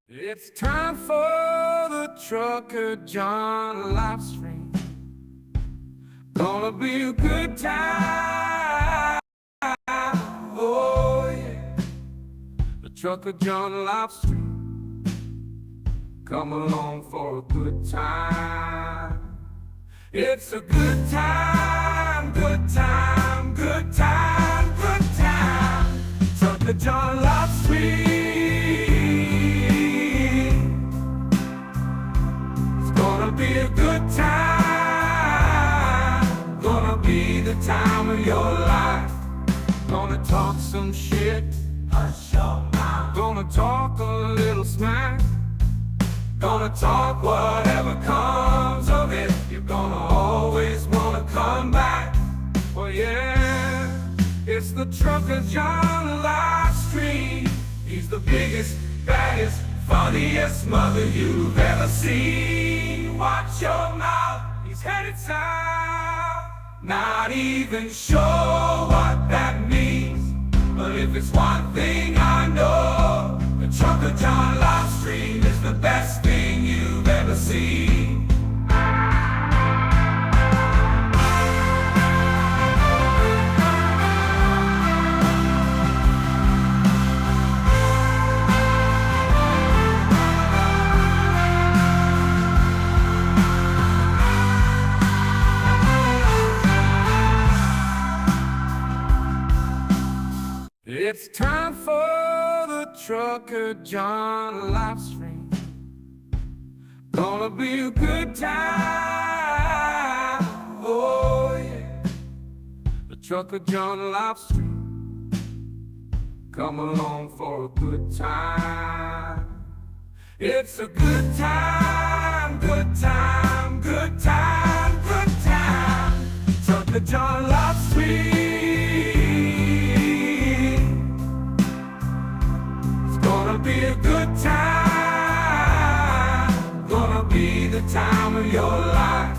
It's time for the trucker John live stream. Gonna be a good time. Oh yeah. The trucker John live stream. Come along for a good time. It's a good time, good time, good time, good time. Trucker John live stream. Gonna be a good time. Gonna be the time of your life. Gonna talk some shit. Hush your mouth. Gonna talk a little smack. Gonna talk whatever comes of it. You're gonna always wanna come back. Well yeah, it's the trucker John live stream. He's the biggest, baddest, funniest mother you've ever seen. Watch your mouth, he's headed south. Not even sure what that means, but if it's one thing I know, the trucker John live stream is the best thing you've ever seen. It's time for the trucker John live stream. Gonna be a good time. Oh yeah. The trucker John live stream. Come along for a good time. It's a good time, good time, good time, good time. Trucker John live stream. Gonna be a good time. Gonna be the time of your life.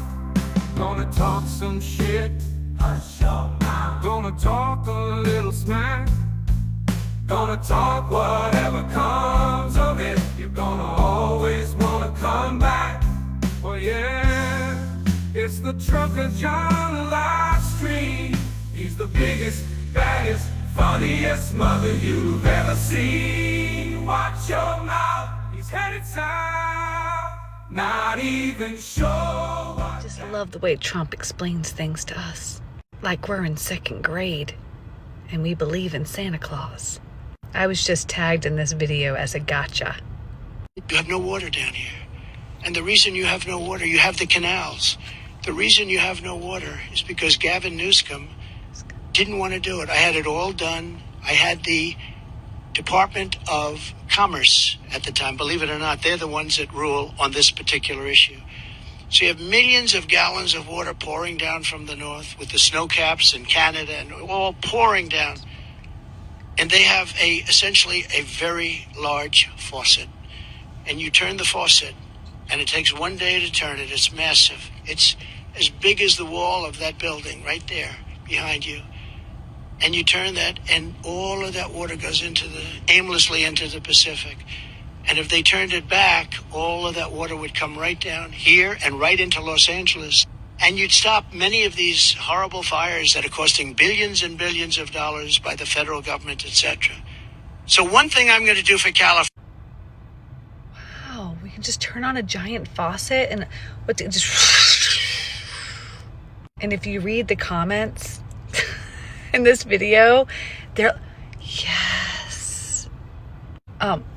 Gonna talk some shit. Hush your mouth. Gonna talk a little smack. Gonna talk whatever comes of it. You're gonna always wanna come back. Well yeah, it's the trucker John live stream. He's the biggest, baddest, funniest mother you've ever seen. Watch your mouth, he's headed south. Not even sure what. Just love the way Trump explains things to us. Like we're in second grade and we believe in Santa Claus. I was just tagged in this video as a gotcha. You have no water down here. And the reason you have no water, you have the canals. The reason you have no water is because Gavin Newsom didn't want to do it. I had it all done. I had the Department of Commerce at the time. Believe it or not, they're the ones that rule on this particular issue. So you have millions of gallons of water pouring down from the north with the snow caps in Canada and all pouring down. And they have essentially a very large faucet. And you turn the faucet, and it takes one day to turn it. It's massive. It's as big as the wall of that building right there behind you. And you turn that, and all of that water goes aimlessly into the Pacific. And if they turned it back, all of that water would come right down here and right into Los Angeles. And you'd stop many of these horrible fires that are costing billions and billions of dollars by the federal government, etc. So one thing I'm going to do for California. Wow, we can just turn on a giant faucet and just. And if you read the comments in this video, they're yes.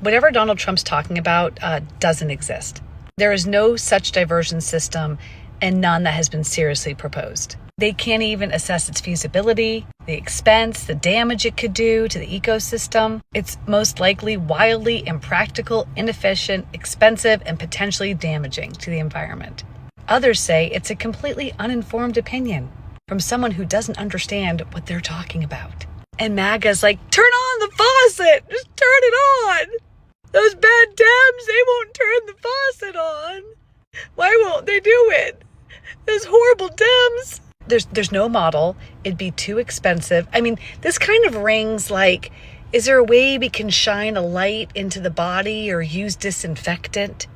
Whatever Donald Trump's talking about doesn't exist. There is no such diversion system and none that has been seriously proposed. They can't even assess its feasibility, the expense, the damage it could do to the ecosystem. It's most likely wildly impractical, inefficient, expensive, and potentially damaging to the environment. Others say it's a completely uninformed opinion from someone who doesn't understand what they're talking about. And MAGA's like, turn on the faucet! Just turn it on! Those bad Dems, they won't turn the faucet on! Why won't they do it? Those horrible Dems! There's no model. It'd be too expensive. I mean, this kind of rings like Is there a way we can shine a light into the body or use disinfectant?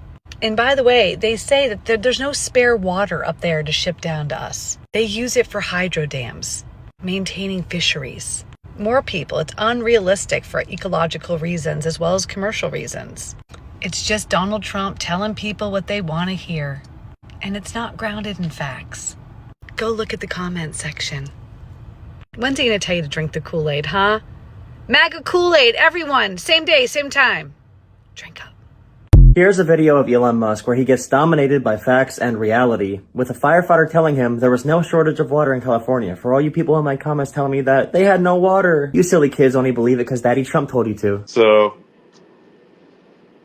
And by the way, they say that there's no spare water up there to ship down to us. They use it for hydro dams, maintaining fisheries. More people, it's unrealistic for ecological reasons as well as commercial reasons. It's just Donald Trump telling people what they want to hear. And it's not grounded in facts. Go look at the comment section. When's he going to tell you to drink the Kool-Aid, huh? MAGA Kool-Aid, everyone, same day, same time. Drink up. Here's a video of Elon Musk where he gets dominated by facts and reality, with a firefighter telling him there was no shortage of water in California. For all you people in my comments telling me that they had no water, you silly kids only believe it because Daddy Trump told you to. So,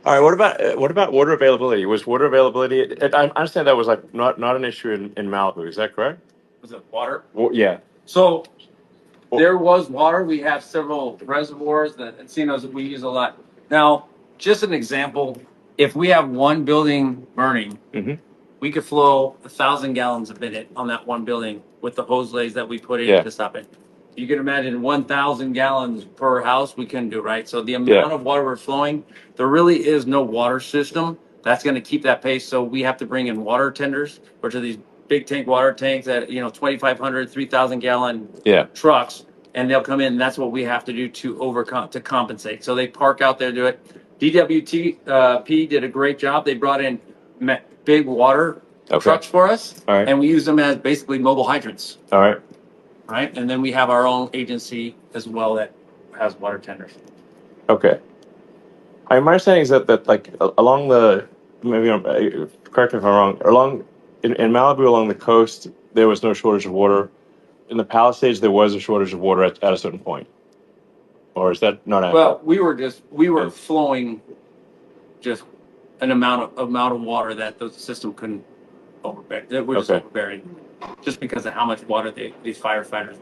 all right. What about water availability? Was water availability? I understand that was like not an issue in Malibu. Is that correct? Was it water? Well, yeah. So there was water. We have several reservoirs that encinos that we use a lot. Now, just an example, if we have one building burning, Mhm. we could flow 1,000 gallons a minute on that one building with the hose lays that we put in Yeah. to stop it. You can imagine 1,000 gallons per house we couldn't do, right? So the amount Yeah. of water we're flowing, there really is no water system that's going to keep that pace. So we have to bring in water tenders, which are these big tank water tanks that, 2,500, 3,000 gallon Yeah. trucks, and they'll come in. And that's what we have to do to compensate. So they park out there, do it. DWP did a great job. They brought in big water Okay. trucks for us, All right. and we use them as basically mobile hydrants, All right. right? And then we have our own agency as well that has water tenders. Okay. My understanding is that like along the maybe correct me if I'm wrong. Along in Malibu along the coast, there was no shortage of water. In the Palisades, there was a shortage of water at a certain point. Or is that not accurate? Well, we were Yeah. flowing just an amount of water that the system couldn't overbear. That we're just Okay. overbearing, just because of how much water these firefighters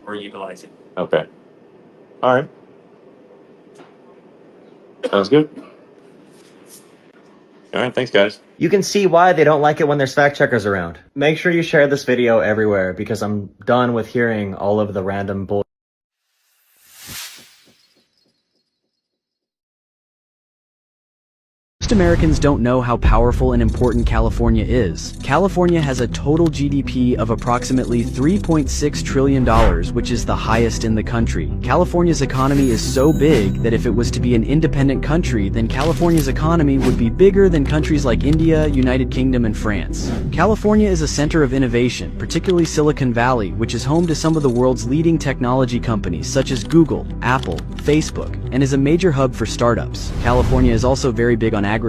were utilizing. Okay. All right. Sounds good. All right. Thanks, guys. You can see why they don't like it when there's fact checkers around. Make sure you share this video everywhere because I'm done with hearing all of the random bull. Most Americans don't know how powerful and important California is. California has a total GDP of approximately $3.6 trillion, which is the highest in the country. California's economy is so big that if it was to be an independent country, then California's economy would be bigger than countries like India, United Kingdom, and France. California is a center of innovation, particularly Silicon Valley, which is home to some of the world's leading technology companies such as Google, Apple, Facebook, and is a major hub for startups. California is also very big on agriculture.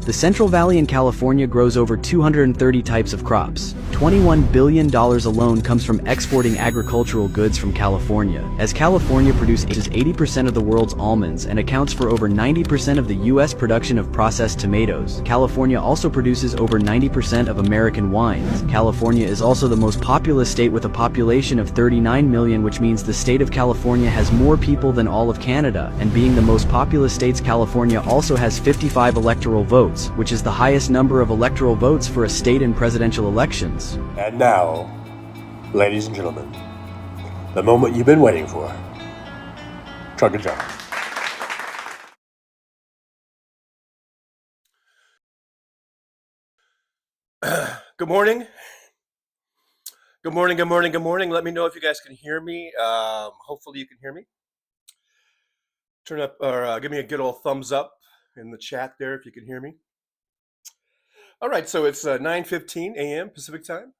The Central Valley in California grows over 230 types of crops. $21 billion alone comes from exporting agricultural goods from California, as California produces 80% of the world's almonds and accounts for over 90% of the U.S. production of processed tomatoes. California also produces over 90% of American wines. California is also the most populous state with a population of 39 million, which means the state of California has more people than all of Canada, and being the most populous states, California also has 55 electoral votes, which is the highest number of electoral votes for a state in presidential elections. And now, ladies and gentlemen, the moment you've been waiting for. Trucker John. Good morning. Good morning, good morning, good morning. Let me know if you guys can hear me. Hopefully you can hear me. Turn up or give me a good old thumbs up in the chat there if you can hear me. All right, so it's 9:15 a.m. Pacific time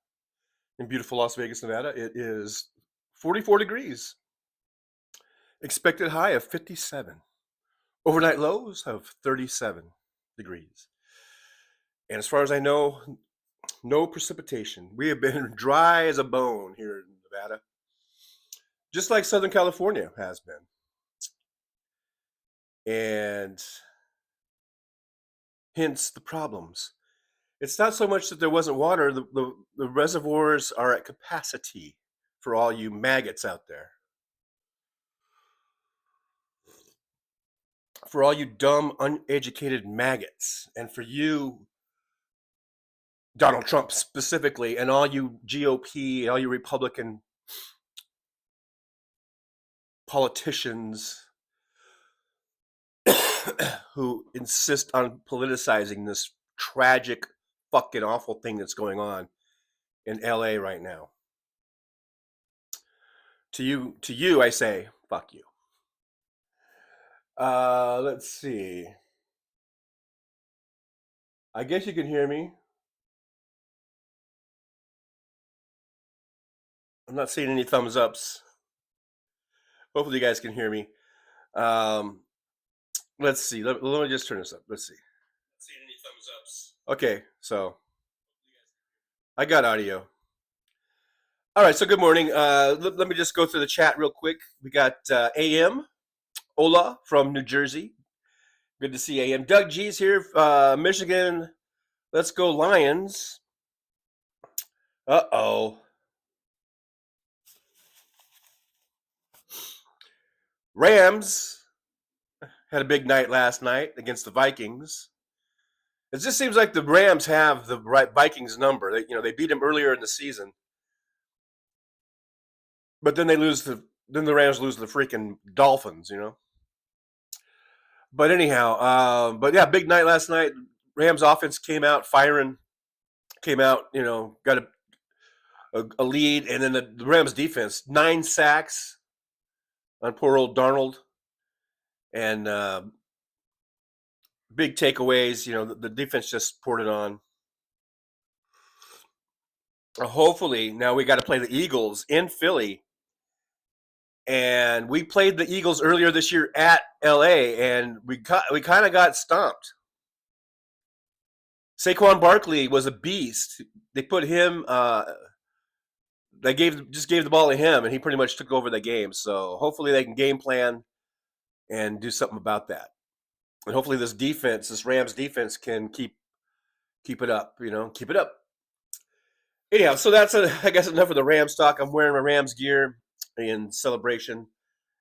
in beautiful Las Vegas, Nevada. It is 44 degrees. Expected high of 57. Overnight lows of 37 degrees. And as far as I know, no precipitation. We have been dry as a bone here in Nevada, just like Southern California has been. And hence the problems. It's not so much that there wasn't water, the reservoirs are at capacity for all you maggots out there. For all you dumb, uneducated maggots, and for you, Donald Trump specifically, and all you GOP, all you Republican politicians who insist on politicizing this tragic, fucking awful thing that's going on in LA right now. To you, I say, fuck you. Let's see. I guess you can hear me. I'm not seeing any thumbs ups. Hopefully you guys can hear me. Let's see. Let me just turn this up. Let's see. Not seeing any thumbs ups. Okay, so I got audio. All right, so good morning. Let me just go through the chat real quick. We got AM, Ola from New Jersey. Good to see AM. Doug G's here, Michigan. Let's go Lions. Uh-oh. Rams had a big night last night against the Vikings. It just seems like the Rams have the right Vikings number. They beat them earlier in the season. But then the Rams lose to the freaking Dolphins, But anyhow, big night last night. Rams offense came out firing, got a lead, and then the Rams defense, 9 sacks on poor old Darnold, and big takeaways. The defense just poured it on. Hopefully, now we got to play the Eagles in Philly. And we played the Eagles earlier this year at LA, and we kind of got stomped. Saquon Barkley was a beast. They put him. They just gave the ball to him, and he pretty much took over the game. So hopefully they can game plan and do something about that. And hopefully this Rams defense, can keep it up. Keep it up. Anyhow, so that's I guess enough of the Rams talk. I'm wearing my Rams gear in celebration,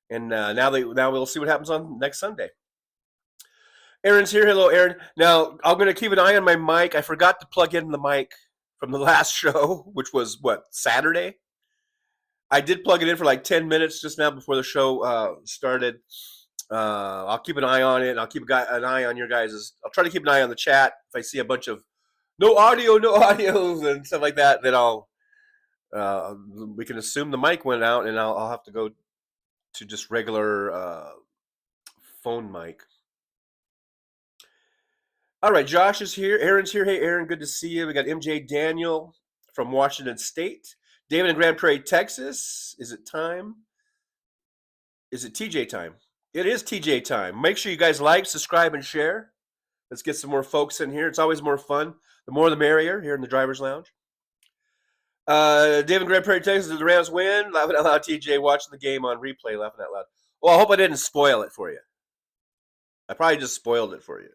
and now we'll see what happens on next Sunday. Aaron's here. Hello, Aaron. Now I'm going to keep an eye on my mic. I forgot to plug in the mic from the last show, which was Saturday. I did plug it in for like 10 minutes just now before the show started. I'll keep an eye on it. I'll keep an eye on your guys's. I'll try to keep an eye on the chat. If I see a bunch of no audio and stuff like that, then we can assume the mic went out, and I'll have to go to just regular phone mic. All right, Josh is here. Aaron's here. Hey, Aaron, good to see you. We got MJ Daniel from Washington State. David in Grand Prairie, Texas. Is it time? Is it TJ time? It is TJ time. Make sure you guys like, subscribe, and share. Let's get some more folks in here. It's always more fun. The more the merrier here in the Driver's Lounge. David in Grand Prairie, Texas. Did the Rams win? Laughing out loud, TJ, watching the game on replay, laughing out loud. Well, I hope I didn't spoil it for you. I probably just spoiled it for you.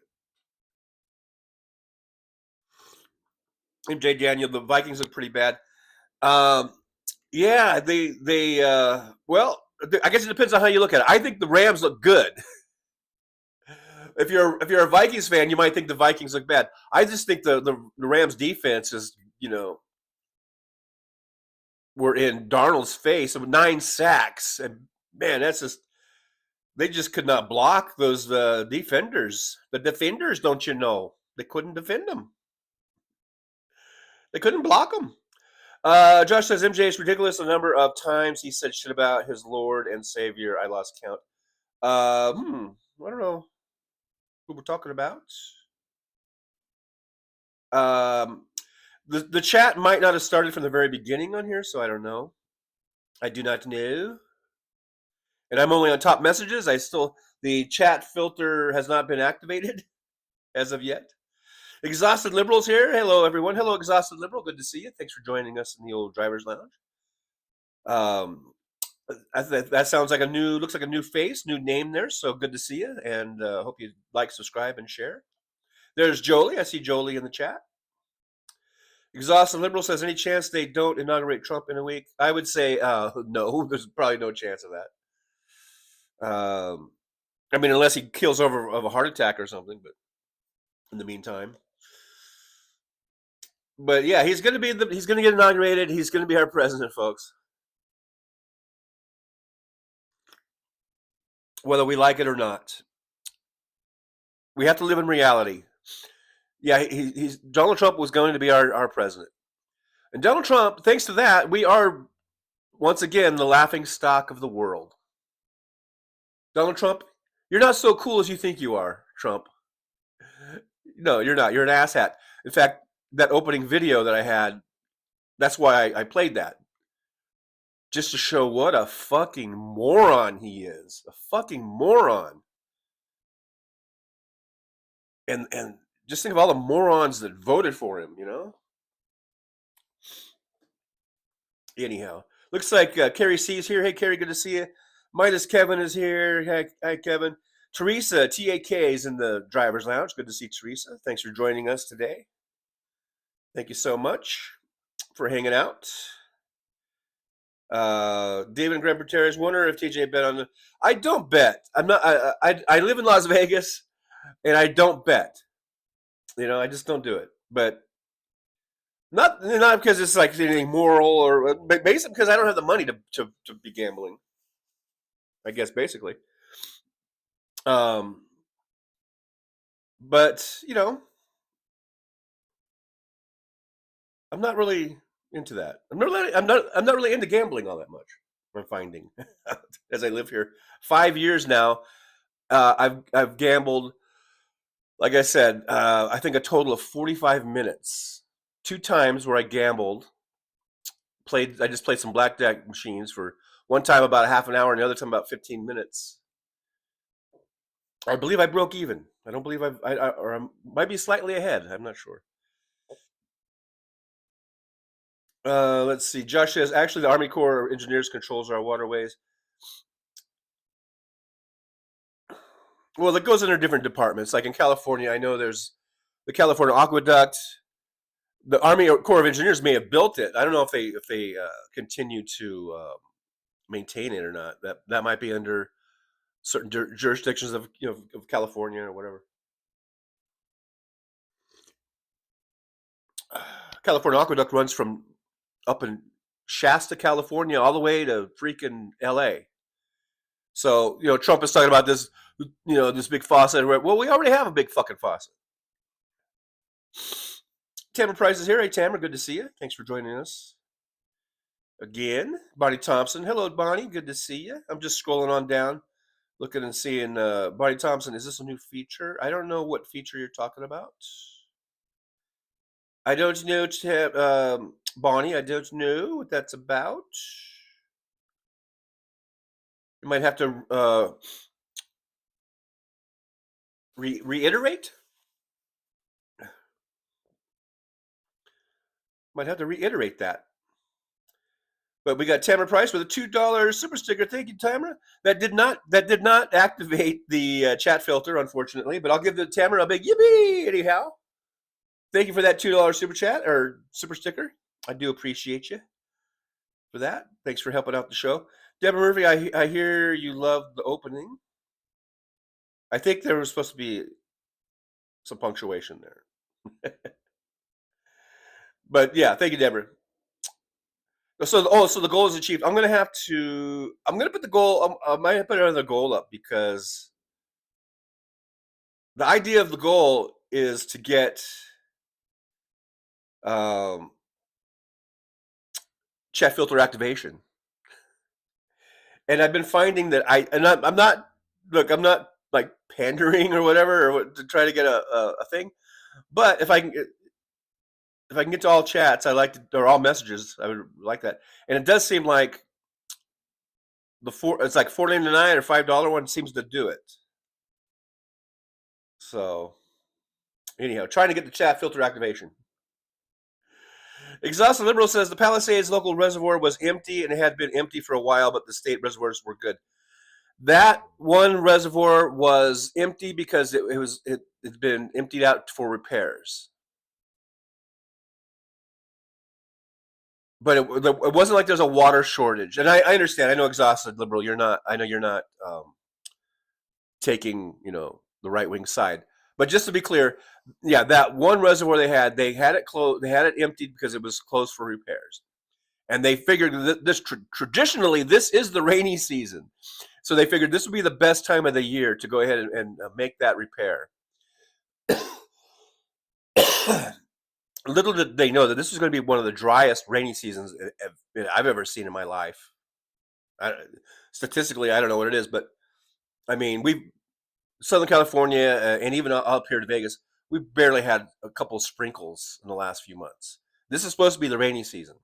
MJ Daniel, the Vikings look pretty bad. Yeah, well, I guess it depends on how you look at it. I think the Rams look good. If you're a Vikings fan, you might think the Vikings look bad. I just think the Rams defense is, were in Darnold's face of 9 sacks, and man, they just could not block those defenders. The defenders, don't you know? They couldn't defend them. They couldn't block them. Josh says, MJ, it's ridiculous the number of times he said shit about his Lord and Savior. I lost count. I don't know who we're talking about. The chat might not have started from the very beginning on here, so I don't know. I do not know. And I'm only on top messages. The chat filter has not been activated as of yet. Exhausted Liberals here. Hello, everyone. Hello, Exhausted Liberal. Good to see you. Thanks for joining us in the old Driver's Lounge. That sounds like looks like a new face, new name there. So good to see you, and hope you like, subscribe, and share. There's Jolie. I see Jolie in the chat. Exhausted Liberal says, any chance they don't inaugurate Trump in a week? I would say no. There's probably no chance of that. Unless he kills over of a heart attack or something. But in the meantime. But yeah, he's going to get inaugurated. He's going to be our president, folks. Whether we like it or not. We have to live in reality. Yeah, he's Donald Trump was going to be our president. And Donald Trump, thanks to that, we are once again the laughing stock of the world. Donald Trump, you're not so cool as you think you are, Trump. No, you're not. You're an asshat. In fact, that opening video that I had, that's why I played that. Just to show what a fucking moron he is. A fucking moron. And just think of all the morons that voted for him, you know? Anyhow, looks like Carrie C is here. Hey, Carrie, good to see you. Midas Kevin is here. Hi, Kevin. Teresa, TAK, is in the driver's lounge. Good to see Teresa. Thanks for joining us today. Thank you so much for hanging out. David and Grand Terrace wonder if TJ bet on the. I don't bet. I'm not. I live in Las Vegas, and I don't bet. You know, I just don't do it. But not because it's like anything moral, or but basically because I don't have the money to be gambling. I guess basically. But you know, I'm not really into that. I'm not really into gambling all that much. I'm finding as I live here 5 years now. I've gambled, like I said, I think a total of 45 minutes. 2 times where I gambled. I just played some blackjack machines for one time about a half an hour, and the other time about 15 minutes. I believe I broke even. I don't believe I might be slightly ahead. I'm not sure. Let's see. Josh says, actually, the Army Corps of Engineers controls our waterways. Well, it goes under different departments. Like in California, I know there's the California Aqueduct. The Army Corps of Engineers may have built it. I don't know if they continue to maintain it or not. That might be under certain jurisdictions of of California or whatever. California Aqueduct runs from up in Shasta, California, all the way to freaking LA. So, Trump is talking about this, this big faucet. Well, we already have a big fucking faucet. Tamara Price is here. Hey, Tamara, good to see you. Thanks for joining us again. Bonnie Thompson. Hello, Bonnie. Good to see you. I'm just scrolling on down, looking and seeing. Bonnie Thompson, is this a new feature? I don't know what feature you're talking about. I don't know, Bonnie. I don't know what that's about. You might have to reiterate. Might have to reiterate that. But we got Tamara Price with a $2 super sticker. Thank you, Tamara. That did not activate the chat filter, unfortunately. But I'll give the Tamara a big yippee anyhow. Thank you for that $2 super chat or super sticker. I do appreciate you for that. Thanks for helping out the show. Deborah Murphy, I hear you love the opening. I think there was supposed to be some punctuation there. But yeah, thank you, Deborah. So the goal is achieved. I'm gonna put the goal. I might put another goal up because the idea of the goal is to get chat filter activation. And I've been finding that I'm not like pandering or whatever or to try to get a thing, but if I can get to all chats, or all messages, I would like that. And it does seem like it's like $4.99 or $5 one seems to do it. So anyhow, trying to get the chat filter activation. Exhausted Liberal says the Palisades local reservoir was empty and it had been empty for a while, but the state reservoirs were good. That one reservoir was empty because it's been emptied out for repairs. But it wasn't like there's a water shortage. And I understand. I know, Exhausted Liberal, I know you're not taking, the right-wing side. But just to be clear, yeah, that one reservoir they had it closed. They had it emptied because it was closed for repairs. And they figured that traditionally, this is the rainy season. So they figured this would be the best time of the year to go ahead and make that repair. Little did they know that this was going to be one of the driest rainy seasons I've ever seen in my life. Statistically, I don't know what it is, but I mean, Southern California and even up here to Vegas, we barely had a couple sprinkles in the last few months. This is supposed to be the rainy season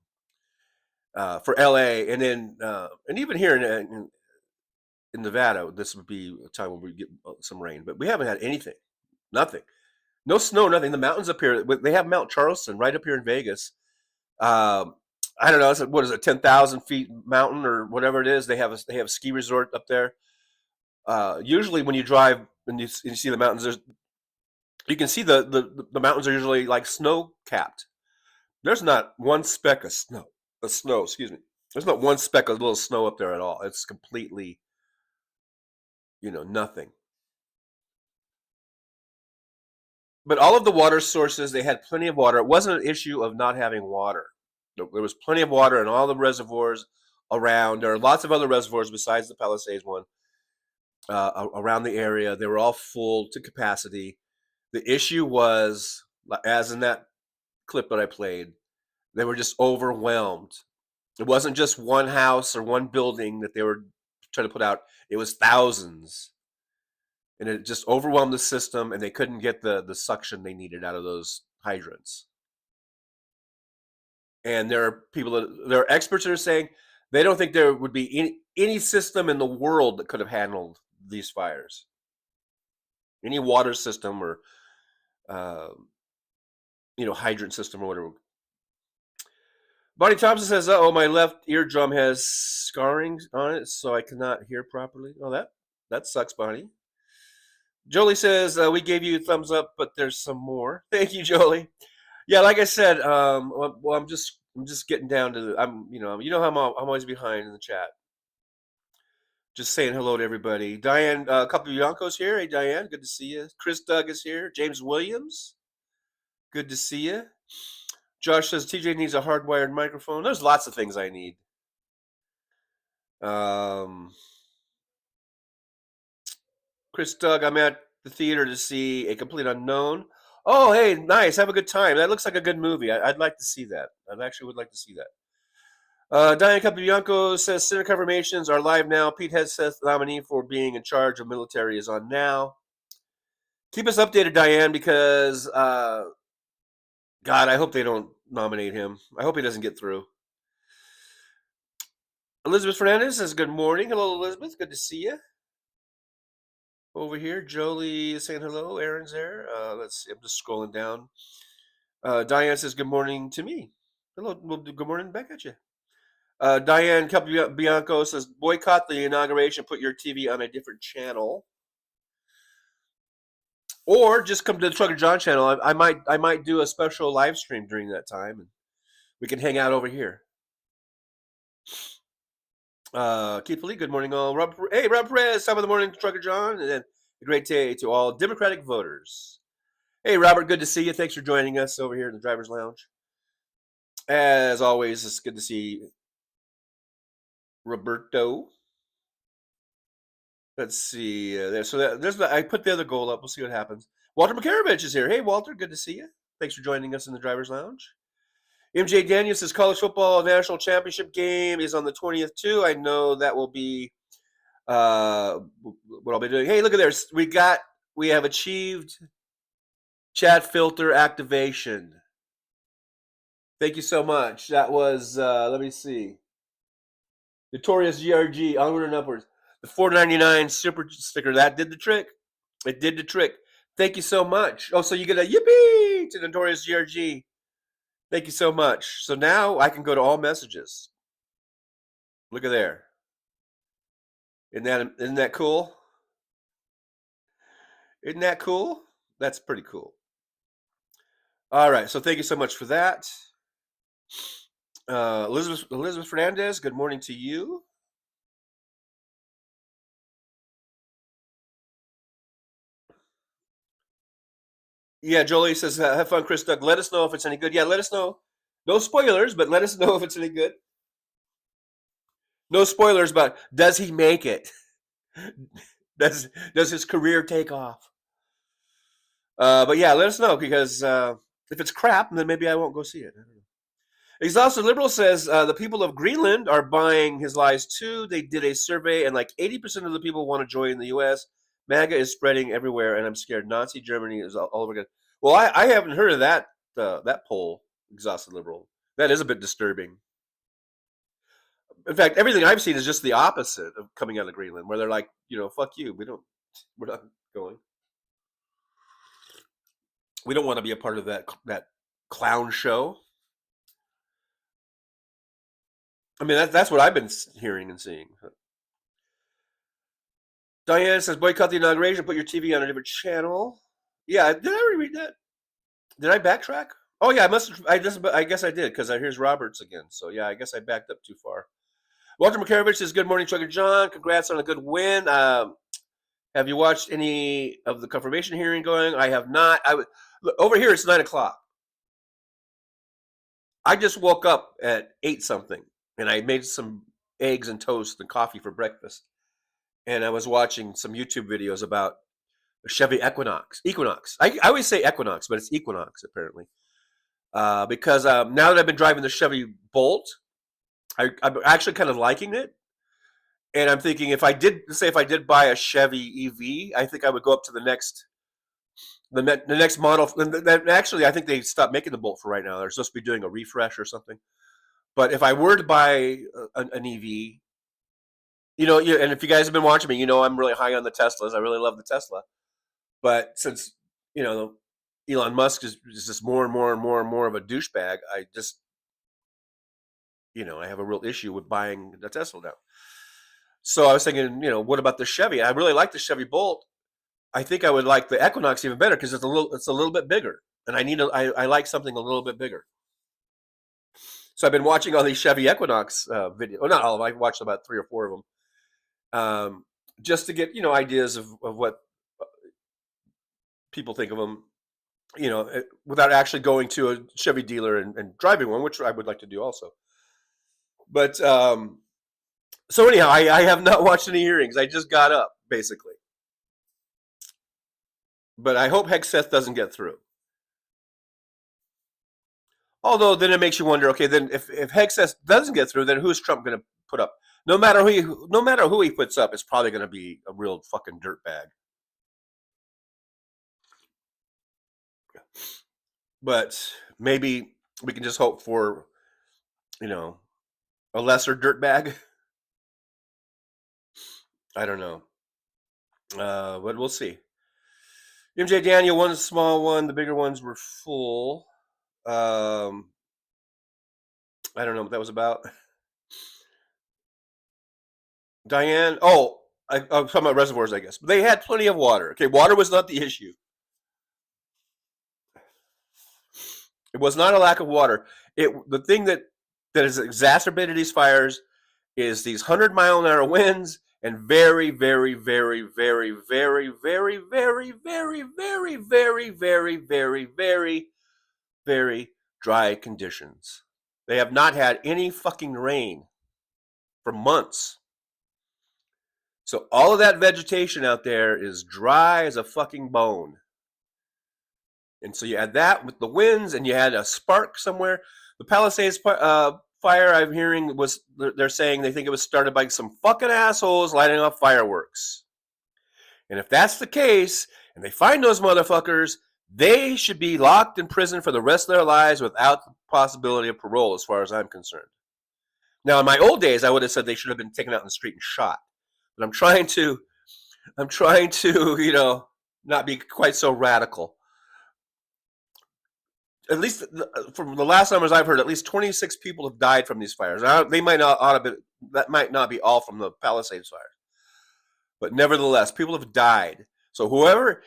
for LA, and then and even here in Nevada, this would be a time when we get some rain. But we haven't had anything, nothing, no snow, nothing. The mountains up here, they have Mount Charleston right up here in Vegas. I don't know, what is it, 10,000 feet mountain or whatever it is. They have a ski resort up there. Usually when you drive and you see the mountains, you can see the mountains are usually like snow capped. There's not one speck of snow, excuse me. There's not one speck of little snow up there at all. It's completely, nothing. But all of the water sources, they had plenty of water. It wasn't an issue of not having water. There was plenty of water in all the reservoirs around. There are lots of other reservoirs besides the Palisades one around the area. They were all full to capacity. The issue was, as in that clip that I played, they were just overwhelmed. It wasn't just one house or one building that they were trying to put out. It was thousands. And it just overwhelmed the system, and they couldn't get the suction they needed out of those hydrants. And there are experts that are saying they don't think there would be any system in the world that could have handled these fires. Any water system or hydrant system or whatever. Bonnie Thompson says, "Oh, my left eardrum has scarring on it, so I cannot hear properly." Oh, that sucks, Bonnie. Jolie says, "We gave you a thumbs up, but there's some more." Thank you, Jolie. Yeah, like I said, well, I'm just getting down to how I'm always behind in the chat. Just saying hello to everybody. Diane Capobianco's here. Hey, Diane, good to see you. Chris Doug is here. James Williams, good to see you. Josh says TJ needs a hardwired microphone. There's lots of things I need. Chris Doug, I'm at the theater to see A Complete Unknown. Oh, hey, nice. Have a good time. That looks like a good movie. I'd like to see that. I actually would like to see that. Diane Capobianco says Senate confirmations are live now. Pete Hegseth, nominee for being in charge of military, is on now. Keep us updated, Diane, because God, I hope they don't nominate him. I hope he doesn't get through. Elizabeth Fernandez says good morning. Hello, Elizabeth. Good to see you. Over here, Jolie is saying hello. Aaron's there. Let's see. I'm just scrolling down. Diane says good morning to me. Hello. Well, good morning back at you. Diane Capobianco says boycott the inauguration. Put your TV on a different channel, or just come to the Trucker John channel. I might do a special live stream during that time, and we can hang out over here. Keith Lee, good morning all. Rob Perez, top of the morning, Trucker John, and then a great day to all Democratic voters. Hey, Robert, good to see you. Thanks for joining us over here in the Driver's Lounge. As always, it's good to see Roberto. Let's see. I put the other goal up. We'll see what happens. Walter Makarovich is here. Hey, Walter, good to see you. Thanks for joining us in the Driver's Lounge. MJ Daniels says college football national championship game is on the 20th too. I know that will be what I'll be doing. Hey, look at there. We have achieved chat filter activation. Thank you so much. That was let me see. Notorious GRG, onward and upwards. The $4.99 super sticker, that did the trick. It did the trick. Thank you so much. Oh, so you get a yippee to Notorious GRG. Thank you so much. So now I can go to all messages. Look at there. Isn't that cool? Isn't that cool? That's pretty cool. All right. So thank you so much for that. Elizabeth Fernandez, good morning to you. Yeah, Jolie says, have fun, Chris Doug. Let us know if it's any good. Yeah, let us know. No spoilers, but let us know if it's any good. No spoilers, but does he make it? Does his career take off? But yeah, let us know because if it's crap, then maybe I won't go see it. I don't know. Exhausted Liberal says the people of Greenland are buying his lies too. They did a survey, and like 80% of the people want to join the U.S. MAGA is spreading everywhere, and I'm scared Nazi Germany is all over again. Well, I haven't heard of that poll, Exhausted Liberal. That is a bit disturbing. In fact, everything I've seen is just the opposite of coming out of Greenland, where they're like, fuck you. We're not going. We don't want to be a part of that clown show. I mean, that's what I've been hearing and seeing. Diane says, boycott the inauguration, put your TV on a different channel. Yeah, did I already read that? Did I backtrack? Oh yeah, I guess I did, because here's Roberts again. So yeah, I guess I backed up too far. Walter Makarovich says, good morning, Trucker John. Congrats on a good win. Have you watched any of the confirmation hearing going? I have not. Over here, it's 9 o'clock. I just woke up at 8 something, and I made some eggs and toast and coffee for breakfast. And I was watching some YouTube videos about the Chevy Equinox. I always say Equinox, but it's Equinox, apparently. Because now that I've been driving the Chevy Bolt, I'm actually kind of liking it. And I'm thinking if I did buy a Chevy EV, I think I would go up to the next model. Actually, I think they stopped making the Bolt for right now. They're supposed to be doing a refresh or something. But if I were to buy an EV, and if you guys have been watching me, I'm really high on the Teslas. I really love the Tesla. But since, Elon Musk is just more and more and more and more of a douchebag, I just, I have a real issue with buying the Tesla now. So I was thinking, what about the Chevy? I really like the Chevy Bolt. I think I would like the Equinox even better because it's a little bit bigger, and I like something a little bit bigger. So I've been watching all these Chevy Equinox videos. Well, not all of them. I've watched about 3 or 4 of them, just to get ideas of what people think of them. Without actually going to a Chevy dealer and driving one, which I would like to do also. But so anyhow, I have not watched any hearings. I just got up, basically. But I hope Hegseth doesn't get through. Although then it makes you wonder, okay, then if Hegseth doesn't get through, then who's Trump going to put up? No matter who he puts up, it's probably going to be a real fucking dirtbag. But maybe we can just hope for, a lesser dirtbag. I don't know. But we'll see. MJ Daniel, one small one. The bigger ones were full. I don't know what that was about. Diane, I'm talking about reservoirs, I guess. But they had plenty of water. Okay, water was not the issue. It was not a lack of water. The thing that has exacerbated these fires is these 100-mile-an-hour winds and very, very, very, very, very, very, very, very, very, very, very, very, very, very dry conditions. They have not had any fucking rain for months. So all of that vegetation out there is dry as a fucking bone. And so you add that with the winds, and you had a spark somewhere. The Palisades fire I'm hearing they're saying they think it was started by some fucking assholes lighting off fireworks. And if that's the case, and they find those motherfuckers, they should be locked in prison for the rest of their lives without the possibility of parole, as far as I'm concerned. Now, in my old days, I would have said they should have been taken out in the street and shot. But I'm trying to, not be quite so radical. At least from the last numbers I've heard, at least 26 people have died from these fires. Now, that might not be all from the Palisades fire, but nevertheless, people have died. So whoever,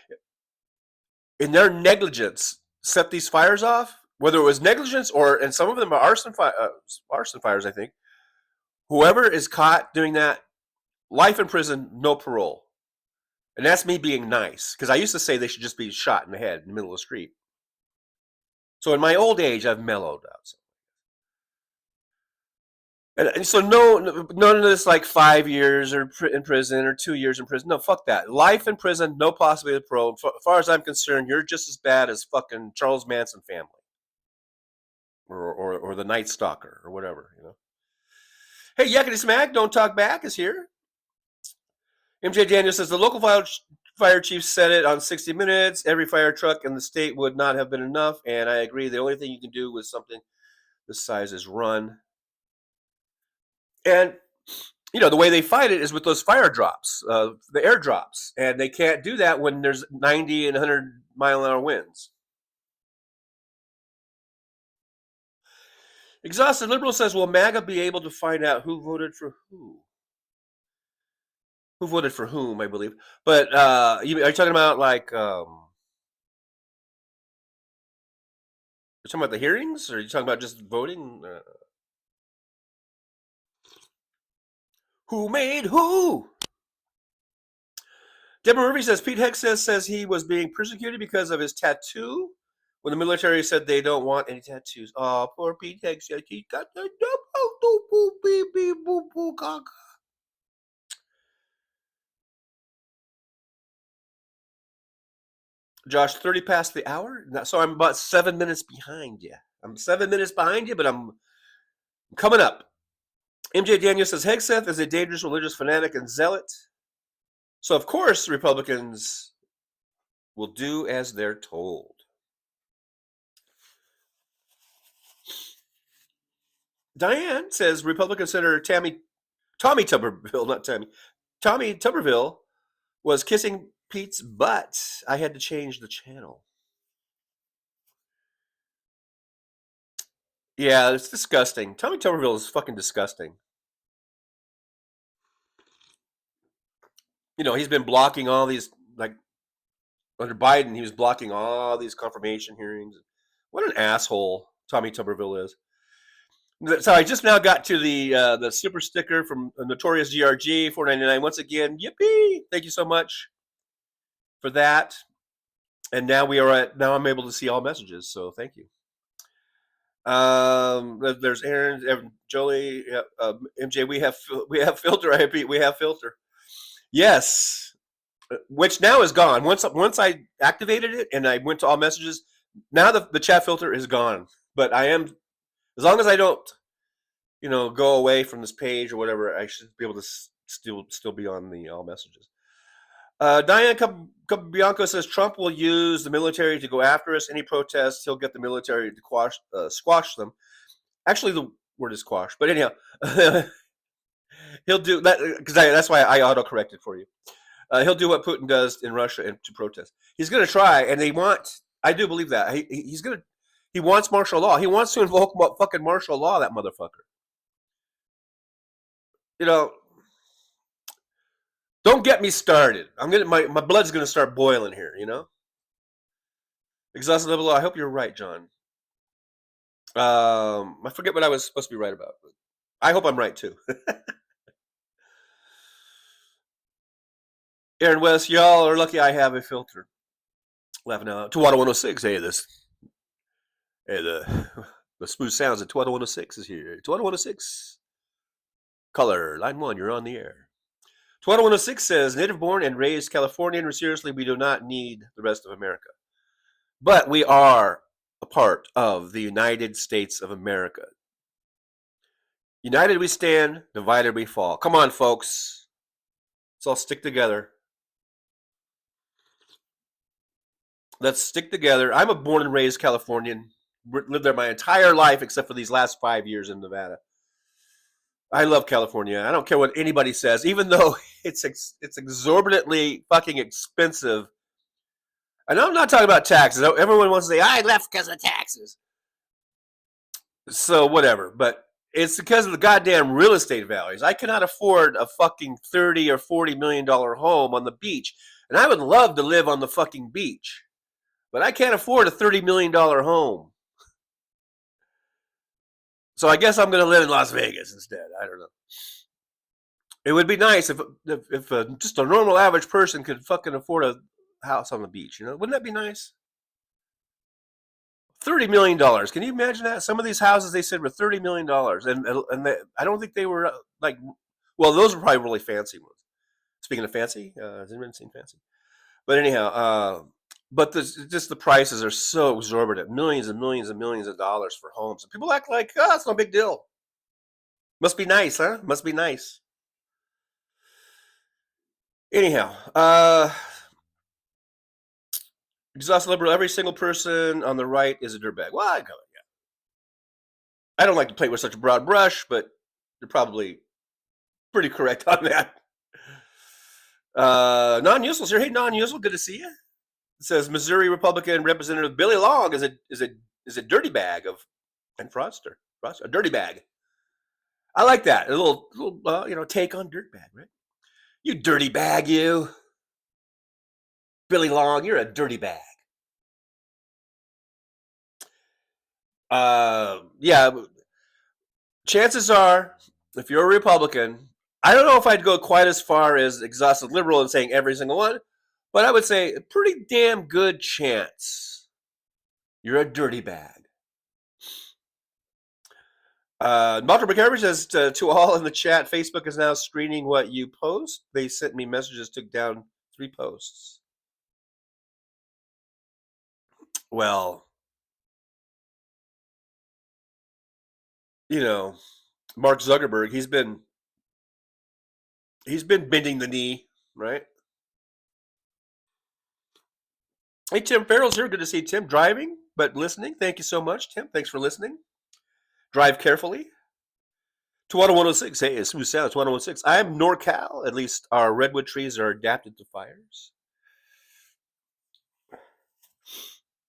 in their negligence, set these fires off, whether it was negligence and some of them are arson fires, I think. Whoever is caught doing that, life in prison, no parole. And that's me being nice, because I used to say they should just be shot in the head in the middle of the street. So in my old age, I've mellowed out. And so none of this like 5 years or in prison or 2 years in prison. No, fuck that. Life in prison, no possibility of parole. As far as I'm concerned, you're just as bad as fucking Charles Manson family, or the Night Stalker or whatever. Hey, Yakety Smack, Don't Talk Back is here. MJ Daniel says the local fire chief said it on 60 Minutes. Every fire truck in the state would not have been enough, and I agree. The only thing you can do with something this size is run. And the way they fight it is with those fire drops, the air drops, and they can't do that when there's 90 and 100 mile an hour winds. Exhausted Liberal says, will MAGA be able to find out who voted for who? Who voted for whom, I believe. But are you talking about like, you're talking about the hearings, or are you talking about just voting? Who made who? Deborah Murphy says Pete Hegseth says he was being persecuted because of his tattoo when the military said they don't want any tattoos. Oh, poor Pete Hegseth. He got the Josh, 30 past the hour? So I'm about 7 minutes behind you. I'm 7 minutes behind you, but I'm coming up. MJ Daniel says Hegseth is a dangerous religious fanatic and zealot. So, of course, Republicans will do as they're told. Diane says Republican Senator Tommy Tuberville, not Tammy, Tommy Tuberville was kissing Pete's butt. I had to change the channel. Yeah, it's disgusting. Tommy Tuberville is fucking disgusting. He's been blocking all these, like, under Biden, he was blocking all these confirmation hearings. What an asshole Tommy Tuberville is. So I just now got to the super sticker from Notorious GRG, $4.99. Once again, yippee! Thank you so much for that. And now I'm able to see all messages, so thank you. There's Aaron, Evan, Jolie, MJ. We have filter. I repeat, we have filter. Yes, which now is gone. Once I activated it and I went to all messages, now the chat filter is gone. But I am, as long as I don't, go away from this page or whatever, I should be able to still be on the all messages. Diane Bianco says Trump will use the military to go after us. Any protests, he'll get the military to squash them. Actually, the word is squash, but anyhow, he'll do that because that's why I auto-corrected for you. He'll do what Putin does in Russia and to protest. He's going to try, and I do believe that he wants martial law. He wants to invoke fucking martial law. That motherfucker. Don't get me started. My blood's gonna start boiling here, Exhausted level. I hope you're right, John. I forget what I was supposed to be right about, but I hope I'm right too. Aaron West, y'all are lucky I have a filter. Laughing out. Tuwada 106. Hey, the smooth sounds of Tuwada 106 is here. Tuwada 106. Color line 1. You're on the air. 2106 says, native born and raised Californian, seriously, we do not need the rest of America. But we are a part of the United States of America. United we stand, divided we fall. Come on, folks. Let's all stick together. Let's stick together. I'm a born and raised Californian. Lived there my entire life except for these last 5 years in Nevada. I love California. I don't care what anybody says, even though it's exorbitantly fucking expensive. And I'm not talking about taxes. Everyone wants to say, I left because of taxes. So whatever. But it's because of the goddamn real estate values. I cannot afford a fucking $30 or $40 million home on the beach. And I would love to live on the fucking beach. But I can't afford a $30 million home. So I guess I'm going to live in Las Vegas instead. I don't know. It would be nice if just a normal average person could fucking afford a house on the beach. Wouldn't that be nice? $30 million. Can you imagine that? Some of these houses they said were $30 million. And I don't think they were like, well, those were probably really fancy ones. Speaking of fancy, has anyone seen fancy? But anyhow, but just the prices are so exorbitant, millions and millions and millions of dollars for homes. And people act like, oh, it's no big deal. Must be nice, huh? Must be nice. Anyhow, exhausted liberal, every single person on the right is a dirtbag. Well, I don't like to paint with such a broad brush, but you're probably pretty correct on that. Non-useful here. Hey, non-useful, good to see you. It says Missouri Republican Representative Billy Long is a dirty bag and fraudster. A dirty bag. I like that. A little take on dirt bag, right? You dirty bag, you. Billy Long, you're a dirty bag. Yeah. Chances are, if you're a Republican, I don't know if I'd go quite as far as exhausted liberal and saying every single one, but I would say a pretty damn good chance you're a dirty bag. Malcolm McCarver says to all in the chat, Facebook is now screening what you post. They sent me messages, took down 3 posts. Well, Mark Zuckerberg, he's been bending the knee, right? Hey, Tim Farrell's here. Good to see Tim driving, but listening. Thank you so much, Tim. Thanks for listening. Drive carefully. Tawana 106. Hey, it's smooth sound. Tawana 106. I am NorCal. At least our redwood trees are adapted to fires.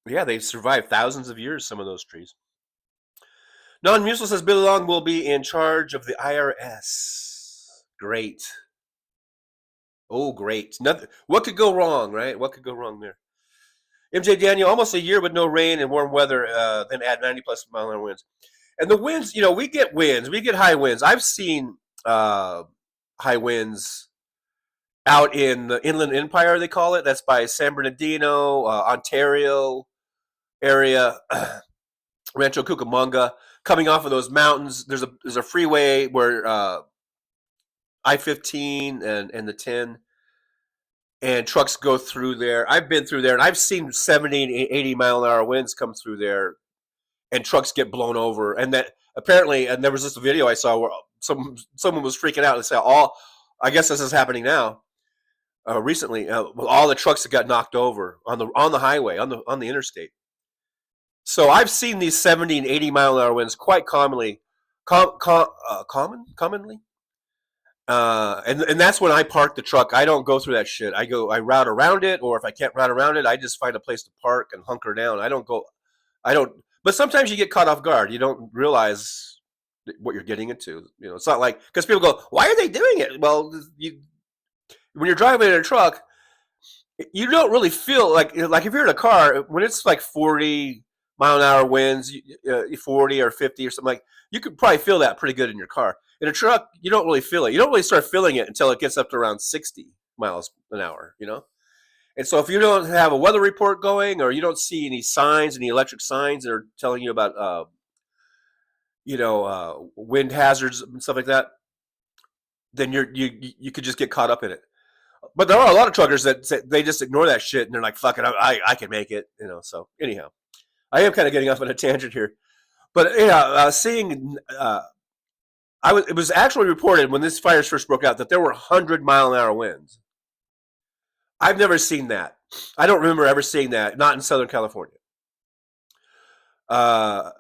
Yeah, they've survived thousands of years, some of those trees. Non-Musel says Billy Long will be in charge of the IRS. Great. Oh, great. Nothing. What could go wrong, right? What could go wrong there? MJ Daniel, almost a year with no rain and warm weather, then add 90-plus mile-an-hour winds. And the winds, we get winds. We get high winds. I've seen high winds out in the Inland Empire, they call it. That's by San Bernardino, Ontario area, Rancho Cucamonga. Coming off of those mountains, there's a freeway where I-15 and the 10 and trucks go through there. I've been through there, and I've seen 70 and 80 mile-an-hour winds come through there, and trucks get blown over. And that apparently, and there was just a video I saw where someone was freaking out and said, I guess this is happening now. Recently, all the trucks that got knocked over on the highway, on the interstate. So I've seen these 70 and 80 mile-an-hour winds quite commonly. Commonly. And that's when I park the truck. I don't go through that shit. I route around it, or if I can't route around it, I just find a place to park and hunker down. But sometimes you get caught off guard. You don't realize what you're getting into. It's not like, because people go, why are they doing it? Well, when you're driving in a truck, you don't really feel like if you're in a car, when it's like 40 mile-an-hour winds, 40 or 50 or something, like, you could probably feel that pretty good in your car. In a truck, you don't really feel it. You don't really start feeling it until it gets up to around 60 miles an hour, And so if you don't have a weather report going, or you don't see any signs, any electric signs that are telling you about, wind hazards and stuff like that, then you could just get caught up in it. But there are a lot of truckers that say they just ignore that shit, and they're like, fuck it, I can make it, So anyhow, I am kind of getting off on a tangent here. But seeing... it was actually reported when this fires first broke out that there were 100 mile-an-hour winds. I've never seen that. I don't remember ever seeing that, not in Southern California. And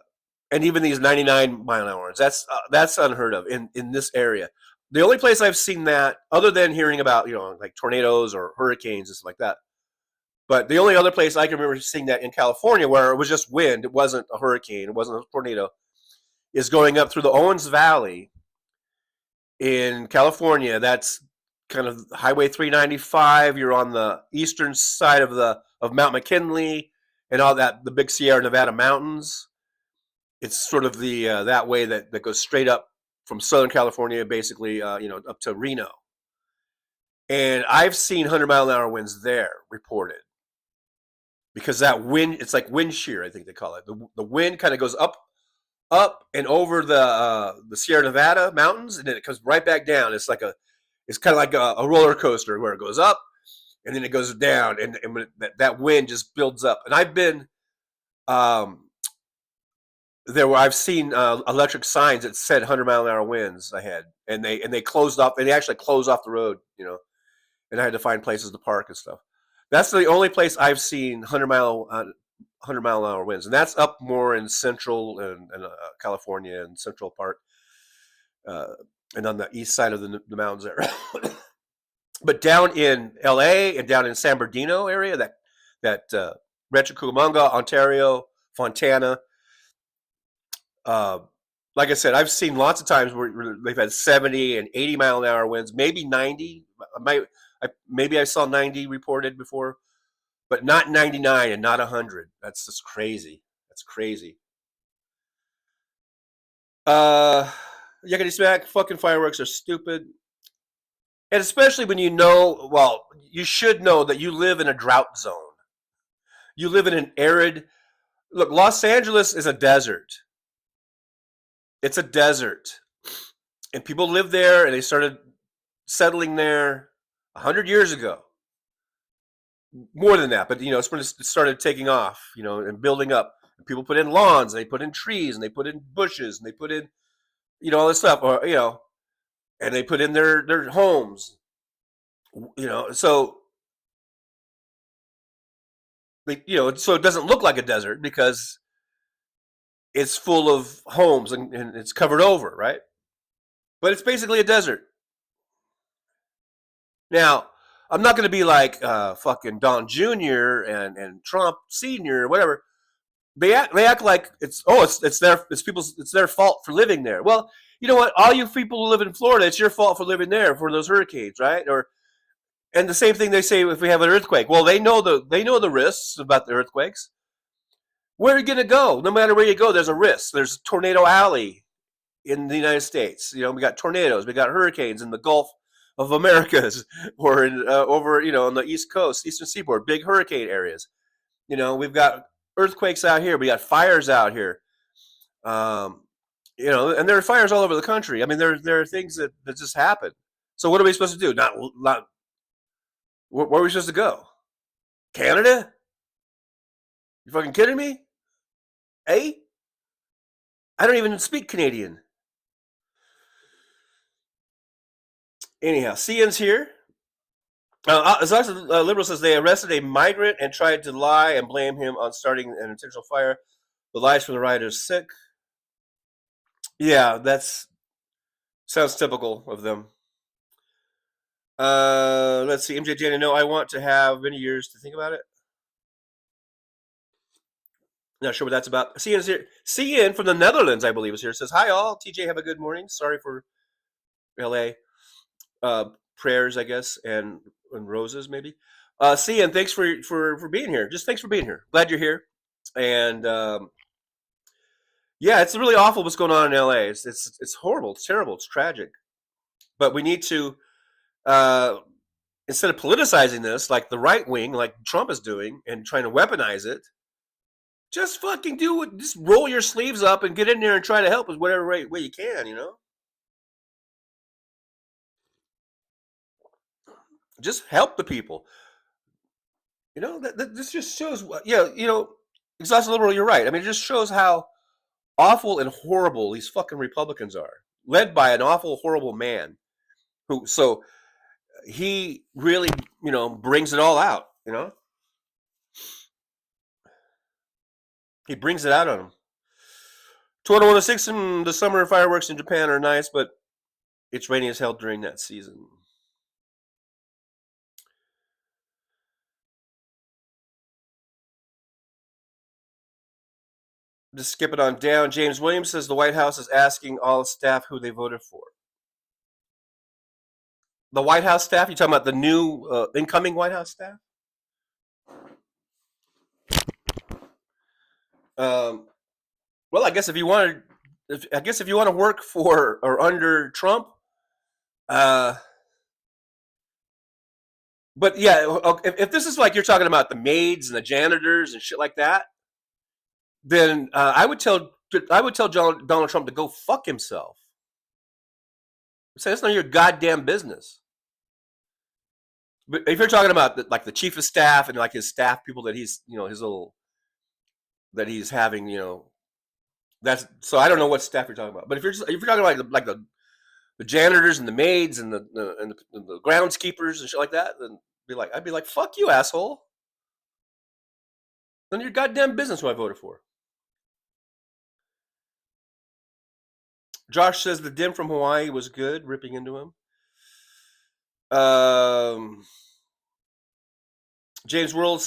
even these 99 mile-an-hour winds, that's unheard of in this area. The only place I've seen that, other than hearing about, like tornadoes or hurricanes and stuff like that, but the only other place I can remember seeing that in California, where it was just wind, it wasn't a hurricane, it wasn't a tornado, is going up through the Owens Valley in California. That's kind of Highway 395. You're on the eastern side of Mount McKinley and all that, the big Sierra Nevada mountains. It's sort of the that way that goes straight up from Southern California, basically, up to Reno. And I've seen 100 mile-an-hour winds there reported. because that wind, it's like wind shear, I think they call it. The wind kind of goes up and over the Sierra Nevada mountains, and then it comes right back down. It's kind of like a roller coaster where it goes up and then it goes down, and when that wind just builds up. And I've been there where I've seen electric signs that said 100-mile-an-hour winds ahead, and they closed off, and they actually closed off the road, and I had to find places to park and stuff. That's the only place I've seen 100-mile-an-hour winds, and that's up more in central and California and central part, and on the east side of the mountains there. But down in LA and down in San Bernardino area, that Rancho Cucamonga, Ontario, Fontana, like I said, I've seen lots of times where they've had 70 and 80-mile-an-hour winds, maybe 90. Maybe I saw 90 reported before, but not 99 and not 100. That's just crazy. That's crazy. Yakety smack, fucking fireworks are stupid. And especially when you should know that you live in a drought zone. You live in an arid, look, Los Angeles is a desert. It's a desert. And people live there, and they started settling there 100 years ago. More than that, but it's when it started taking off, and building up. And people put in lawns, and they put in trees, and they put in bushes, and they put in, all this stuff, or and they put in their homes, so so it doesn't look like a desert because it's full of homes and it's covered over, right? But it's basically a desert. Now, I'm not going to be like fucking Don Jr. and Trump Sr. or whatever. They act like it's their fault for living there. Well, you know what? All you people who live in Florida, it's your fault for living there for those hurricanes, right? And the same thing they say if we have an earthquake. Well, they know the risks about the earthquakes. Where are you going to go? No matter where you go, there's a risk. There's Tornado Alley in the United States. We got tornadoes. We got hurricanes in the Gulf of Americas, or over on the East Coast, Eastern Seaboard, big hurricane areas. We've got earthquakes out here. We got fires out here. And there are fires all over the country. I mean, there are things that just happen. So what are we supposed to do? Not where are we supposed to go? Canada? You fucking kidding me? Eh? I don't even speak Canadian. Anyhow, CN's here. As long as Liberal says they arrested a migrant and tried to lie and blame him on starting an intentional fire. The lies from the rioters sick. Yeah, sounds typical of them. Let's see. MJ Jana, no, I want to have many years to think about it. Not sure what that's about. CN's here. CN from the Netherlands, I believe, is here. It says, hi all. TJ, have a good morning. Sorry for LA. Prayers, I guess, and roses, maybe. CN, thanks for being here. Just thanks for being here. Glad you're here. And yeah, it's really awful what's going on in LA. It's horrible. It's terrible. It's tragic. But we need to, instead of politicizing this like the right wing, like Trump is doing, and trying to weaponize it, just fucking do it. Just roll your sleeves up and get in there and try to help with whatever way you can, Just help the people. This just shows, Exhausted Liberal, you're right. I mean, it just shows how awful and horrible these fucking Republicans are, led by an awful, horrible man so he really, brings it all out, He brings it out on them. 2106 and the summer fireworks in Japan are nice, but it's rainy as hell during that season. Just skip it on down. James Williams says the White House is asking all staff who they voted for. The White House staff? You talking about the new incoming White House staff? Well, I guess if you want to work for or under Trump, But yeah, if this is like you're talking about the maids and the janitors and shit like that, then I would tell Donald Trump to go fuck himself. Say it's none of your goddamn business. But if you're talking about like the chief of staff and like his staff people that he's his little that he's having, that's so I don't know what staff you're talking about. But if you're talking about like the janitors and the maids and the groundskeepers and shit like that, then I'd be like, fuck you, asshole. None of your goddamn business who I voted for. Josh says the dim from Hawaii was good, ripping into him. James Williams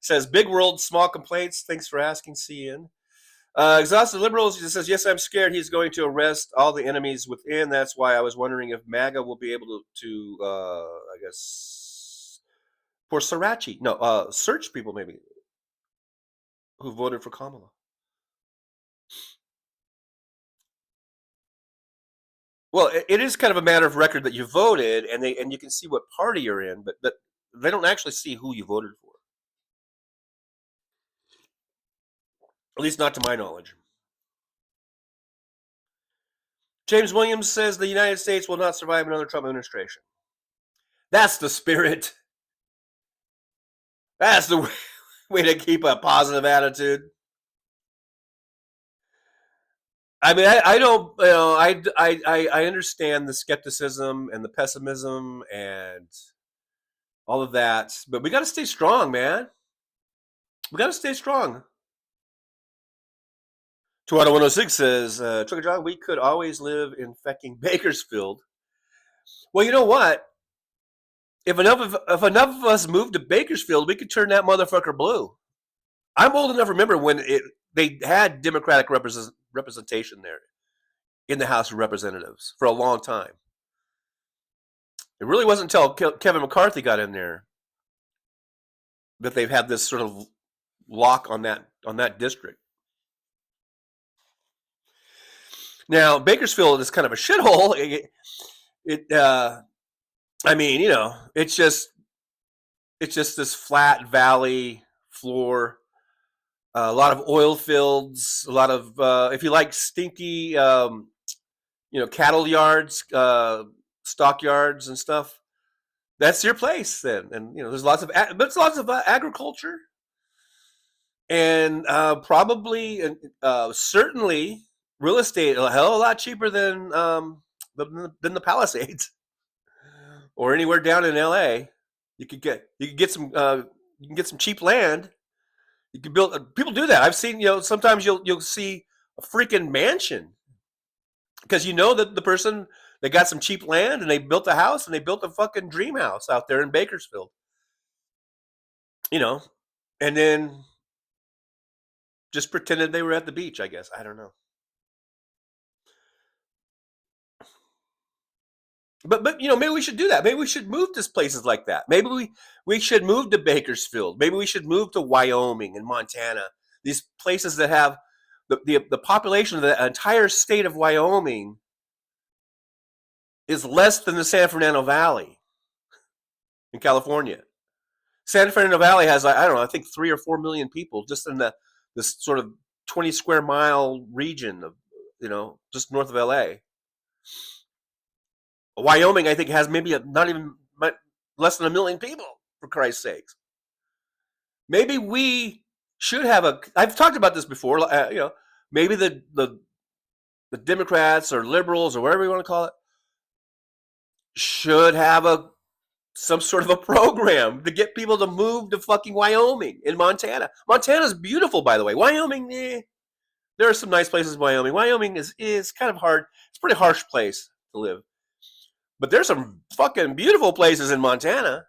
says, big world, small complaints. Thanks for asking, CN. Exhausted Liberals, he says, yes, I'm scared he's going to arrest all the enemies within. That's why I was wondering if MAGA will be able to I guess, for Sriracha. No, search people maybe who voted for Kamala. Well, it is kind of a matter of record that you voted, and you can see what party you're in, but they don't actually see who you voted for. At least not to my knowledge. James Williams says the United States will not survive another Trump administration. That's the spirit. That's the way to keep a positive attitude. I mean, I don't, I understand the skepticism and the pessimism and all of that, but we got to stay strong, man. We got to stay strong. 20106 says, Trucker John, we could always live in fucking Bakersfield. Well, you know what? If enough of us moved to Bakersfield, we could turn that motherfucker blue. I'm old enough to remember when they had Democratic representation there in the House of Representatives for a long time. It really wasn't until Kevin McCarthy got in there that they've had this sort of lock on that district. Now, Bakersfield is kind of a shithole. I mean, it's just this flat valley floor. A lot of oil fields, a lot of if you like stinky cattle yards, stock yards and stuff, that's your place then. And there's lots of agriculture and probably certainly real estate a hell of a lot cheaper than the Palisades or anywhere down in LA. You can get some cheap land. You can build. People do that. I've seen. Sometimes you'll see a freaking mansion because that the person they got some cheap land and they built a house and they built a fucking dream house out there in Bakersfield. And then just pretended they were at the beach. I guess I don't know. But maybe we should do that. Maybe we should move to places like that. Maybe we should move to Bakersfield. Maybe we should move to Wyoming and Montana. These places that have the population of the entire state of Wyoming is less than the San Fernando Valley in California. San Fernando Valley has, I don't know, I think 3 or 4 million people just in this sort of 20 square mile region of, just north of LA. Wyoming, I think, has maybe less than 1 million people, for Christ's sakes. Maybe we should have I've talked about this before, maybe the Democrats or liberals or whatever you want to call it should have some sort of a program to get people to move to fucking Wyoming and Montana. Montana's beautiful, by the way. Wyoming, there are some nice places in Wyoming. Wyoming is kind of hard. It's a pretty harsh place to live. But there's some fucking beautiful places in Montana.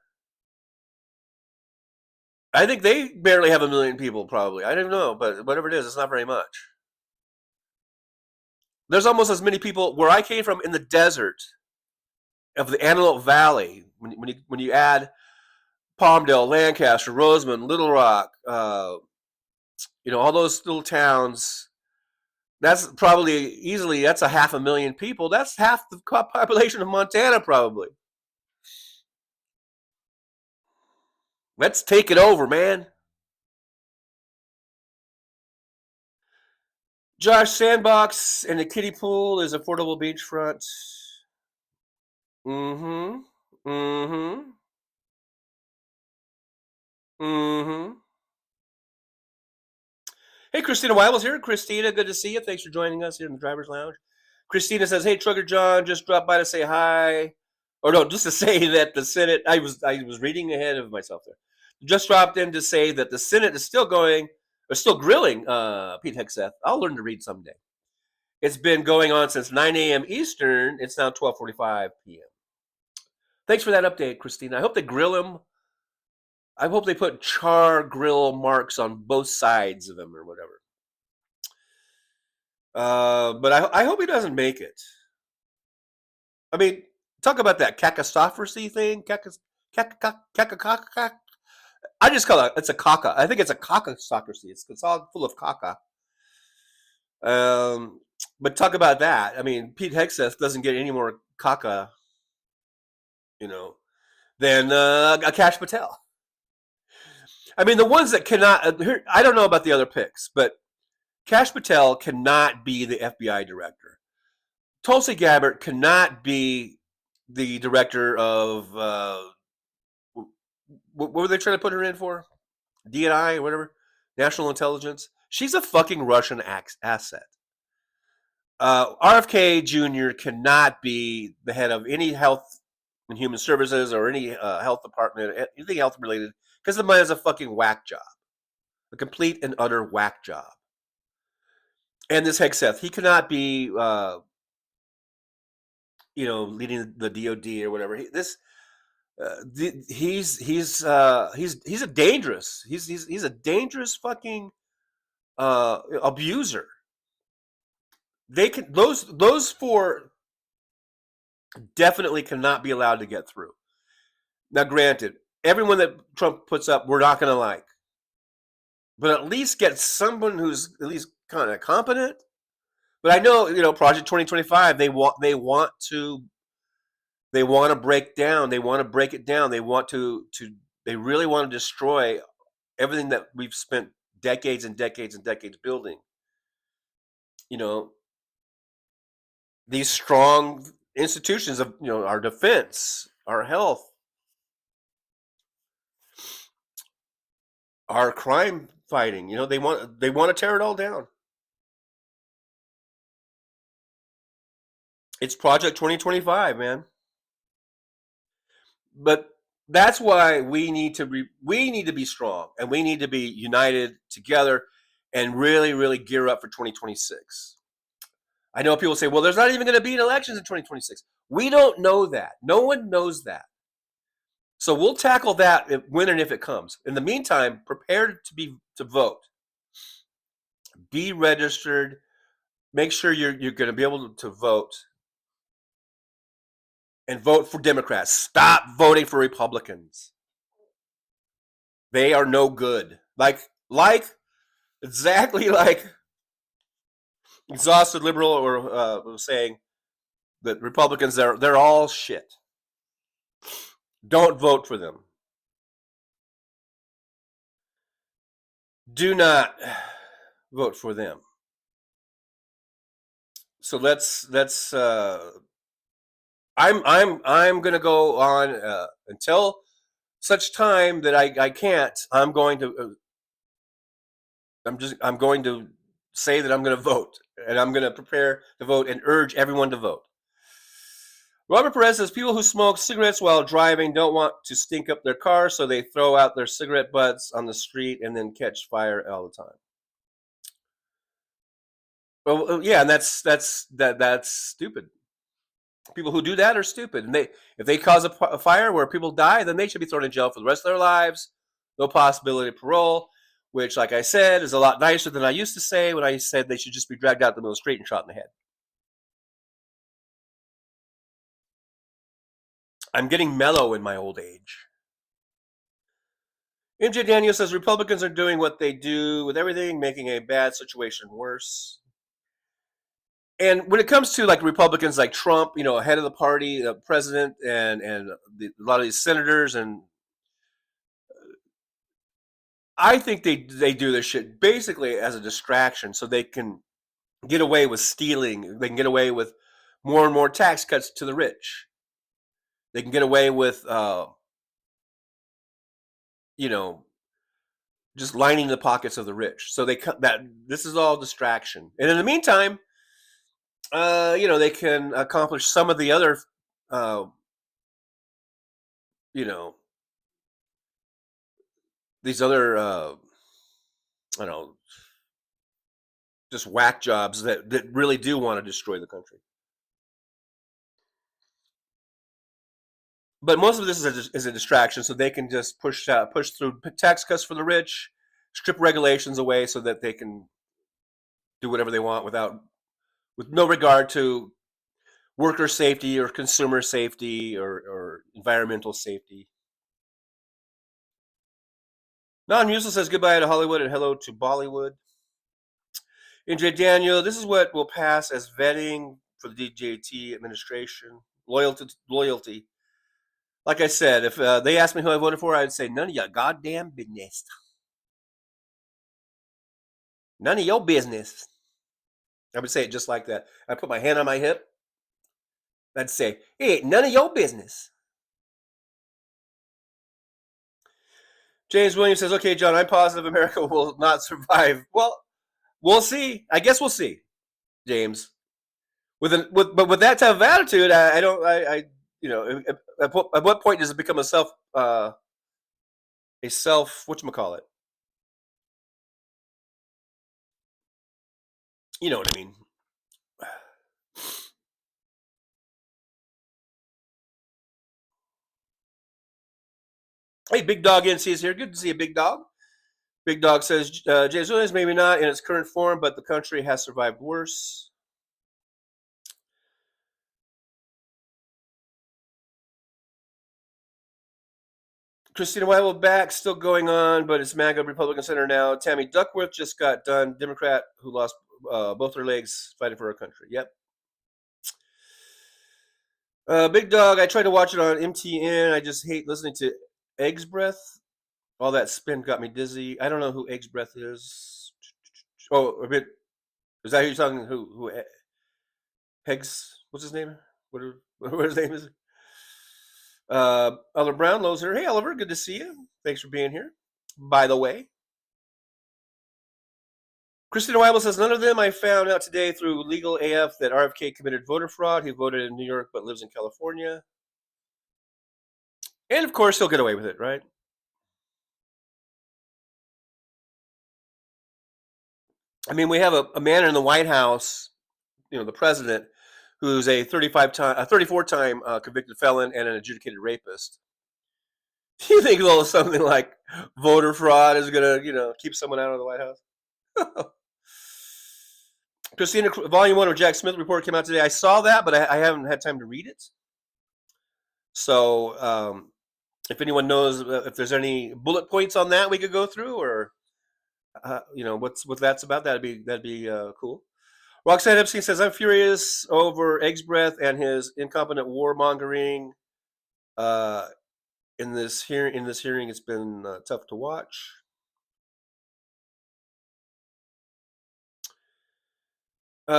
I think they barely have 1 million people, probably. I don't know, but whatever it is, it's not very much. There's almost as many people where I came from in the desert of the Antelope Valley. When you add Palmdale, Lancaster, Roseman, Little Rock, all those little towns. That's probably easily, that's 500,000 people. That's half the population of Montana, probably. Let's take it over, man. Josh, sandbox and a kiddie pool is affordable beachfront. Mm-hmm. Mm-hmm. Mm-hmm. Hey, Christina Wiles here. Christina, good to see you. Thanks for joining us here in the driver's lounge. Christina says, "Hey, Trucker John, just dropped by to say hi." Or no, just to say that the Senate. I was reading ahead of myself there. Just dropped in to say that the Senate is still going, or still grilling Pete Hegseth. I'll learn to read someday. It's been going on since 9 a.m. Eastern. It's now 12:45 p.m. Thanks for that update, Christina. I hope they grill him. I hope they put char grill marks on both sides of him or whatever. But I hope he doesn't make it. I mean, talk about that cacostocracy thing. I just call it, it's a caca. I think it's a cacostocracy. It's all full of caca. But talk about that. I mean, Pete Hegseth doesn't get any more caca, than a Kash Patel. I mean, the ones that cannot, I don't know about the other picks, but Kash Patel cannot be the FBI director. Tulsi Gabbard cannot be the director of, what were they trying to put her in for? DNI or whatever? National Intelligence. She's a fucking Russian asset. RFK Jr. cannot be the head of any health and human services or any health department, anything health related, because the man is a fucking whack job. A complete and utter whack job. And this Hegseth, he cannot be, leading the DOD or whatever. He's a dangerous. He's a dangerous fucking abuser. They can those four definitely cannot be allowed to get through. Now, granted, everyone that Trump puts up, we're not going to like, but at least get someone who's at least kind of competent. But I know, Project 2025, they want to break down. They want to break it down. They really want to destroy everything that we've spent decades and decades and decades building. These strong institutions of, our defense, our health, our crime fighting. They want to tear it all down. It's Project 2025, man. But that's why we need to be strong, and we need to be united together and really, really gear up for 2026. I know people say, well, there's not even going to be an elections in 2026. We don't know that. No one knows that. So we'll tackle that when and if it comes. In the meantime, prepare to vote. Be registered. Make sure you're going to be able to vote. And vote for Democrats. Stop voting for Republicans. They are no good. Exactly like exhausted liberal or saying that Republicans they're all shit. Don't vote for them. Do not vote for them. So let's I'm going to go on until such time that I can't. I'm going to say that I'm going to vote, and I'm going to prepare to vote and urge everyone to vote. Robert Perez says people who smoke cigarettes while driving don't want to stink up their car, so they throw out their cigarette butts on the street and then catch fire all the time. Well, yeah, and that's stupid. People who do that are stupid, and if they cause a fire where people die, then they should be thrown in jail for the rest of their lives. No possibility of parole, which, like I said, is a lot nicer than I used to say when I said they should just be dragged out the middle of the street and shot in the head. I'm getting mellow in my old age. MJ Daniel says Republicans are doing what they do with everything, making a bad situation worse. And when it comes to like Republicans like Trump, head of the party, the president, and a lot of these senators and I think they do this shit basically as a distraction, so they can get away with stealing. They can get away with more and more tax cuts to the rich. They can get away with, you know, just lining the pockets of the rich. So they cut that. This is all distraction, and in the meantime, you know, they can accomplish some of the other, you know, these other, I don't know, just whack jobs that really do want to destroy the country. But most of this is a distraction, so they can just push through tax cuts for the rich, strip regulations away, so that they can do whatever they want with no regard to worker safety or consumer safety or environmental safety. Non-Musil says goodbye to Hollywood and hello to Bollywood. NJ Daniel, this is what will pass as vetting for the DJT administration. Loyalty. Like I said, if they asked me who I voted for, I'd say none of your goddamn business. None of your business. I would say it just like that. I'd put my hand on my hip. I'd say, hey, none of your business. James Williams says, okay, John, I'm positive America will not survive. Well, we'll see. I guess we'll see, James. But with that type of attitude, I you know, at what point does it become a whatchamacallit? You know what I mean. Hey, Big Dog NC is here. Good to see you, Big Dog. Big Dog says, James Williams, maybe not in its current form, but the country has survived worse. Christina Weibel back, still going on, but it's MAGA Republican Center now. Tammy Duckworth just got done, Democrat who lost both her legs fighting for her country. Yep. Big Dog, I tried to watch it on MTN. I just hate listening to Egg's Breath. All that spin got me dizzy. I don't know who Egg's Breath is. Oh, a bit. Is that who you're talking? Who? Heggs? What's his name? What his name is? Oliver Brownlow's here. Hey, Oliver, good to see you. Thanks for being here. By the way, Christina Weibel says, none of them. I found out today through Legal AF that RFK committed voter fraud. He voted in New York but lives in California. And of course, he'll get away with it, right? I mean, we have a man in the White House, you know, the president, who's a 34-time convicted felon and an adjudicated rapist. Do you think a little something like voter fraud is going to, you know, keep someone out of the White House? Christina, Volume 1 of Jack Smith report came out today. I saw that, but I haven't had time to read it. So if anyone knows if there's any bullet points on that we could go through, or you know, what that's about, that'd be cool. Roxanne Epstein says, I'm furious over Egg's Breath and his incompetent warmongering. In this hearing, it's been tough to watch.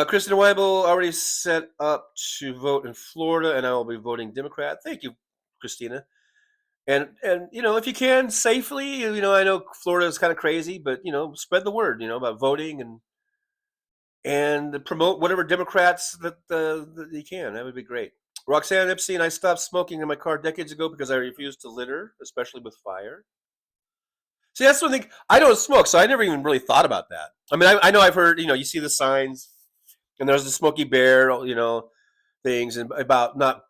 Kristen Weibel already set up to vote in Florida, and I will be voting Democrat. Thank you, Christina. And you know, if you can safely, you know, I know Florida is kind of crazy, but you know, spread the word, you know, about voting and promote whatever Democrats that you can. That would be great. Roxanne Epstein, I stopped smoking in my car decades ago because I refused to litter, especially with fire. See, that's one thing. I don't smoke, so I never even really thought about that. I mean, I know I've heard, you know, you see the signs, and there's the Smokey Bear, you know, things, and about not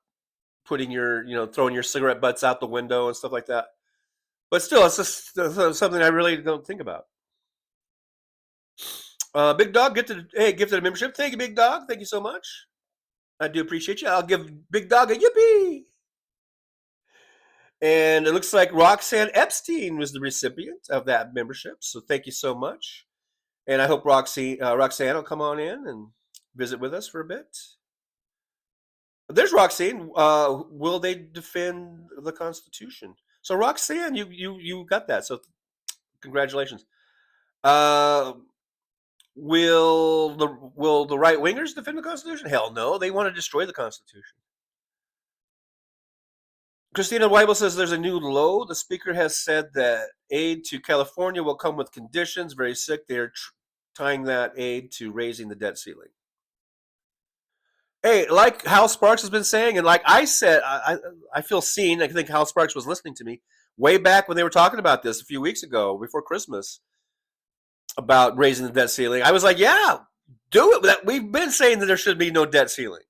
putting your, you know, throwing your cigarette butts out the window and stuff like that. But still, it's just something I really don't think about. Big Dog, gifted a membership. Thank you, Big Dog. Thank you so much. I do appreciate you. I'll give Big Dog a yippee. And it looks like Roxanne Epstein was the recipient of that membership. So thank you so much. And I hope Roxanne will come on in and visit with us for a bit. There's Roxanne. Will they defend the Constitution? So Roxanne, you got that. So Congratulations. Will the right wingers defend the Constitution? Hell no. They want to destroy the Constitution. Christina Weibel says there's a new low. The speaker has said that aid to California will come with conditions. Very sick. They're tying that aid to raising the debt ceiling. Hey, like Hal Sparks has been saying, and like I said, I feel seen. I think Hal Sparks was listening to me way back when they were talking about this a few weeks ago, before Christmas, about raising the debt ceiling. I was like, yeah, do it. We've been saying that there should be no debt ceiling.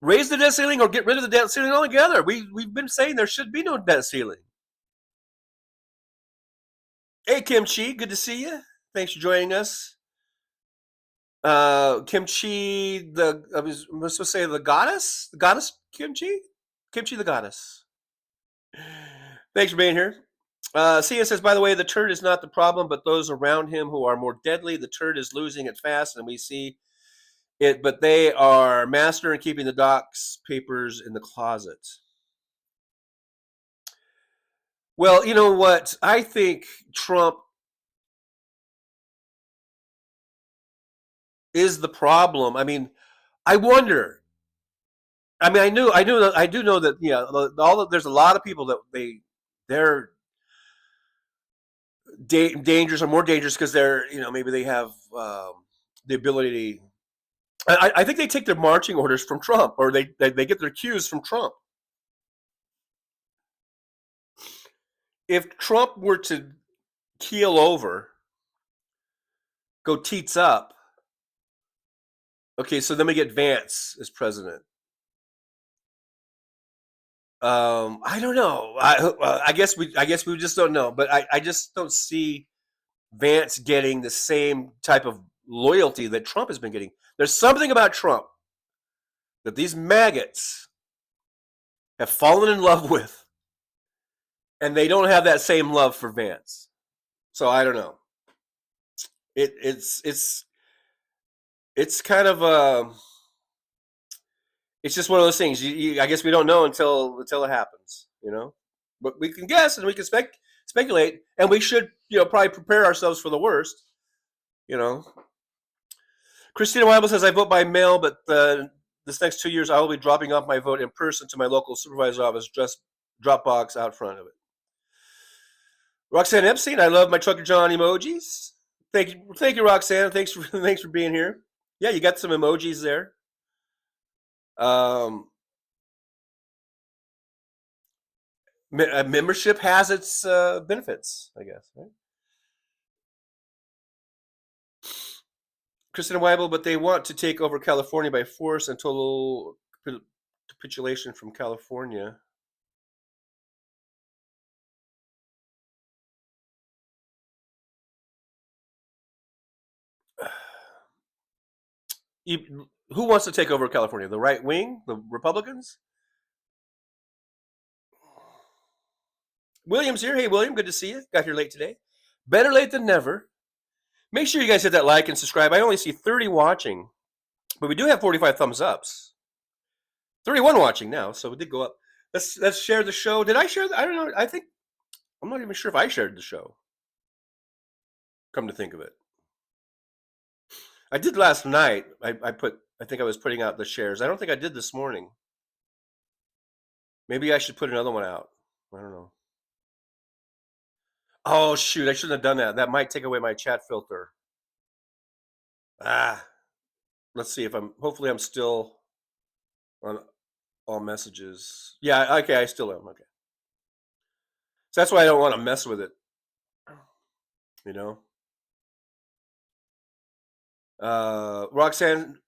Raise the debt ceiling or get rid of the debt ceiling altogether. We've been saying there should be no debt ceiling. Hey, Kimchi, good to see you. Thanks for joining us. Kimchi, I was supposed to say the goddess Kimchi? Kimchi the goddess. Thanks for being here. Sia says, by the way, the turd is not the problem, but those around him who are more deadly. The turd is losing it fast, and we see it, but they are master in keeping the docs papers in the closet. Well, you know what? I think Trump is the problem. I mean, I wonder. I mean, I do know that, you know, there's a lot of people that they're dangerous or more dangerous because they're, you know, maybe they have the ability. I think they take their marching orders from Trump, or they get their cues from Trump. If Trump were to keel over, go teats up, okay, so then we get Vance as president. I don't know. I guess we just don't know. But I just don't see Vance getting the same type of loyalty that Trump has been getting. There's something about Trump that these maggots have fallen in love with, and they don't have that same love for Vance. So I don't know. It's kind of it's just one of those things. I guess we don't know until it happens, you know. But we can guess and we can speculate, and we should, you know, probably prepare ourselves for the worst, you know. Christina Weibel says, I vote by mail, but this next 2 years I will be dropping off my vote in person to my local supervisor's office, just drop box out front of it. Roxanne Epstein, I love my Trucker John emojis. Thank you, Roxanne. Thanks for being here. Yeah, you got some emojis there. Membership has its benefits, I guess, right? Kristen Weibel, but they want to take over California by force and total capitulation from California. Who wants to take over California? The right wing? The Republicans? William's here. Hey, William, good to see you. Got here late today. Better late than never. Make sure you guys hit that like and subscribe. I only see 30 watching, but we do have 45 thumbs ups. 31 watching now, so we did go up. Let's share the show. Did I share? I don't know. I'm not even sure if I shared the show. Come to think of it, I did last night. I think I was putting out the shares. I don't think I did this morning. Maybe I should put another one out. I don't know. Oh, shoot. I shouldn't have done that. That might take away my chat filter. Let's see if hopefully I'm still on all messages. Yeah, okay, I still am. Okay. So that's why I don't want to mess with it. You know? Roxanne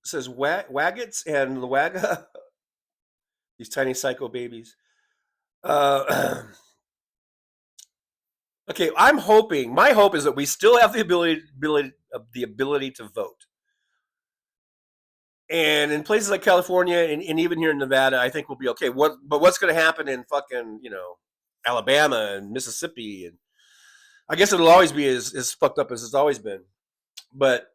says, Waggets and Luaga. These tiny psycho babies. Okay, I'm hoping. My hope is that we still have the ability to vote. And in places like California and even here in Nevada, I think we'll be okay. But what's going to happen in fucking, you know, Alabama and Mississippi? And I guess it'll always be as fucked up as it's always been. But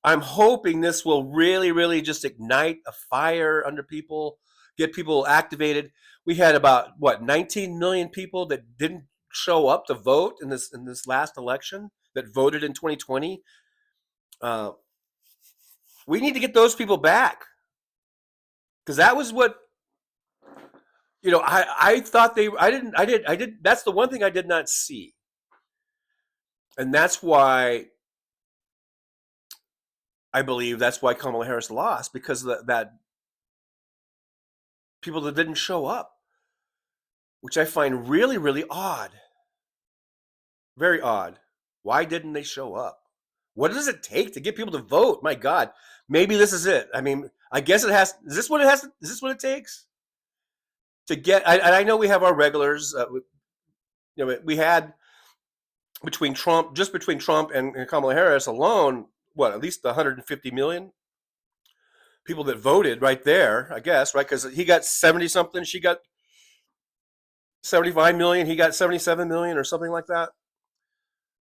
I'm hoping this will really, really just ignite a fire under people, get people activated. we had about what 19 million people that didn't show up to vote in this last election that voted in 2020. We need to get those people back, because that was what, you know, I thought they I did that's the one thing I did not see, and that's why I believe that's why Kamala Harris lost, because of that people that didn't show up, which I find really, really odd. Very odd. Why didn't they show up? What does it take to get people to vote? My God, maybe this is it. I mean, I guess it has. Is this what it has? Is this what it takes to get? I know we have our regulars. You know, we had between Trump and Kamala Harris alone, what, at least 150 million people that voted right there, I guess, right? Because he got 70 something, she got 75 million, he got 77 million or something like that.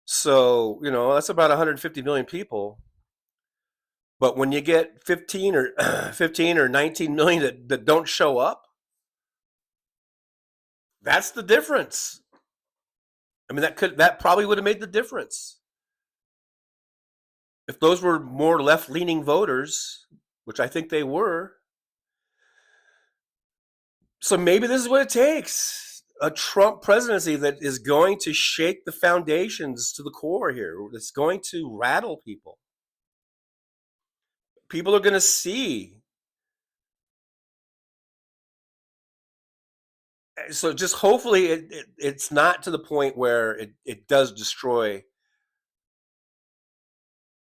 So, you know, that's about 150 million people. But when you get 15 or 19 million that don't show up, that's the difference. I mean, that probably would have made the difference if those were more left-leaning voters, which I think they were. So maybe this is what it takes: a Trump presidency that is going to shake the foundations to the core here. That's going to rattle people. People are going to see. So just hopefully it's not to the point where it does destroy,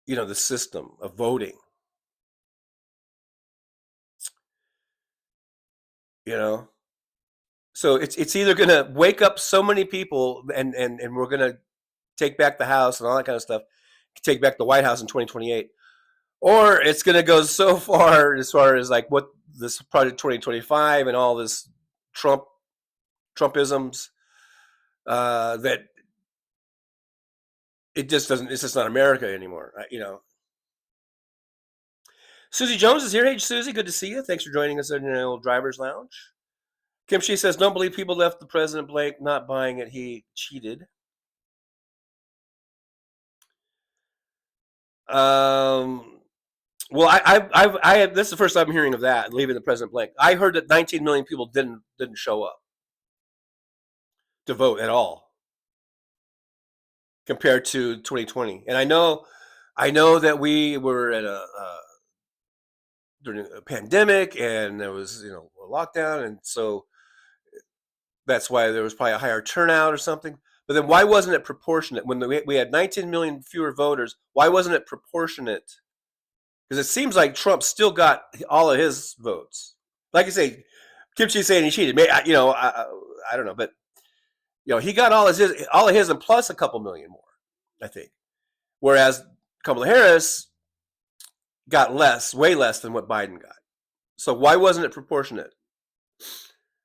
you know, the system of voting. You know, so it's either going to wake up so many people, and we're going to take back the House and all that kind of stuff, take back the White House in 2028, or it's going to go so far as like what this Project 2025 and all this Trumpisms, that it just doesn't. It's just not America anymore. You know. Susie Jones is here. Hey, Susie, good to see you. Thanks for joining us in the old driver's lounge. Kim Shi says, "Don't believe people left the president blank, not buying it. He cheated." Well, I this is the first time I'm hearing of that, leaving the president blank. I heard that 19 million people didn't show up to vote at all compared to 2020. And I know that we were at during a pandemic, and there was, you know, a lockdown, and so that's why there was probably a higher turnout or something. But then why wasn't it proportionate when we had 19 million fewer voters? Why wasn't it proportionate? Because it seems like Trump still got all of his votes. Like I say, Kim Chi's saying he cheated. You know, I don't know, but you know, he got all of his and plus a couple million more, I think. Whereas Kamala Harris got less, way less than what Biden got. So why wasn't it proportionate?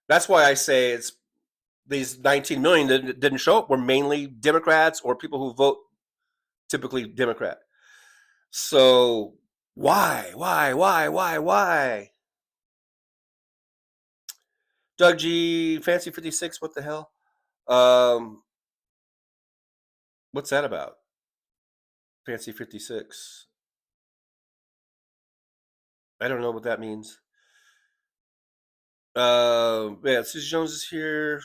That's why I say it's these 19 million that didn't show up were mainly Democrats or people who vote typically Democrat. So why? Doug G, Fancy 56, what the hell? What's that about? Fancy 56. I don't know what that means. Yeah, Susie Jones is here.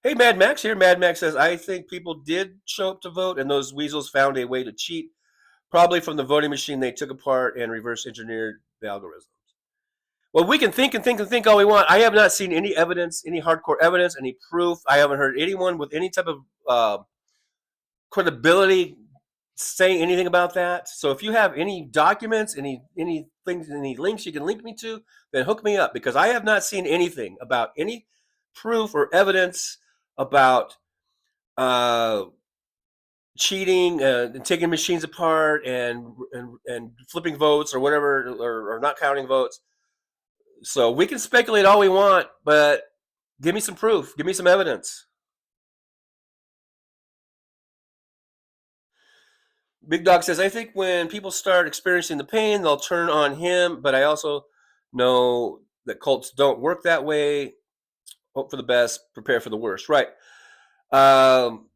Hey, Mad Max here. Mad Max says, I think people did show up to vote, and those weasels found a way to cheat, probably from the voting machine they took apart and reverse engineered the algorithms. Well, we can think all we want. I have not seen any evidence, any hardcore evidence, any proof. I haven't heard anyone with any type of credibility saying anything about that. So if you have any documents, any things, any links you can link me to, then hook me up, because I have not seen anything about any proof or evidence about cheating and taking machines apart and flipping votes or whatever, or not counting votes. So we can speculate all we want, but give me some proof. Give me some evidence. Big Dog says, I think when people start experiencing the pain, they'll turn on him. But I also know that cults don't work that way. Hope for the best, prepare for the worst. Right. Um,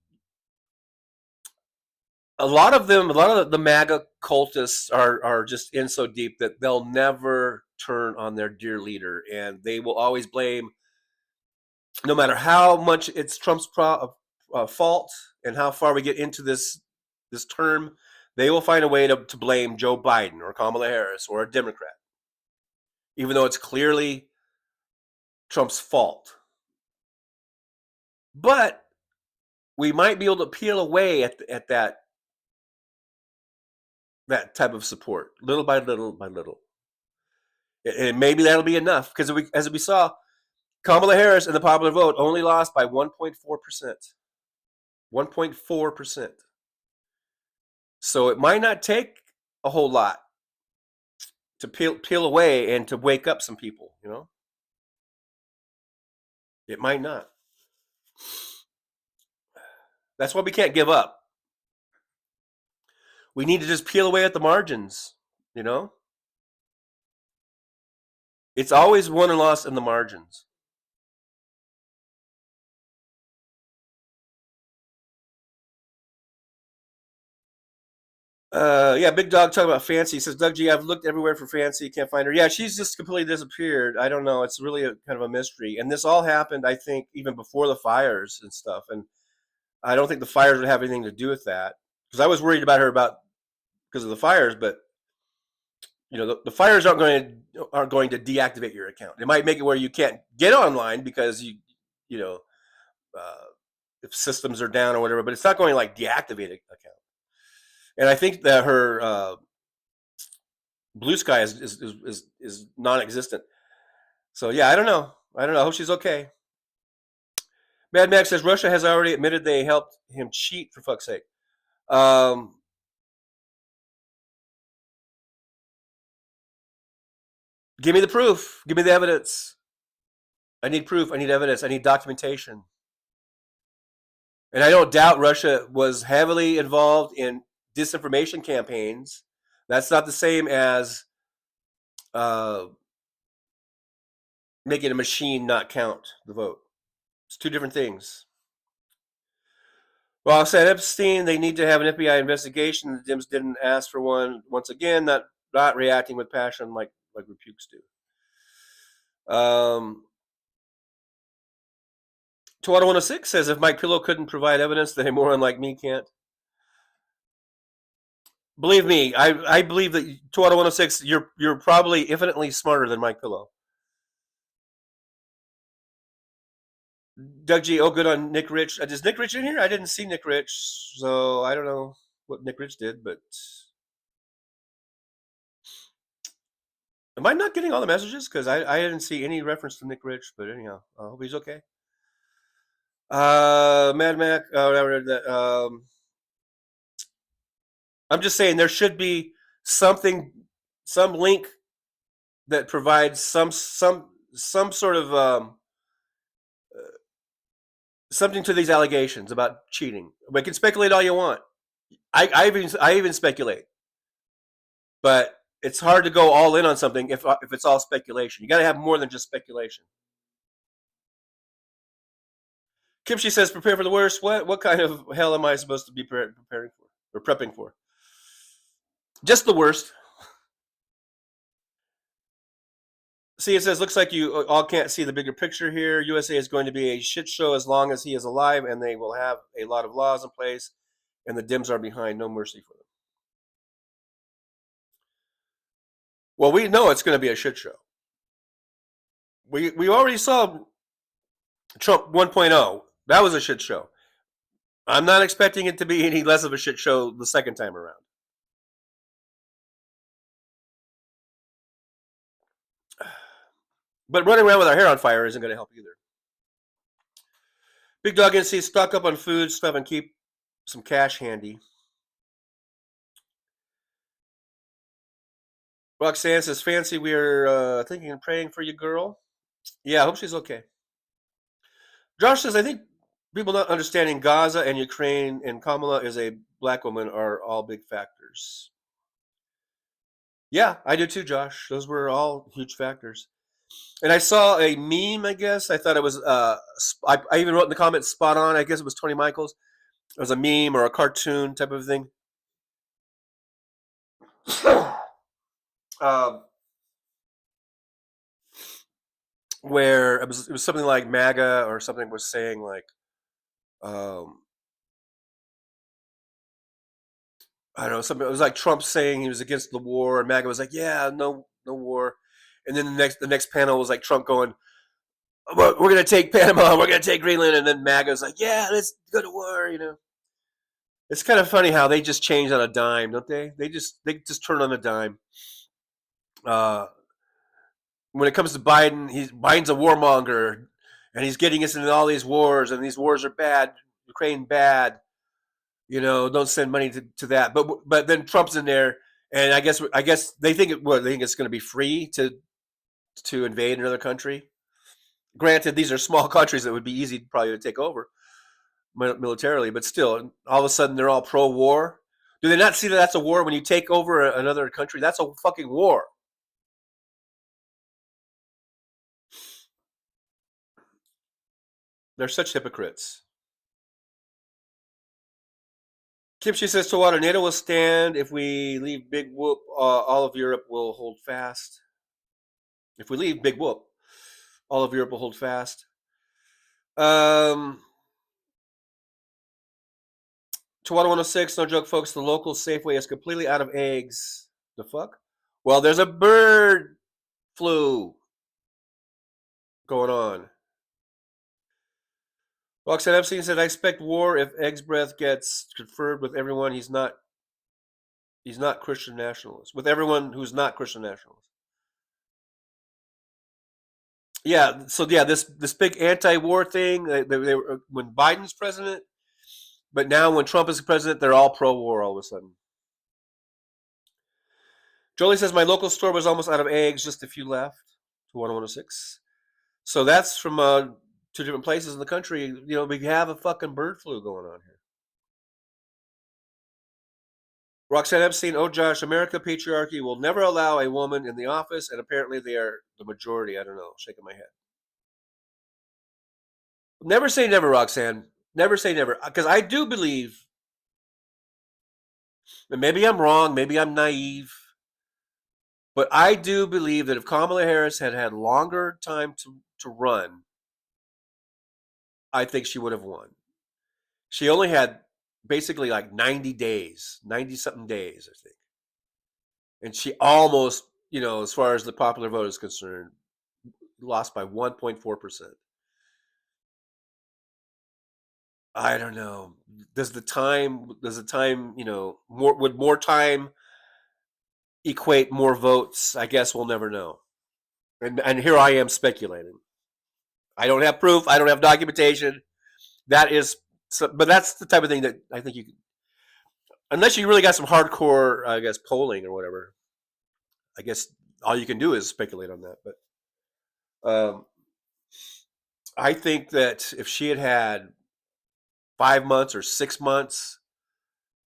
a lot of the MAGA cultists are just in so deep that they'll never turn on their dear leader, and they will always blame, no matter how much it's Trump's fault and how far we get into this term, they will find a way to blame Joe Biden or Kamala Harris or a Democrat, even though it's clearly Trump's fault. But we might be able to peel away at that type of support, little by little by little. And maybe that'll be enough, because as we saw, Kamala Harris in the popular vote only lost by 1.4%. 1.4%. So it might not take a whole lot to peel away and to wake up some people, you know? It might not. That's why we can't give up. We need to just peel away at the margins, you know? It's always won and lost in the margins. Yeah, Big Dog talking about Fancy. He says, Doug G, I've looked everywhere for Fancy, can't find her. Yeah, she's just completely disappeared. I don't know. It's really kind of a mystery. And this all happened, I think, even before the fires and stuff. And I don't think the fires would have anything to do with that, because I was worried about her because of the fires. But you know, the fires aren't going to deactivate your account. It might make it where you can't get online because you know, if systems are down or whatever. But it's not going to like deactivate an account. And I think that her Blue Sky is non-existent. So yeah, I don't know. I hope she's okay. Mad Max says Russia has already admitted they helped him cheat, for fuck's sake. Give me the proof. Give me the evidence. I need proof. I need evidence. I need documentation. And I don't doubt Russia was heavily involved in disinformation campaigns. That's not the same as making a machine not count the vote. It's two different things. Well, I said Epstein, they need to have an FBI investigation. The Dems didn't ask for one. Once again, not reacting with passion like repukes do. Tawada 106 says, if Mike Pillow couldn't provide evidence, then a moron like me can't. Believe me, I believe that Tawada 106, you're probably infinitely smarter than Mike Pillow. Doug G, oh, good on Nick Rich. Is Nick Rich in here? I didn't see Nick Rich, so I don't know what Nick Rich did, but am I not getting all the messages? Because I didn't see any reference to Nick Rich, but anyhow, I hope he's okay. Mad Mac, I'm just saying there should be some link that provides some sort of something to these allegations about cheating. We can speculate all you want. I even speculate, but it's hard to go all in on something if it's all speculation. You got to have more than just speculation. Kimchi says, prepare for the worst. What kind of hell am I supposed to be preparing for or prepping for? Just the worst. See, it says, looks like you all can't see the bigger picture here. USA is going to be a shit show as long as he is alive, and they will have a lot of laws in place, and the Dems are behind. No mercy for them. Well, we know it's going to be a shit show. We already saw Trump 1.0. That was a shit show. I'm not expecting it to be any less of a shit show the second time around. But running around with our hair on fire isn't going to help either. Big Dog NC, stock up on food stuff and keep some cash handy. Roxanne says, Fancy, we are thinking and praying for you, girl. Yeah, I hope she's okay. Josh says, I think people not understanding Gaza and Ukraine and Kamala is a black woman are all big factors. Yeah, I do too, Josh. Those were all huge factors. And I saw a meme, I guess. I thought it was, I even wrote in the comments, spot on. I guess it was Tony Michaels. It was a meme or a cartoon type of thing. Where it was something like MAGA or something was saying like, I don't know, something. It was like Trump saying he was against the war, and MAGA was like, "Yeah, no war." And then the next panel was like Trump going, "We're going to take Panama, we're going to take Greenland," and then MAGA was like, "Yeah, let's go to war." You know, it's kind of funny how they just change on a dime, don't they? They just turn on a dime. When it comes to Biden, Biden's a warmonger, and he's getting us into all these wars, and these wars are bad. Ukraine bad. You know, don't send money to that. But then Trump's in there, and I guess they think they think it's going to be free to invade another country. Granted, these are small countries that would be easy probably to take over militarily, but still, all of a sudden they're all pro-war. Do they not see that that's a war when you take over another country? That's a fucking war. They're such hypocrites. Kimchi says, Tawada, NATO will stand. If we leave Big Whoop, all of Europe will hold fast. If we leave Big Whoop, all of Europe will hold fast. Tawada 106, no joke, folks. The local Safeway is completely out of eggs. The fuck? Well, there's a bird flu going on. Roxanne Epstein said, I expect war if Egg's breath gets conferred with everyone he's not Christian nationalist. With everyone who's not Christian nationalist. Yeah, so yeah, this big anti-war thing, they were, when Biden's president, but now when Trump is president, they're all pro-war all of a sudden. Jolie says, my local store was almost out of eggs, just a few left, to 106. So that's from 2 different places in the country. You know, we have a fucking bird flu going on here. Roxanne Epstein, oh Josh, America patriarchy will never allow a woman in the office, and apparently they are the majority. I don't know, shaking my head. Never say never, Roxanne. Never say never, because I do believe, and maybe I'm wrong, maybe I'm naive, but I do believe that if Kamala Harris had longer time to run, I think she would have won. She only had basically like 90 something days, I think. And she almost, you know, as far as the popular vote is concerned, lost by 1.4%. I don't know. Does the time, you know, would more time equate more votes? I guess we'll never know. And here I am speculating. I don't have proof. I don't have documentation. But that's the type of thing that I think you can, unless you really got some hardcore, I guess, polling or whatever. I guess all you can do is speculate on that. But I think that if she had 5 months or 6 months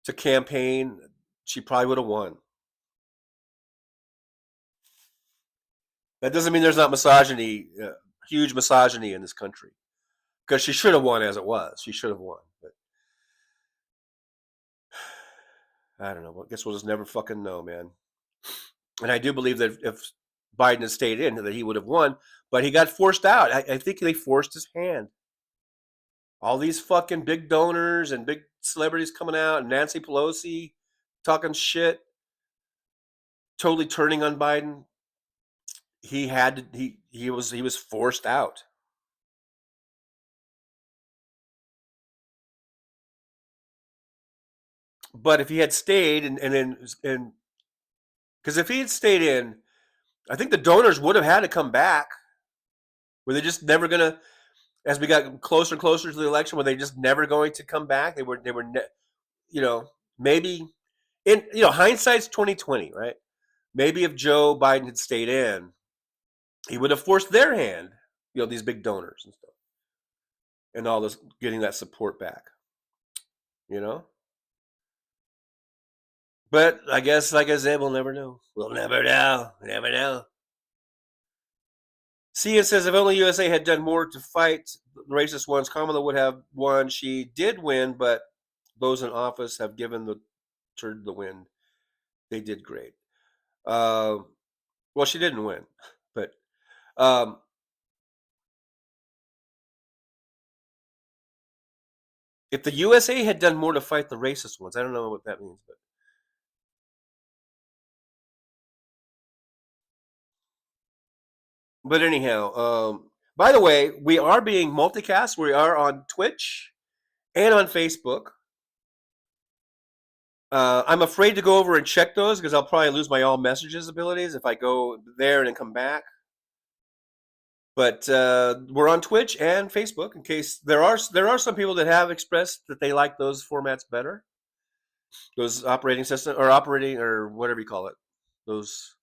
to campaign, she probably would have won. That doesn't mean there's not misogyny, huge misogyny in this country. Because she should have won as it was. She should have won. But I don't know. I guess we'll just never fucking know, man. And I do believe that if Biden had stayed in, that he would have won. But he got forced out. I think they forced his hand. All these fucking big donors and big celebrities coming out, and Nancy Pelosi talking shit, totally turning on Biden. He was forced out. But if he had stayed and because if he had stayed in, I think the donors would have had to come back. Were they just never gonna, as we got closer and closer to the election, were they just never going to come back? You know, maybe in, you know, hindsight's 2020, right? Maybe if Joe Biden had stayed in, he would have forced their hand, you know, these big donors and stuff. and all this, getting that support back, you know? But I guess, like I said, we'll never know. We'll never know. Never know. Cian says, if only USA had done more to fight the racist ones, Kamala would have won. She did win, but those in office have given the turd the wind. They did great. Well, she didn't win, but if the USA had done more to fight the racist ones, I don't know what that means, but anyhow, by the way, we are being multicast. We are on Twitch and on Facebook. I'm afraid to go over and check those because I'll probably lose my all messages abilities if I go there and then come back. But we're on Twitch and Facebook in case there are some people that have expressed that they like those formats better. Those operating system or operating or whatever you call it. Those,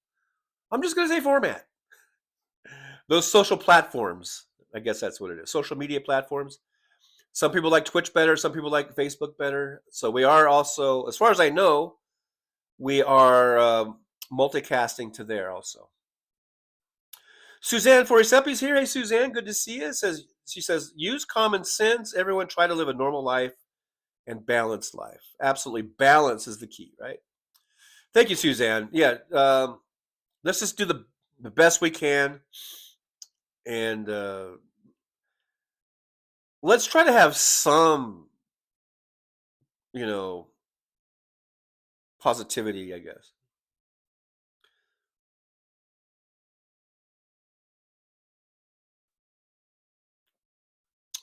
I'm just going to say format. Those social platforms. I guess that's what it is. Social media platforms. Some people like Twitch better. Some people like Facebook better. So we are also, as far as I know, we are multicasting to there also. Suzanne Foriseppi's here. Hey, Suzanne, good to see you. She says, use common sense. Everyone try to live a normal life and balanced life. Absolutely. Balance is the key, right? Thank you, Suzanne. Yeah. Let's just do the best we can. And let's try to have some, positivity, I guess.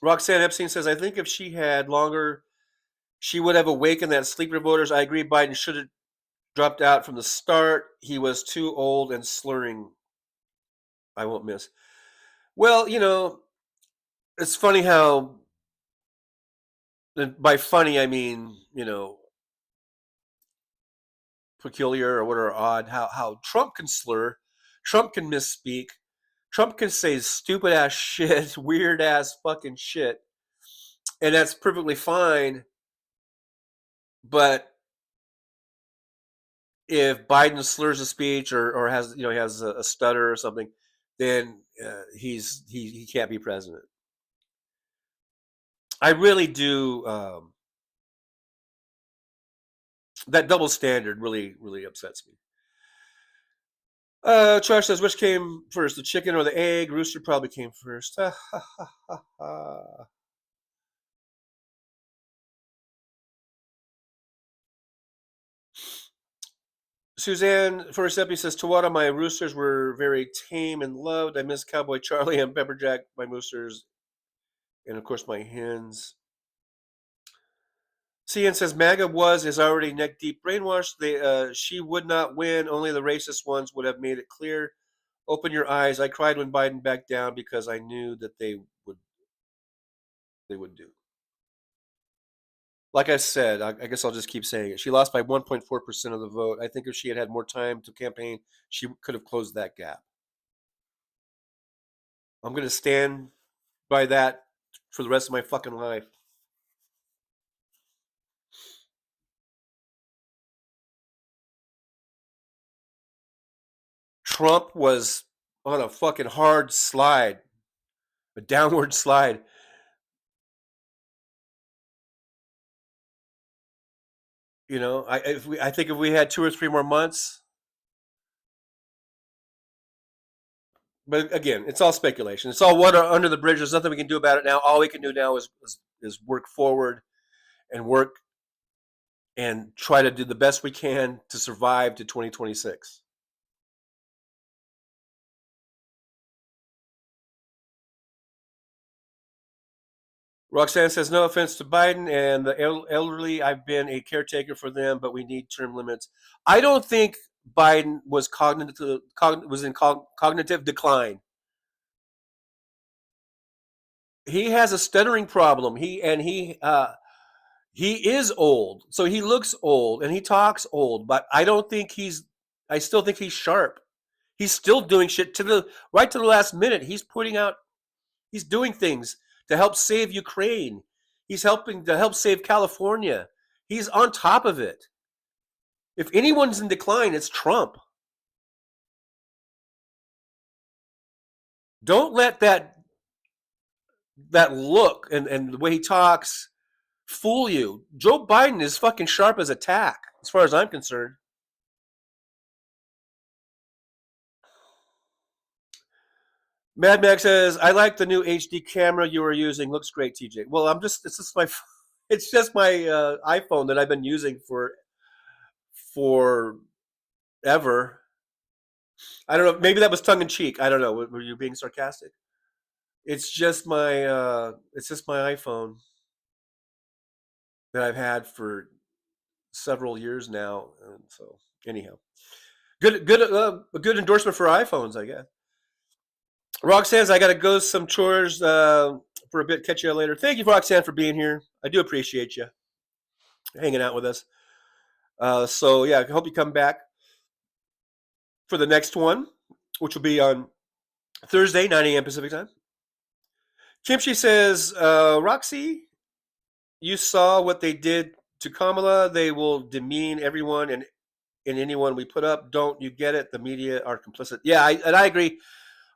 Roxanne Epstein says, I think if she had longer, she would have awakened that sleeper voters. I agree Biden should have dropped out from the start. He was too old and slurring. I won't miss. Well, it's funny how, by funny, I mean, peculiar or whatever, odd, how Trump can slur, Trump can misspeak, Trump can say stupid ass shit, weird ass fucking shit, and that's perfectly fine. But if Biden slurs a speech or has he has a stutter or something, then he can't be president. I really do. That double standard really, really upsets me. Trash says, which came first, the chicken or the egg? Rooster probably came first. Suzanne Furisepi says, Tawada, my roosters were very tame and loved. I miss Cowboy Charlie and Pepperjack, my roosters, and of course my hens. CN says, MAGA is already neck deep brainwashed. She would not win. Only the racist ones would have made it clear. Open your eyes. I cried when Biden backed down because I knew that they would do. Like I said, I guess I'll just keep saying it. She lost by 1.4% of the vote. I think if she had had more time to campaign, she could have closed that gap. I'm going to stand by that for the rest of my fucking life. Trump was on a fucking hard slide, a downward slide. I think if we had 2 or 3 more months, but again, it's all speculation. It's all water under the bridge. There's nothing we can do about it now. All we can do now is work forward and work and try to do the best we can to survive to 2026. Roxanne says, no offense to Biden and the elderly. I've been a caretaker for them, but we need term limits. I don't think Biden was in cognitive decline. He has a stuttering problem. He is old, so he looks old and he talks old. But I still think he's sharp. He's still doing shit right to the last minute. He's doing things to help save Ukraine. He's helping to help save California. He's on top of it. If anyone's in decline, it's Trump. Don't let that look and the way he talks fool you. Joe Biden is fucking sharp as a tack, as far as I'm concerned. Mad Max says, "I like the new HD camera you were using. Looks great, TJ." Well, it's just my iPhone that I've been using for ever. I don't know. Maybe that was tongue in cheek. I don't know. Were you being sarcastic? It's just my iPhone that I've had for several years now. And so anyhow, a good endorsement for iPhones, I guess. Roxanne, I got to go some chores for a bit. Catch you later. Thank you, Roxanne, for being here. I do appreciate you hanging out with us. So yeah, I hope you come back for the next one, which will be on Thursday, 9 a.m. Pacific time. Kimchi says, Roxy, you saw what they did to Kamala. They will demean everyone and anyone we put up. Don't you get it? The media are complicit. Yeah, I agree.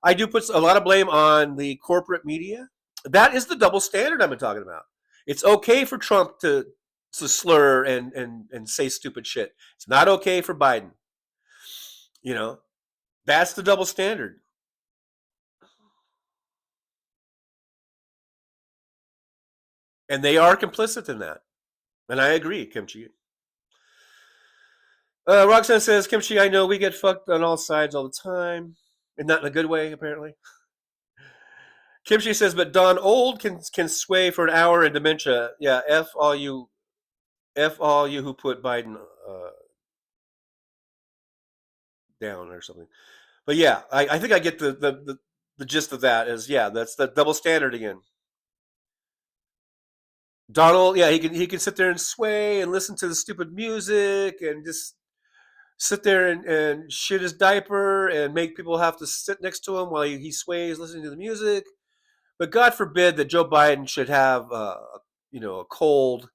I do put a lot of blame on the corporate media. That is the double standard I've been talking about. It's okay for Trump to slur and say stupid shit. It's not okay for Biden. You know, that's the double standard. And they are complicit in that. And I agree, Kimchi. Roxanne says, Kimchi, I know we get fucked on all sides all the time. And not in a good way, apparently. Kimchi says, but Don Old can sway for an hour in dementia. Yeah, F all you who put Biden down or something. But yeah, I think I get the gist of that is, yeah, that's the double standard again. Donald, yeah, he can sit there and sway and listen to the stupid music and just sit there and shit his diaper and make people have to sit next to him while he sways listening to the music. But God forbid that Joe Biden should have a cold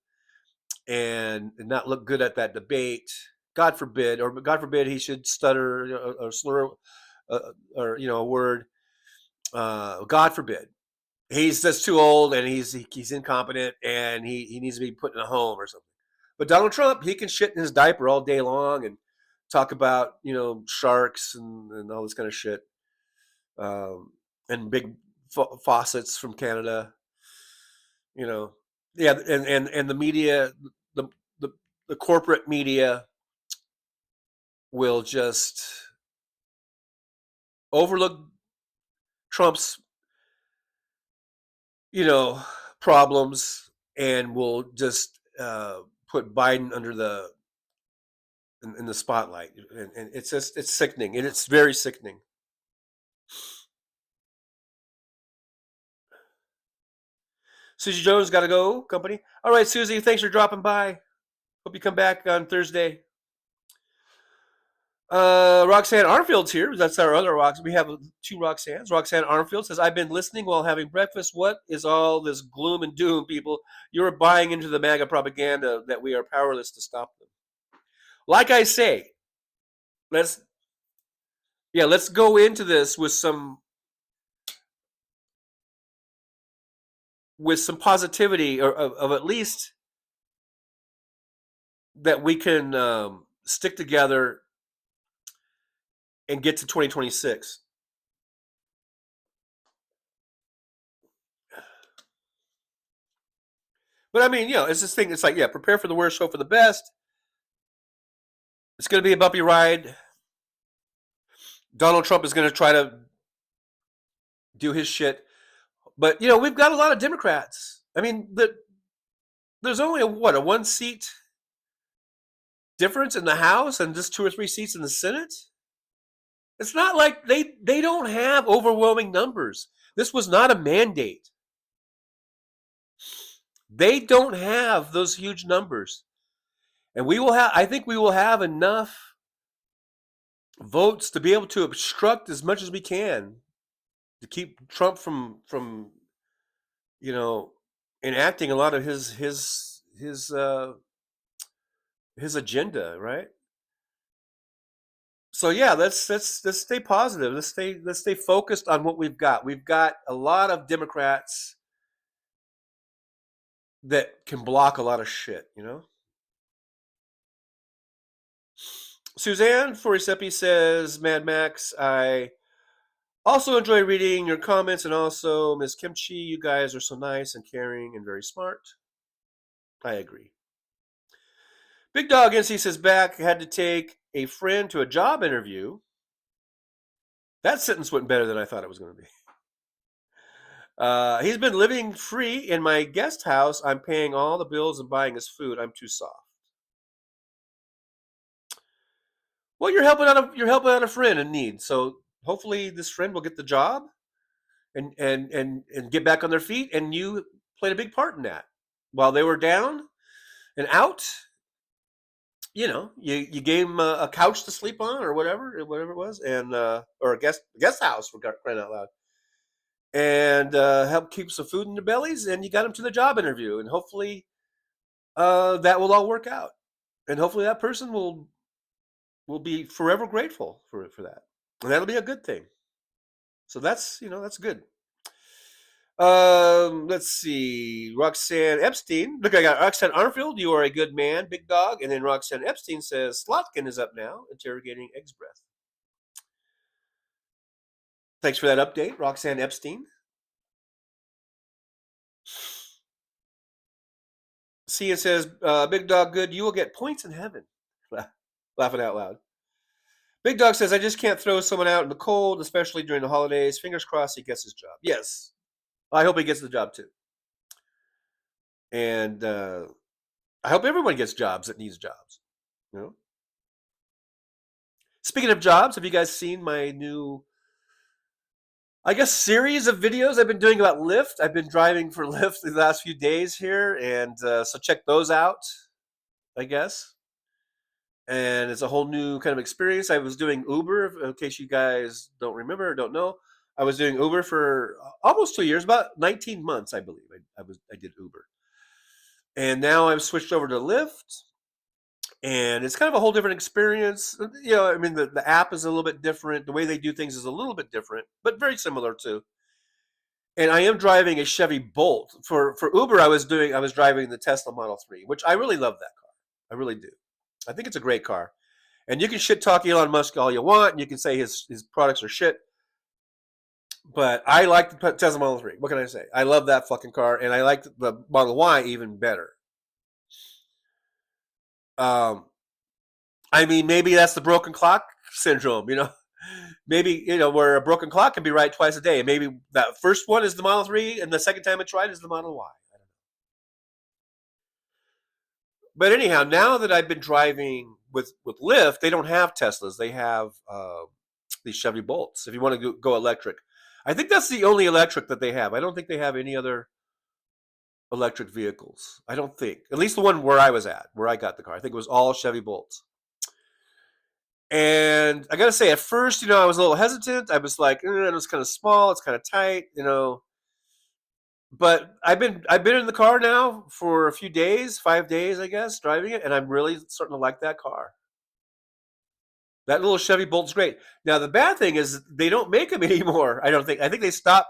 and not look good at that debate. God forbid, or God forbid he should stutter or slur or a word. God forbid. He's just too old and he's incompetent and he needs to be put in a home or something. But Donald Trump, he can shit in his diaper all day long and talk about sharks and all this kind of shit, and big faucets from Canada. Yeah, and the media, the corporate media will just overlook Trump's problems and will just put Biden under in the spotlight, and it's sickening, and it's very sickening. Susie Jones got to go, company. All right, Susie, thanks for dropping by. Hope you come back on Thursday. Roxanne Armfield's here. That's our other Roxanne. We have two Roxannes. Roxanne Armfield says, I've been listening while having breakfast. What is all this gloom and doom, people? You're buying into the MAGA propaganda that we are powerless to stop them. Like I say, let's go into this with some positivity, or of at least that we can stick together and get to 2026. But I mean, it's this thing. It's like, prepare for the worst, hope for the best. It's going to be a bumpy ride. Donald Trump is going to try to do his shit. But, we've got a lot of Democrats. I mean, there's only a 1 seat difference in the House and just 2 or 3 seats in the Senate. It's not like they don't have overwhelming numbers. This was not a mandate. They don't have those huge numbers. And I think we will have enough votes to be able to obstruct as much as we can to keep Trump from you know, enacting a lot of his agenda, right? So yeah, let's stay positive. Let's stay focused on what we've got. We've got a lot of Democrats that can block a lot of shit, you know. Suzanne Forisepi says, Mad Max, I also enjoy reading your comments, and also Miss Kimchi, you guys are so nice and caring and very smart. I agree. Big Dog NC says, back, had to take a friend to a job interview. That sentence went better than I thought it was going to be. He's been living free in my guest house. I'm paying all the bills and buying his food. I'm too soft. Well, you're helping out a friend in need. So hopefully this friend will get the job and get back on their feet. And you played a big part in that. While they were down and out, you know, you gave them a couch to sleep on or whatever it was, and or a guest house, for crying out loud, and help keep some food in their bellies, and you got them to the job interview, and hopefully that will all work out, and hopefully that person will be forever grateful for that, and that'll be a good thing. So that's that's good. Let's see. Roxanne Epstein. Look, I got Roxanne Armfield. You are a good man, Big Dog. And then Roxanne Epstein says, Slotkin is up now, interrogating Egg's breath. Thanks for that update, Roxanne Epstein. Sia says, Big Dog, good. You will get points in heaven. Laughing out loud. Big Dog says, I just can't throw someone out in the cold, especially during the holidays. Fingers crossed he gets his job. Yes. I hope he gets the job too. And I hope everyone gets jobs that needs jobs. You know? Speaking of jobs, have you guys seen my new, I guess, series of videos I've been doing about Lyft? I've been driving for Lyft the last few days here, and so check those out, I guess. And it's a whole new kind of experience. I was doing Uber, in case you guys don't remember or don't know. I was doing Uber for almost 2 years, about 19 months, I believe. I did Uber. And now I've switched over to Lyft, and it's kind of a whole different experience. You know, I mean, the app is a little bit different. The way they do things is a little bit different, but very similar too. And I am driving a Chevy Bolt. For Uber, I was driving the Tesla Model 3, which I really love that car. I really do. I think it's a great car. And you can shit talk Elon Musk all you want, and you can say his products are shit. But I like the Tesla Model 3. What can I say? I love that fucking car, and I like the Model Y even better. I mean, maybe that's the broken clock syndrome, you know? Maybe, you know, where a broken clock can be right twice a day. Maybe that first one is the Model 3, and the second time it's right is the Model Y. I don't know. But anyhow, now that I've been driving with Lyft, they don't have Teslas. They have these Chevy Bolts, if you want to go electric. I think that's the only electric that they have. I don't think they have any other electric vehicles. I don't think. At least the one where I was at, where I got the car. I think it was all Chevy Bolts. And I gotta say, at first, you know, I was a little hesitant. I was like, it was kind of small, it's kind of tight, you know. But I've been in the car now for a few days, 5 days, I guess, driving it, and I'm really starting to like that car. That little Chevy Bolt's great. Now the bad thing is they don't make them anymore. I don't think. I think they stopped.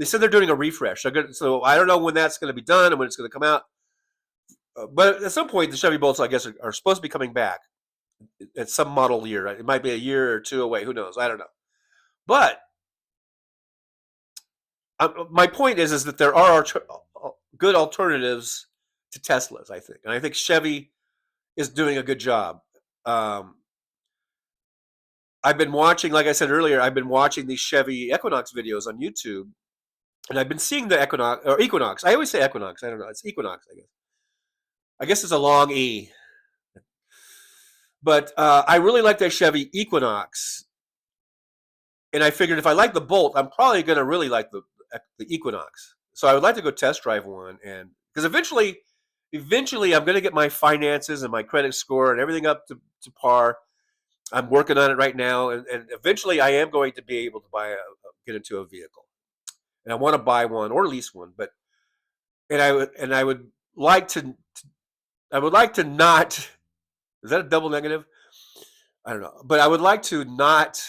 They said they're doing a refresh. So I don't know when that's going to be done and when it's going to come out. But at some point, the Chevy Bolts, I guess, are supposed to be coming back at some model year. It might be a year or two away. Who knows? I don't know. But my point is that there are good alternatives to Teslas, I think. And I think Chevy is doing a good job. I've been watching, like I said earlier, I've been watching these Chevy Equinox videos on YouTube. And I've been seeing the Equinox. I always say Equinox. I don't know. It's Equinox, I guess. I guess it's a long E. But I really like that Chevy Equinox. And I figured if I like the Bolt, I'm probably going to really like the Equinox. So I would like to go test drive one. And because eventually I'm going to get my finances and my credit score and everything up to par. I'm working on it right now. And eventually I am going to be able to get into a vehicle. And I want to buy one or lease one. But and I would like to not. Is that a double negative? I don't know, but I would like to not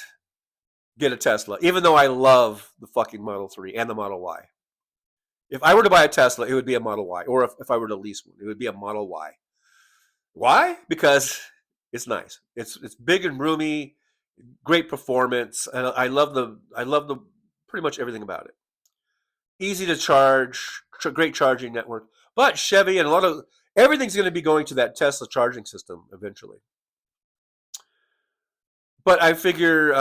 get a Tesla, even though I love the fucking Model 3 and the Model Y. If I were to buy a Tesla, it would be a Model Y, or if I were to lease one, it would be a Model Y. Why? Because it's nice. It's big and roomy, great performance, and I love the pretty much everything about it. Easy to charge, great charging network. But Chevy and everything's going to be going to that Tesla charging system eventually. But I figure,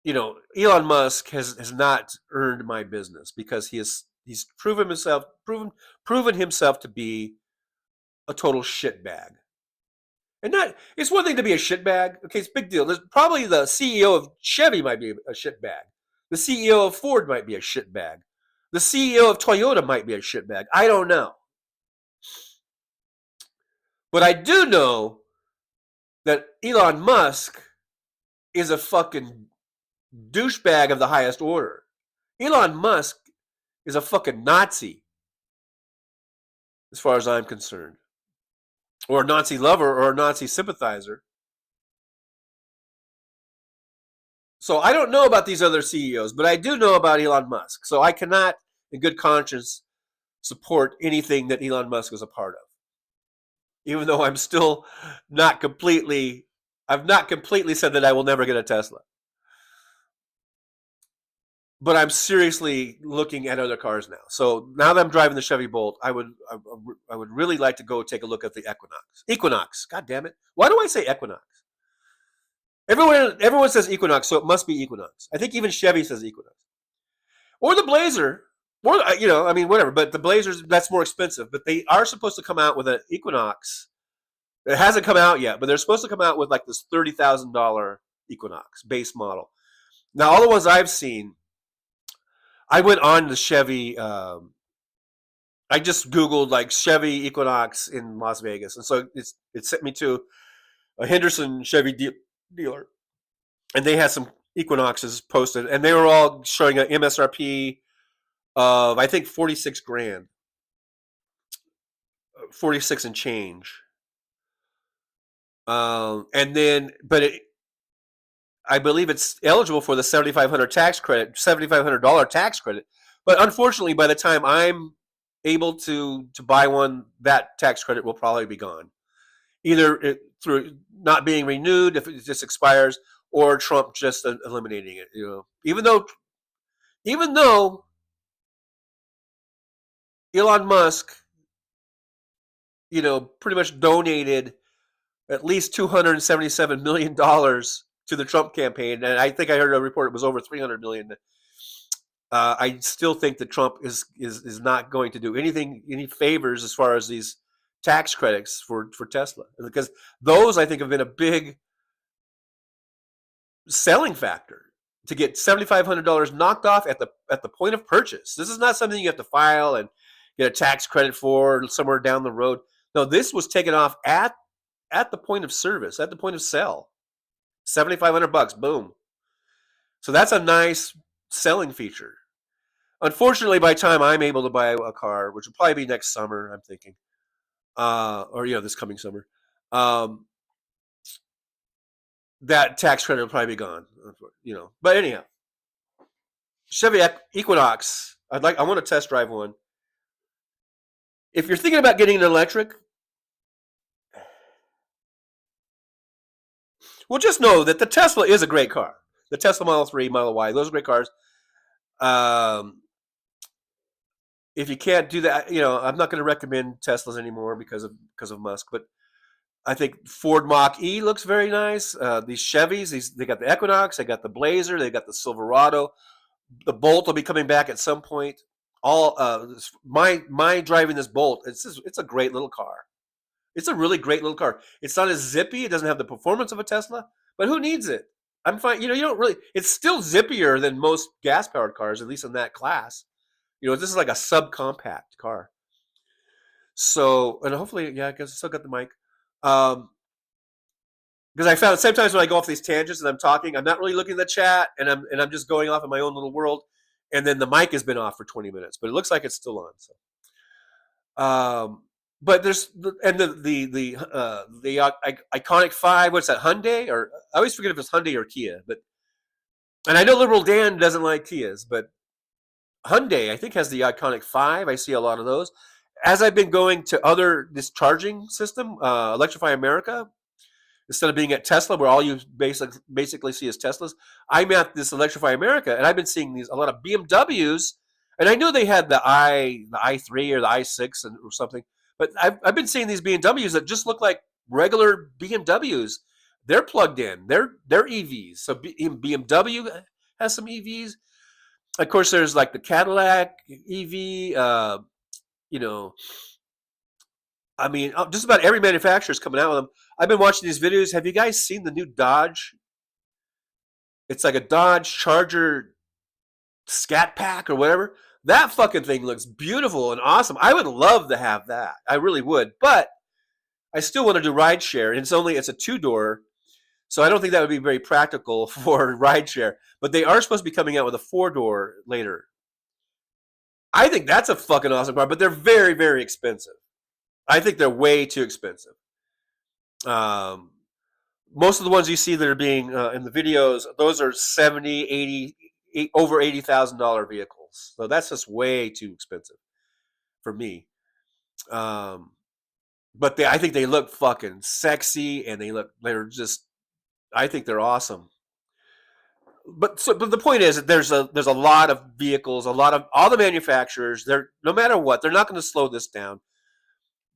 Elon Musk has not earned my business because he's proven himself to be a total shitbag. And it's one thing to be a shitbag. Okay, it's a big deal. There's probably the CEO of Chevy might be a shitbag. The CEO of Ford might be a shitbag. The CEO of Toyota might be a shitbag. I don't know. But I do know that Elon Musk is a fucking douchebag of the highest order. Elon Musk is a fucking Nazi, as far as I'm concerned. Or a Nazi lover or a Nazi sympathizer. So I don't know about these other CEOs, but I do know about Elon Musk. So I cannot, in good conscience, support anything that Elon Musk was a part of. Even though I'm still I've not completely said that I will never get a Tesla. But I'm seriously looking at other cars now. So now that I'm driving the Chevy Bolt, I would really like to go take a look at the Equinox. Equinox. God damn it. Why do I say Equinox? Everyone says Equinox, so it must be Equinox. I think even Chevy says Equinox. Or the Blazer. Or, whatever. But the Blazers, that's more expensive. But they are supposed to come out with an Equinox. It hasn't come out yet, but they're supposed to come out with like this $30,000 Equinox base model. Now, all the ones I've seen, I went on the Chevy. I just Googled like Chevy Equinox in Las Vegas, and so it sent me to a Henderson Chevy dealer, and they had some Equinoxes posted, and they were all showing an MSRP of I think 46 grand, 46 and change. And then, I believe it's eligible for the $7,500 tax credit, $7,500 tax credit. But unfortunately, by the time I'm able to buy one, that tax credit will probably be gone. Either through not being renewed if it just expires, or Trump just eliminating it. Even though Elon Musk, pretty much donated at least $277 million to the Trump campaign, and I think I heard a report it was over $300 million. I still think that Trump is not going to do any favors as far as these tax credits for Tesla, because those I think have been a big selling factor to get $7,500 knocked off at the point of purchase. This is not something you have to file and get a tax credit for somewhere down the road. No, this was taken off at the point of service, at the point of sale. $7,500, boom. So that's a nice selling feature. Unfortunately, by the time I'm able to buy a car, which will probably be next summer, I'm thinking, or this coming summer, that tax credit will probably be gone. But anyhow, Chevy Equinox. I want to test drive one. If you're thinking about getting an electric, well, just know that the Tesla is a great car. The Tesla Model 3, Model Y, those are great cars. If you can't do that, I'm not going to recommend Teslas anymore because of Musk. But I think Ford Mach-E looks very nice. These Chevys, they got the Equinox, they got the Blazer, they got the Silverado. The Bolt will be coming back at some point. My driving this Bolt, it's a great little car. It's a really great little car. It's not as zippy. It doesn't have the performance of a Tesla, but who needs it? I'm fine. You don't really. It's still zippier than most gas-powered cars, at least in that class. This is like a subcompact car. So, and hopefully, yeah, I guess I still got the mic. Because I found sometimes when I go off these tangents and I'm talking, I'm not really looking at the chat, and I'm just going off in my own little world. and then the mic has been off for 20 minutes, but it looks like it's still on. So, but there's the iconic 5. What's that? Hyundai, or I always forget if it's Hyundai or Kia. But and I know Liberal Dan doesn't like Kias, but Hyundai I think has the iconic 5. I see a lot of those. As I've been going to this charging system, Electrify America, instead of being at Tesla, where all you basically see is Teslas, I'm at this Electrify America, and I've been seeing a lot of BMWs, and I knew they had the i3 or the i6 or something, but I've been seeing these BMWs that just look like regular BMWs. They're plugged in. They're EVs. So BMW has some EVs. Of course, there's like the Cadillac EV. I mean, just about every manufacturer is coming out with them. I've been watching these videos. Have you guys seen the new Dodge? It's like a Dodge Charger Scat Pack or whatever. That fucking thing looks beautiful and awesome. I would love to have that. I really would. But I still want to do rideshare. And it's a 2-door. So I don't think that would be very practical for rideshare. But they are supposed to be coming out with a 4-door later. I think that's a fucking awesome car. But they're very, very expensive. I think they're way too expensive. Most of the ones you see that are being in the videos, those are $70,000, $80,000, over $80,000 vehicles. So that's just way too expensive for me. But I think they look fucking sexy, and I think they're awesome. But the point is that there's a lot of vehicles, all the manufacturers. No matter what, they're not going to slow this down.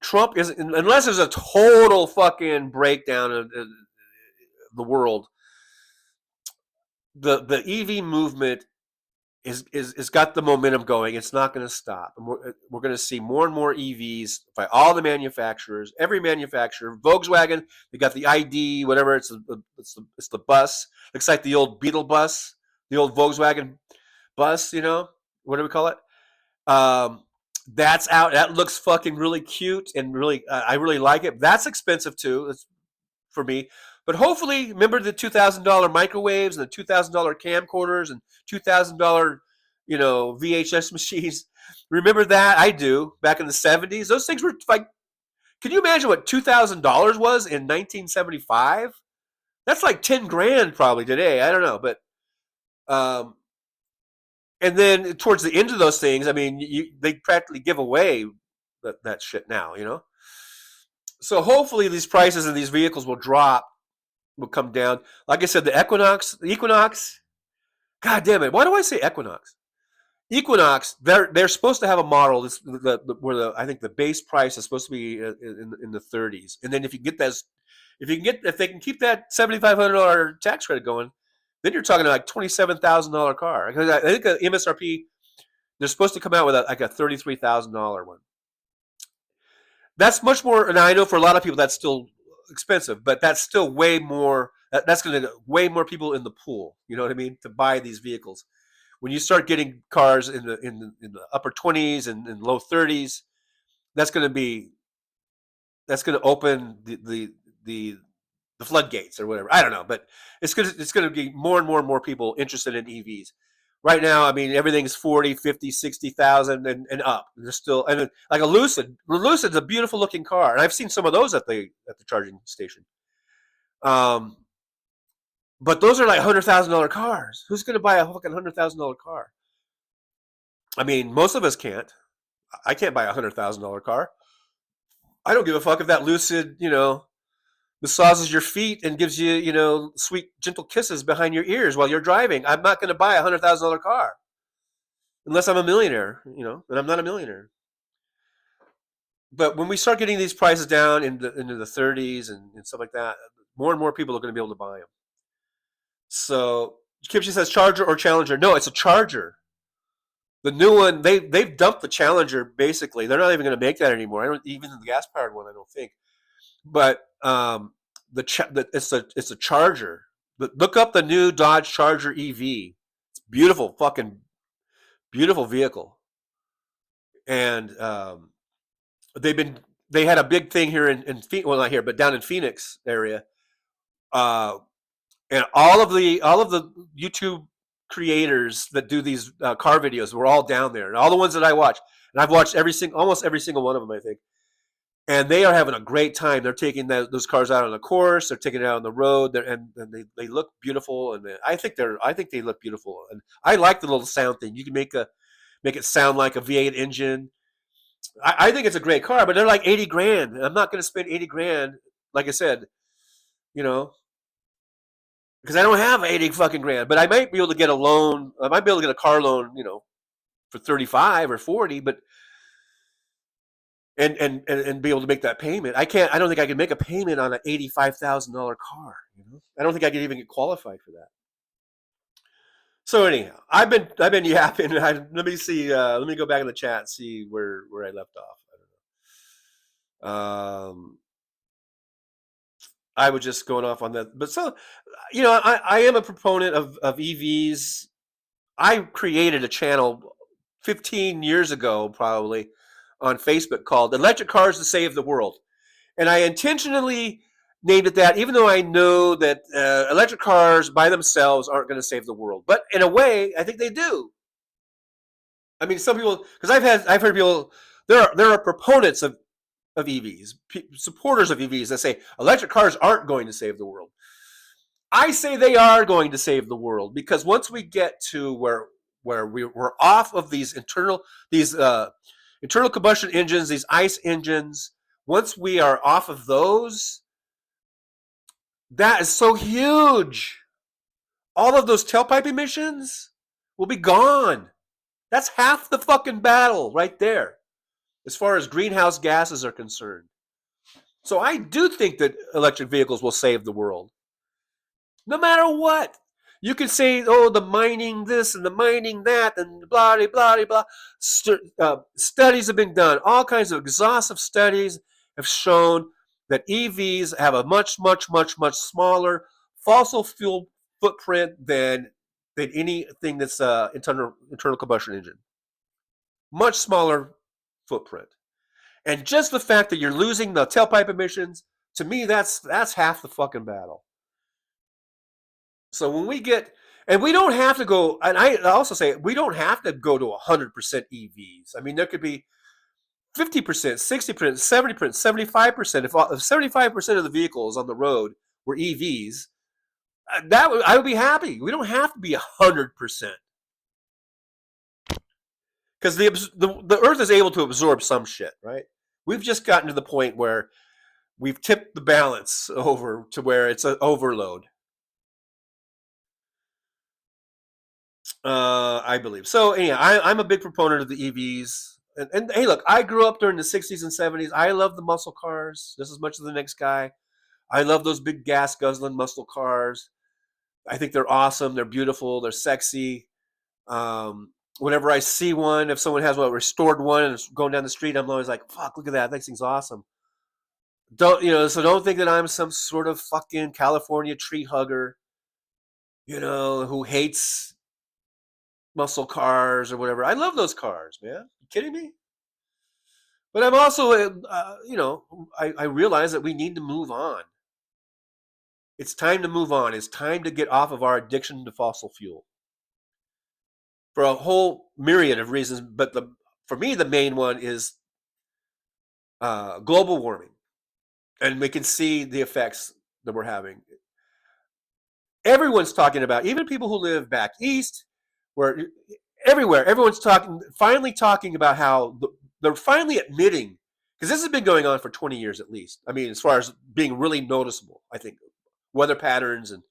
Trump is, unless there's a total fucking breakdown of the world. The EV movement is got the momentum going. It's not going to stop. And we're going to see more and more EVs by all the manufacturers. Every manufacturer, Volkswagen, they got the ID, whatever. It's the bus. Looks like the old Beetle bus, the old Volkswagen bus. What do we call it? That's out. That looks fucking really cute and really, I really like it. That's expensive too. It's for me. But hopefully, remember the $2,000 microwaves and the $2,000 camcorders and $2,000, VHS machines. Remember that? I do. Back in the 70s, those things were like. Can you imagine what $2,000 was in 1975? That's like 10 grand probably today. I don't know, but and then towards the end of those things, I mean, they practically give away that shit now, So hopefully these prices of these vehicles will come down. Like I said, the Equinox. God damn it! Why do I say Equinox? Equinox. They're supposed to have a model where I think the base price is supposed to be in the 30s, and then if they can keep that $7,500 tax credit going, then you're talking like $27,000 car. I think the MSRP, they're supposed to come out with a $33,000 one. That's much more, and I know for a lot of people that's still expensive, but that's still way more. That's going to get way more people in the pool. You know what I mean? To buy these vehicles. When you start getting cars in the upper 20s and low 30s, that's going to open the floodgates or whatever. I don't know, but it's going to be more and more people interested in EVs. Right now, I mean, everything's 40, 50, 60,000 and up. There's still, and like a Lucid. The Lucid's a beautiful looking car, and I've seen some of those at the charging station. But those are like $100,000 cars. Who's going to buy a fucking $100,000 car? I mean, most of us can't. I can't buy a $100,000 car. I don't give a fuck if that Lucid, massages your feet and gives you, sweet, gentle kisses behind your ears while you're driving. I'm not going to buy a $100,000 car unless I'm a millionaire, and I'm not a millionaire. But when we start getting these prices down into the 30s and stuff like that, more and more people are going to be able to buy them. So Kipsy says Charger or Challenger. No, it's a Charger. The new one, they've dumped the Challenger basically. They're not even going to make that anymore. Even the gas powered one, I don't think. But it's a Charger. But look up the new Dodge Charger EV. It's beautiful, fucking beautiful vehicle. And they had a big thing here in well, not here, but down in Phoenix area. And all of the YouTube creators that do these car videos were all down there, and all the ones that I watch, and I've watched almost every single one of them, I think. And they are having a great time. They're taking those cars out on the course. They're taking it out on the road. And they look beautiful. And I think they look beautiful. And I like the little sound thing. You can make it sound like a V8 engine. I think it's a great car, but they're like 80 grand. I'm not going to spend 80 grand, like I said, because I don't have 80 fucking grand. But I might be able to get a loan. I might be able to get a car loan, for 35 or 40. But and be able to make that payment. I don't think I can make a payment on an $85,000 car. I don't think I could even get qualified for that. So anyhow, I've been yapping. Let me see. Let me go back in the chat and see where I left off. I don't know. I was just going off on that. But so, I am a proponent of EVs. I created a channel 15 years ago, probably, on Facebook called Electric Cars to Save the World. And I intentionally named it that, even though I know that electric cars by themselves aren't going to save the world. But in a way, I think they do. I mean, some people, because I've heard people, there are proponents of EVs, supporters of EVs that say electric cars aren't going to save the world. I say they are going to save the world, because once we get to where we're off of these internal combustion engines, these ICE engines, once we are off of those, that is so huge. All of those tailpipe emissions will be gone. That's half the fucking battle right there, as far as greenhouse gases are concerned. So I do think that electric vehicles will save the world. No matter what. You can say, the mining this and the mining that and blah, blah, blah, blah. Studies have been done. All kinds of exhaustive studies have shown that EVs have a much, much, much, much smaller fossil fuel footprint than anything that's internal combustion engine. Much smaller footprint. And just the fact that you're losing the tailpipe emissions, to me, that's half the fucking battle. So when we get, and we don't have to go, and I also say we don't have to go to 100% EVs. I mean, there could be 50%, 60%, 70%, 75%. If 75% of the vehicles on the road were EVs, I would be happy. We don't have to be 100%. Because the Earth is able to absorb some shit, right? We've just gotten to the point where we've tipped the balance over to where it's an overload. I believe. So anyhow, I'm a big proponent of the EVs. And hey, look, I grew up during the 60s and 70s. I love the muscle cars just as much as the next guy. I love those big gas guzzling muscle cars. I think they're awesome. They're beautiful. They're sexy. Whenever I see one, if someone has a restored one and it's going down the street, I'm always like, fuck, look at that. That thing's awesome. So don't think that I'm some sort of fucking California tree hugger, who hates muscle cars or whatever. I love those cars, man. You kidding me? But I'm also, I realize that we need to move on. It's time to move on. It's time to get off of our addiction to fossil fuel. For a whole myriad of reasons, but for me, the main one is global warming. And we can see the effects that we're having. Everyone's talking about, even people who live back east, where everywhere, everyone's finally talking about how they're finally admitting, because this has been going on for 20 years at least. I mean, as far as being really noticeable, I think, weather patterns and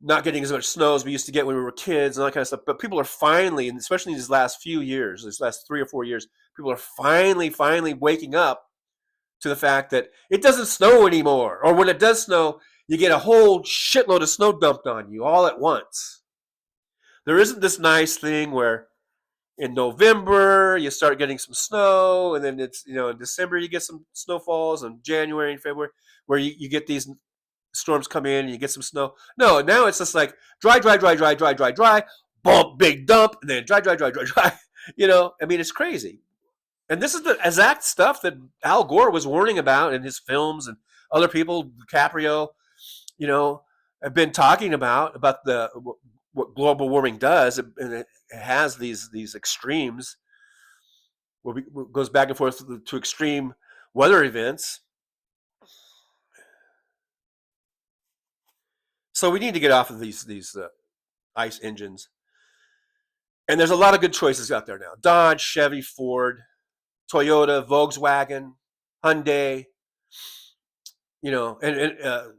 not getting as much snow as we used to get when we were kids and all that kind of stuff. But people are finally, and especially in these last few years, these last 3 or 4 years, people are finally waking up to the fact that it doesn't snow anymore. Or when it does snow, you get a whole shitload of snow dumped on you all at once. There isn't this nice thing where in November you start getting some snow, and then it's, in December you get some snowfalls, and January and February where you get these storms come in and you get some snow. No, now it's just like dry, bump, big dump, and then dry. I mean, it's crazy. And this is the exact stuff that Al Gore was warning about in his films, and other people, DiCaprio, have been talking about what global warming does, and it has these extremes where it goes back and forth to extreme weather events. So we need to get off of these ICE engines. And there's a lot of good choices out there now: Dodge, Chevy, Ford, Toyota, Volkswagen, Hyundai. And of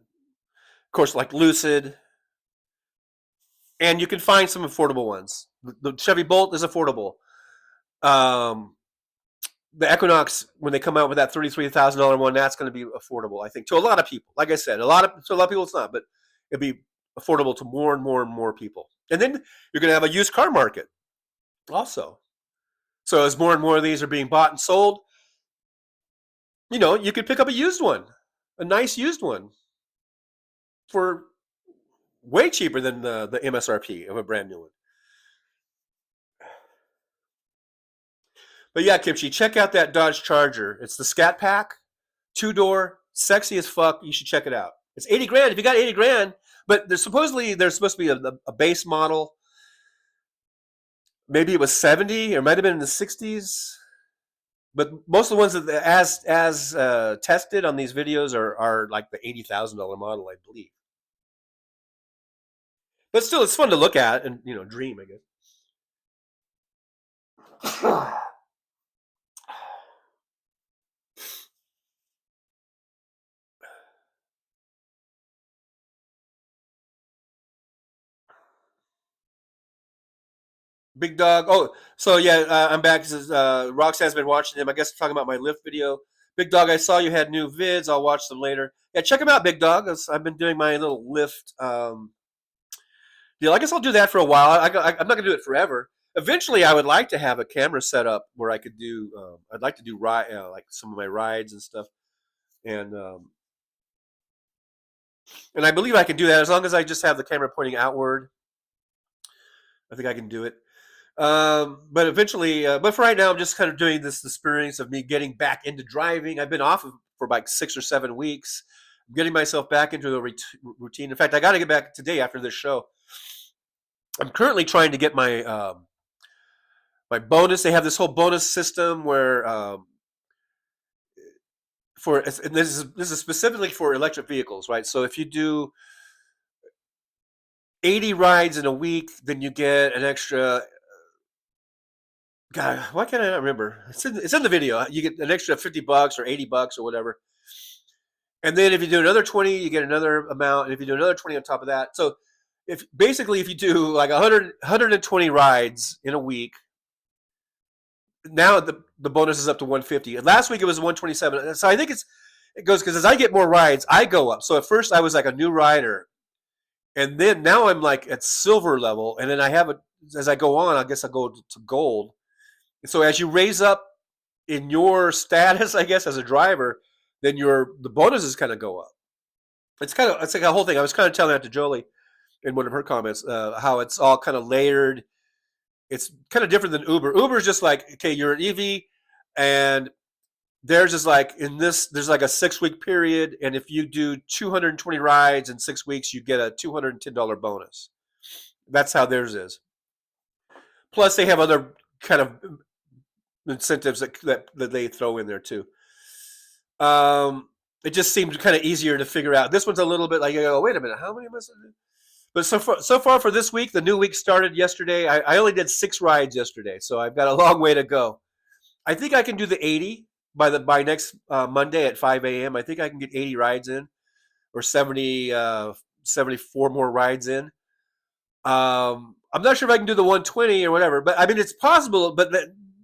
course, like Lucid. And you can find some affordable ones. The Chevy Bolt is affordable. The Equinox, when they come out with that $33,000 one, that's going to be affordable, I think, to a lot of people. Like I said, to a lot of people it's not, but it'll be affordable to more and more and more people. And then you're going to have a used car market also. So as more and more of these are being bought and sold, you could pick up a used one, a nice used one, for way cheaper than the MSRP of a brand new one. But yeah, Kimchi, check out that Dodge Charger. It's the Scat Pack, 2-door, sexy as fuck. You should check it out. It's 80 grand. If you got 80 grand, but there's supposed to be a base model. Maybe it was 70, or might have been in the 60s. But most of the ones that as tested on these videos are like the $80,000 model, I believe. But still, it's fun to look at and dream, I guess. Big Dog. Oh, so yeah, I'm back. This is, Roxanne's been watching him. I guess talking about my Lyft video. Big Dog, I saw you had new vids. I'll watch them later. Yeah, check them out, Big Dog. I've been doing my little Lyft deal. I guess I'll do that for a while. I'm not gonna do it forever. Eventually, I would like to have a camera set up where I could do. I'd like to do like some of my rides and stuff, and I believe I can do that as long as I just have the camera pointing outward. I think I can do it. But eventually, but for right now, I'm just kind of doing this experience of me getting back into driving. I've been off for like 6 or 7 weeks. I'm getting myself back into the routine. In fact, I got to get back today after this show. I'm currently trying to get my my bonus. They have this whole bonus system where and this is specifically for electric vehicles, right? So if you do 80 rides in a week, then you get an extra. God, why can't I not remember? It's in the video. You get an extra $50 or $80 or whatever. And then if you do another 20, you get another amount. And if you do another 20 on top of that. So if you do like 120 rides in a week, now the bonus is up to 150. And last week it was 127. So I think it goes because as I get more rides, I go up. So at first I was like a new rider. And then now I'm like at silver level. And then as I go on, I guess I go to gold. So as you raise up in your status, I guess, as a driver, then the bonuses kind of go up. It's like a whole thing. I was kind of telling that to Jolie in one of her comments, how it's all kind of layered. It's kind of different than Uber. Uber is just like, okay, you're an EV, and theirs is like there's like a 6-week period, and if you do 220 rides in 6 weeks, you get a $210 bonus. That's how theirs is. Plus, they have other kind of incentives that they throw in there too. It just seemed kind of easier to figure out. This one's a little bit like, you go, wait a minute, how many must I do? But so far for this week, the new week started yesterday. I only did 6 rides yesterday, so I've got a long way to go. I think I can do the 80 by next Monday at 5 a.m. I think I can get 80 rides in, or 74 more rides in. I'm not sure if I can do the 120 or whatever, but I mean, it's possible, but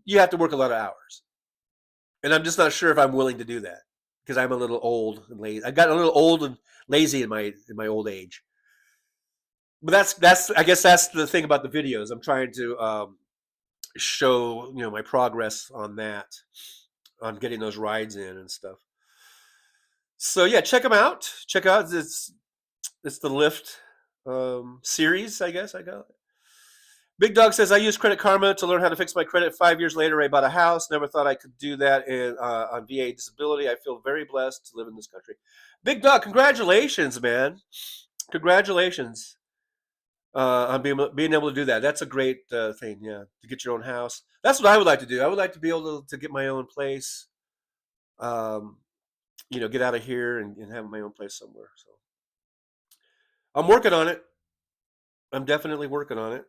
you have to work a lot of hours. And I'm just not sure if I'm willing to do that because I'm a little old and lazy. I got a little old and lazy in my old age. But I guess that's the thing about the videos. I'm trying to show my progress on that, on getting those rides in and stuff. So yeah, check them out. Check out it's the Lyft series, I guess I got it. Big Dog says, I use Credit Karma to learn how to fix my credit. 5 years later, I bought a house. Never thought I could do that on VA disability. I feel very blessed to live in this country. Big Dog, congratulations, man. Congratulations. I'm being able to do that. That's a great thing, yeah, to get your own house. That's what I would like to do. I would like to be able to get my own place, um, get out of here and have my own place somewhere. So I'm working on it. I'm definitely working on it.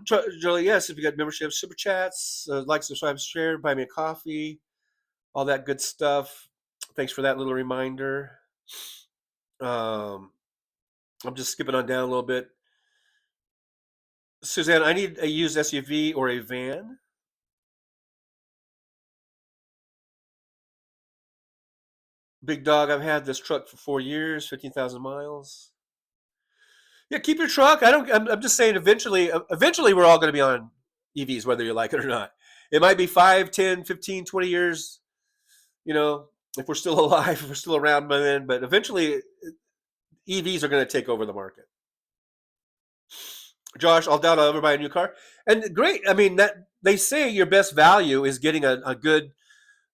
Jolie, yes, if you got membership, super chats, like, subscribe, share, buy me a coffee, all that good stuff. Thanks for that little reminder. I'm just skipping on down a little bit. Suzanne, I need a used SUV or a van. Big dog, I've had this truck for 4 years, 15,000 miles. Yeah, keep your truck. I'm just saying eventually we're all going to be on EVs, whether you like it or not. It might be 5, 10, 15, 20 years, if we're still alive, if we're still around by then, but eventually EVs are going to take over the market. Josh, I'll doubt I'll ever buy a new car. And great. I mean, that they say your best value is getting a good,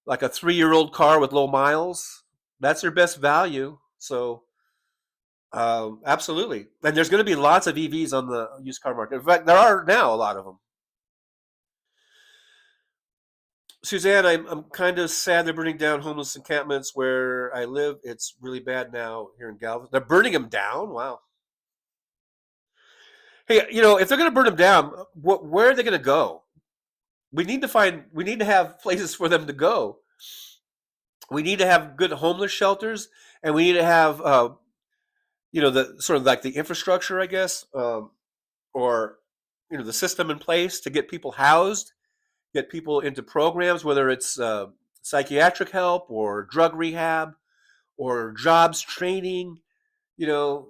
like a 3-year-old car with low miles. That's your best value. So absolutely. And there's going to be lots of EVs on the used car market. In fact, there are now a lot of them. Suzanne, I'm kind of sad they're burning down homeless encampments where I live. It's really bad now here in Galveston. They're burning them down? Wow. Hey, if they're going to burn them down, where are they going to go? We need to have places for them to go. We need to have good homeless shelters, and we need to have, the sort of like the infrastructure, I guess, or, the system in place to get people housed, get people into programs, whether it's psychiatric help or drug rehab or jobs training, to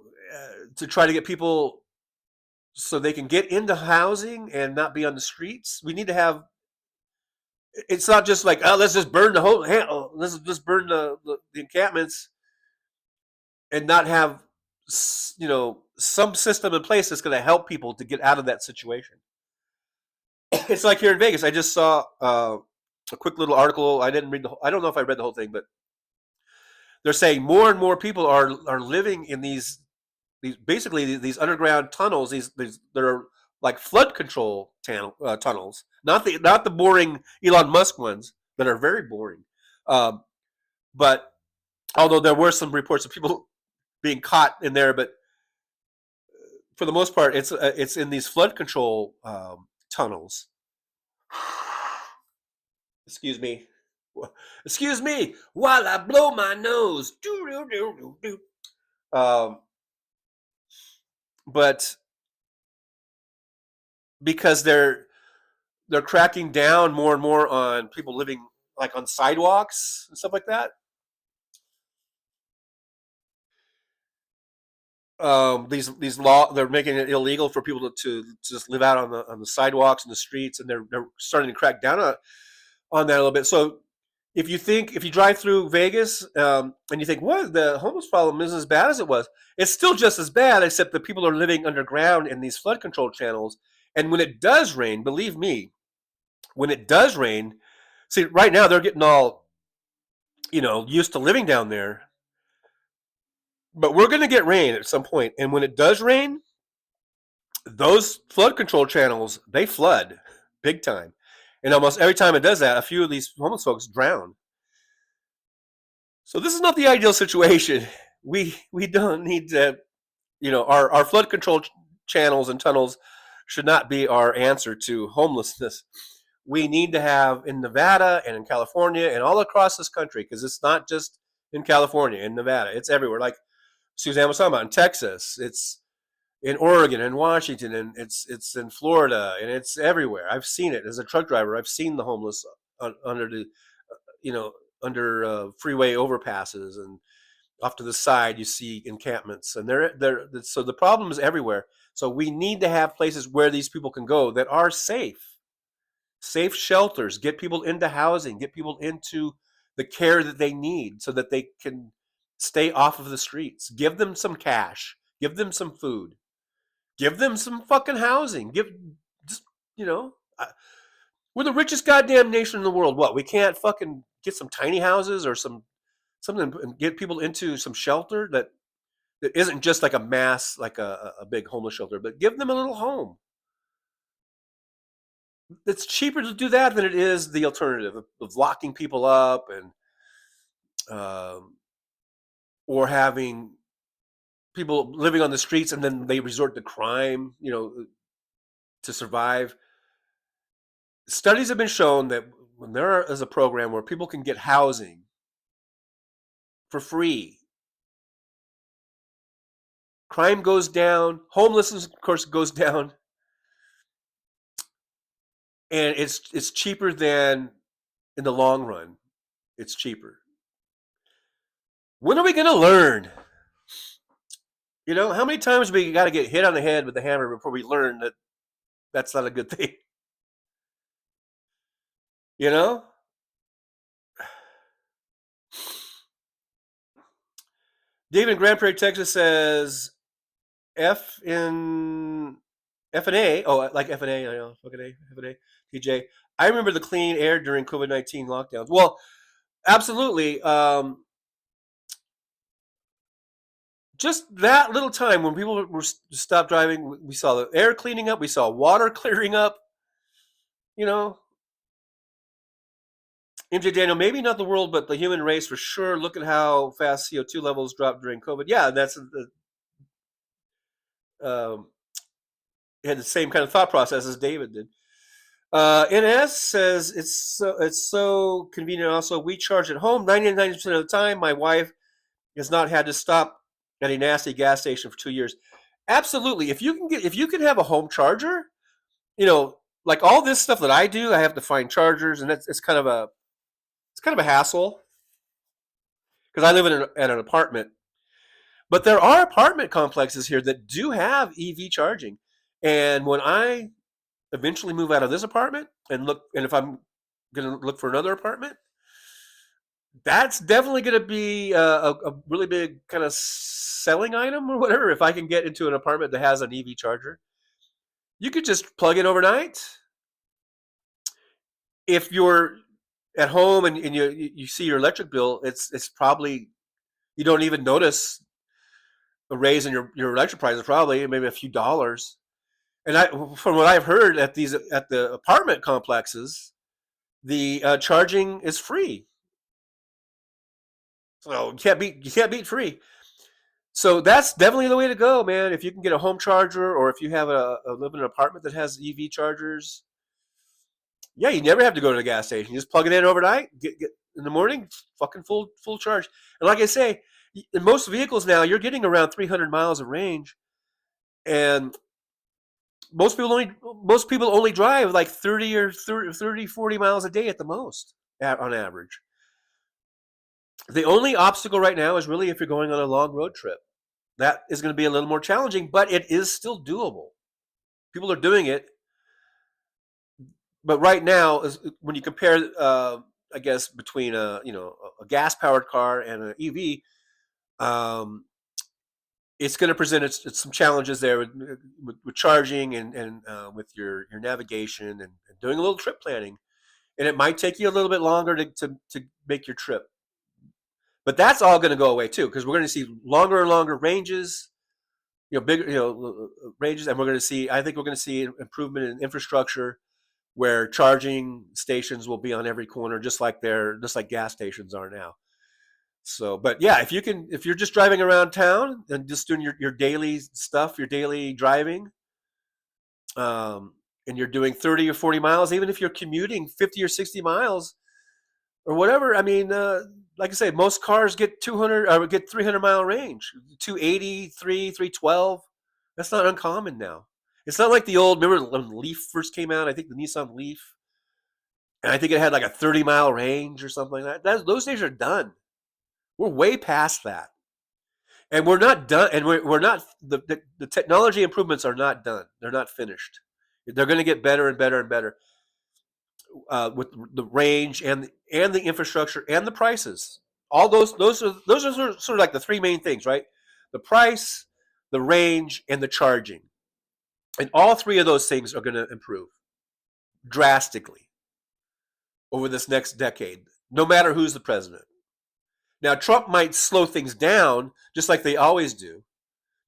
try to get people so they can get into housing and not be on the streets. We need to have. It's not just like, oh, let's just burn let's just burn the encampments and not have some system in place that's going to help people to get out of that situation. It's like here in Vegas. I just saw a quick little article. I didn't read I don't know if I read the whole thing, but they're saying more and more people are living in these basically these underground tunnels. These that are like flood control tunnels, not the boring Elon Musk ones that are very boring. But although there were some reports of people being caught in there, but for the most part, it's in these flood control tunnels. Excuse me while I blow my nose. But because they're cracking down more and more on people living like on sidewalks and stuff like that. These law, they're making it illegal for people to just live out on the sidewalks and the streets, and they're starting to crack down on that a little bit. So if you drive through Vegas and you think, what, the homeless problem isn't as bad as it was, it's still just as bad, except that people are living underground in these flood control channels. And when it does rain, believe me, when it does rain, see, right now they're getting all, used to living down there. But we're going to get rain at some point. And when it does rain, those flood control channels, they flood big time. And almost every time it does that, a few of these homeless folks drown. So this is not the ideal situation. We don't need to, our flood control channels and tunnels should not be our answer to homelessness. We need to have in Nevada and in California and all across this country, because it's not just in California, in Nevada. It's everywhere. Like Suzanne was talking about in Texas, it's in Oregon and Washington, and it's in Florida, and it's everywhere. I've seen it as a truck driver. I've seen the homeless under the, under freeway overpasses, and off to the side you see encampments, and so the problem is everywhere. So we need to have places where these people can go that are safe shelters, get people into housing, get people into the care that they need so that they can stay off of the streets. Give them some cash, give them some food, give them some fucking housing. We're the richest goddamn nation in the world. What, we can't fucking get some tiny houses or something and get people into some shelter that that isn't just like a mass, like a big homeless shelter, but give them a little home. It's cheaper to do that than it is the alternative of locking people up and or having people living on the streets and then they resort to crime, to survive. Studies have been shown that when there is a program where people can get housing for free, crime goes down, homelessness, of course, goes down, and it's cheaper than in the long run. It's cheaper. When are we going to learn? How many times we got to get hit on the head with the hammer before we learn that that's not a good thing? David in Grand Prairie, Texas says F and A. Oh, like F and A. I know. F and A. TJ. I remember the clean air during COVID-19 lockdowns. Well, absolutely. Just that little time when people were stopped driving, we saw the air cleaning up. We saw water clearing up. MJ Daniel, maybe not the world, but the human race for sure. Look at how fast CO2 levels dropped during COVID. Yeah, that's had the same kind of thought process as David did. NS says it's so convenient. Also, we charge at home 99% of the time. My wife has not had to stop at a nasty gas station for 2 years. Absolutely, if you can have a home charger, like all this stuff that I do, I have to find chargers, and it's kind of a hassle because I live in an apartment. But there are apartment complexes here that do have EV charging, and when I eventually move out of this apartment and if I'm going to look for another apartment, that's definitely going to be a really big kind of selling item or whatever. If I can get into an apartment that has an EV charger, you could just plug in overnight. If you're at home and you see your electric bill, it's probably, you don't even notice a raise in your electric prices, probably maybe a few dollars. And from what I've heard at the apartment complexes, the charging is free. So you can't beat free. So that's definitely the way to go, man. If you can get a home charger, or if you have live in an apartment that has EV chargers, yeah, you never have to go to the gas station. You just plug it in overnight, get in the morning, fucking full charge. And like I say, in most vehicles now, you're getting around 300 miles of range, and most people only drive like 40 miles a day at the most, on average. The only obstacle right now is really if you're going on a long road trip. That is going to be a little more challenging, but it is still doable. People are doing it. But right now, when you compare, I guess, between a gas-powered car and an EV, it's going to present some challenges there with charging and with your navigation and doing a little trip planning. And it might take you a little bit longer to make your trip. But that's all going to go away too, because we're going to see longer and longer ranges, bigger, ranges, and I think we're going to see improvement in infrastructure where charging stations will be on every corner, just like gas stations are now. So, but yeah, if you're just driving around town and just doing your daily stuff, your daily driving, and you're doing 30 or 40 miles, even if you're commuting 50 or 60 miles or whatever, I mean, like I say, most cars get 200 or get 300 mile range, 280, 312. That's not uncommon now. It's not like the old, remember when Leaf first came out? I think the Nissan Leaf, and I think it had like a 30-mile range or something like that. Those days are done. We're way past that, and we're not done. And we're not, the technology improvements are not done. They're not finished. They're going to get better and better and better with the range and the infrastructure and the prices. All those are sort of like the three main things, right? The price, the range, and the charging. And all three of those things are going to improve drastically over this next decade, no matter who's the president. Now, Trump might slow things down, just like they always do.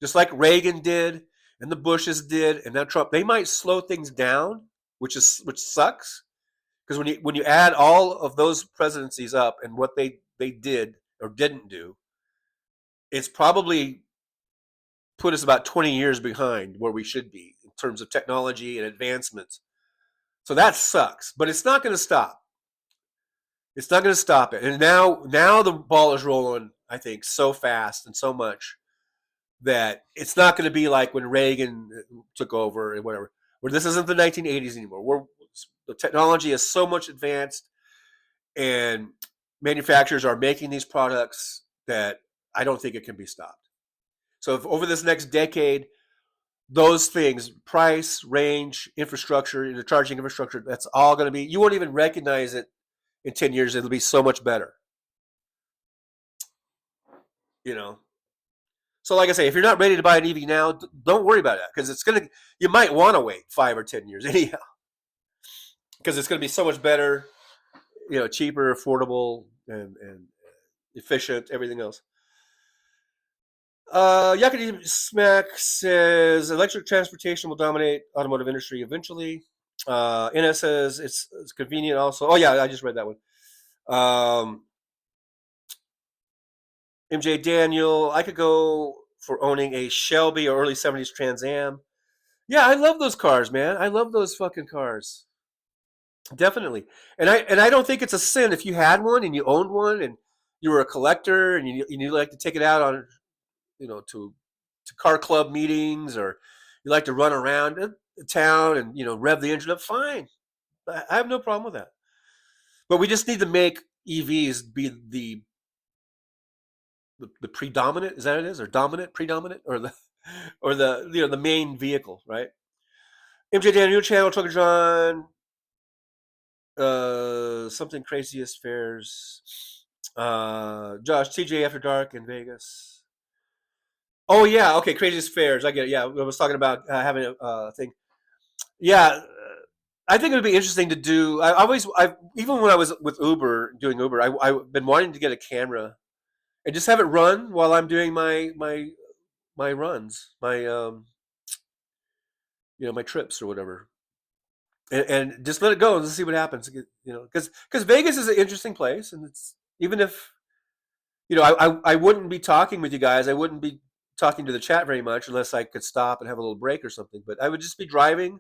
just like Reagan did and the Bushes did, and now Trump. They might slow things down, which sucks, because when you add all of those presidencies up and what they did or didn't do, it's probably put us about 20 years behind where we should be in terms of technology and advancements. So that sucks, but it's not going to stop. It's not going to stop it. And now the ball is rolling, I think, so fast and so much that it's not going to be like when Reagan took over and whatever. Where this isn't the 1980s anymore. The technology is so much advanced, and manufacturers are making these products that I don't think it can be stopped. So if over this next decade, those things, price, range, infrastructure, the charging infrastructure, that's all going to be, you won't even recognize it in 10 years. It'll be so much better. So like I say, if you're not ready to buy an EV now, don't worry about it, because you might want to wait 5 or 10 years anyhow, because it's going to be so much better, cheaper, affordable, and efficient, everything else. Yakety Smack says electric transportation will dominate automotive industry eventually. NS says it's convenient also. Oh yeah, I just read that one. MJ Daniel, I could go for owning a Shelby or early 70s Trans Am. Yeah, I love those cars, man. I love those fucking cars. Definitely. And I don't think it's a sin if you had one and you owned one and you were a collector and you like to take it out on, to car club meetings, or you like to run around town and, rev the engine up. Fine. I have no problem with that. But we just need to make EVs be the predominant, is that what it is, or predominant, or the main vehicle, right? MJ Daniel channel, Trucker John, something craziest fares. Josh, TJ After Dark in Vegas. Oh yeah, okay, craziest fares. I get it. Yeah, I was talking about having a thing. Yeah, I think it would be interesting to do. Even when I was with doing Uber, I've been wanting to get a camera and just have it run while I'm doing my runs, my my trips or whatever, and just let it go and see what happens. Because Vegas is an interesting place, and it's, even if I wouldn't be talking with you guys, I wouldn't be talking to the chat very much unless I could stop and have a little break or something. But I would just be driving,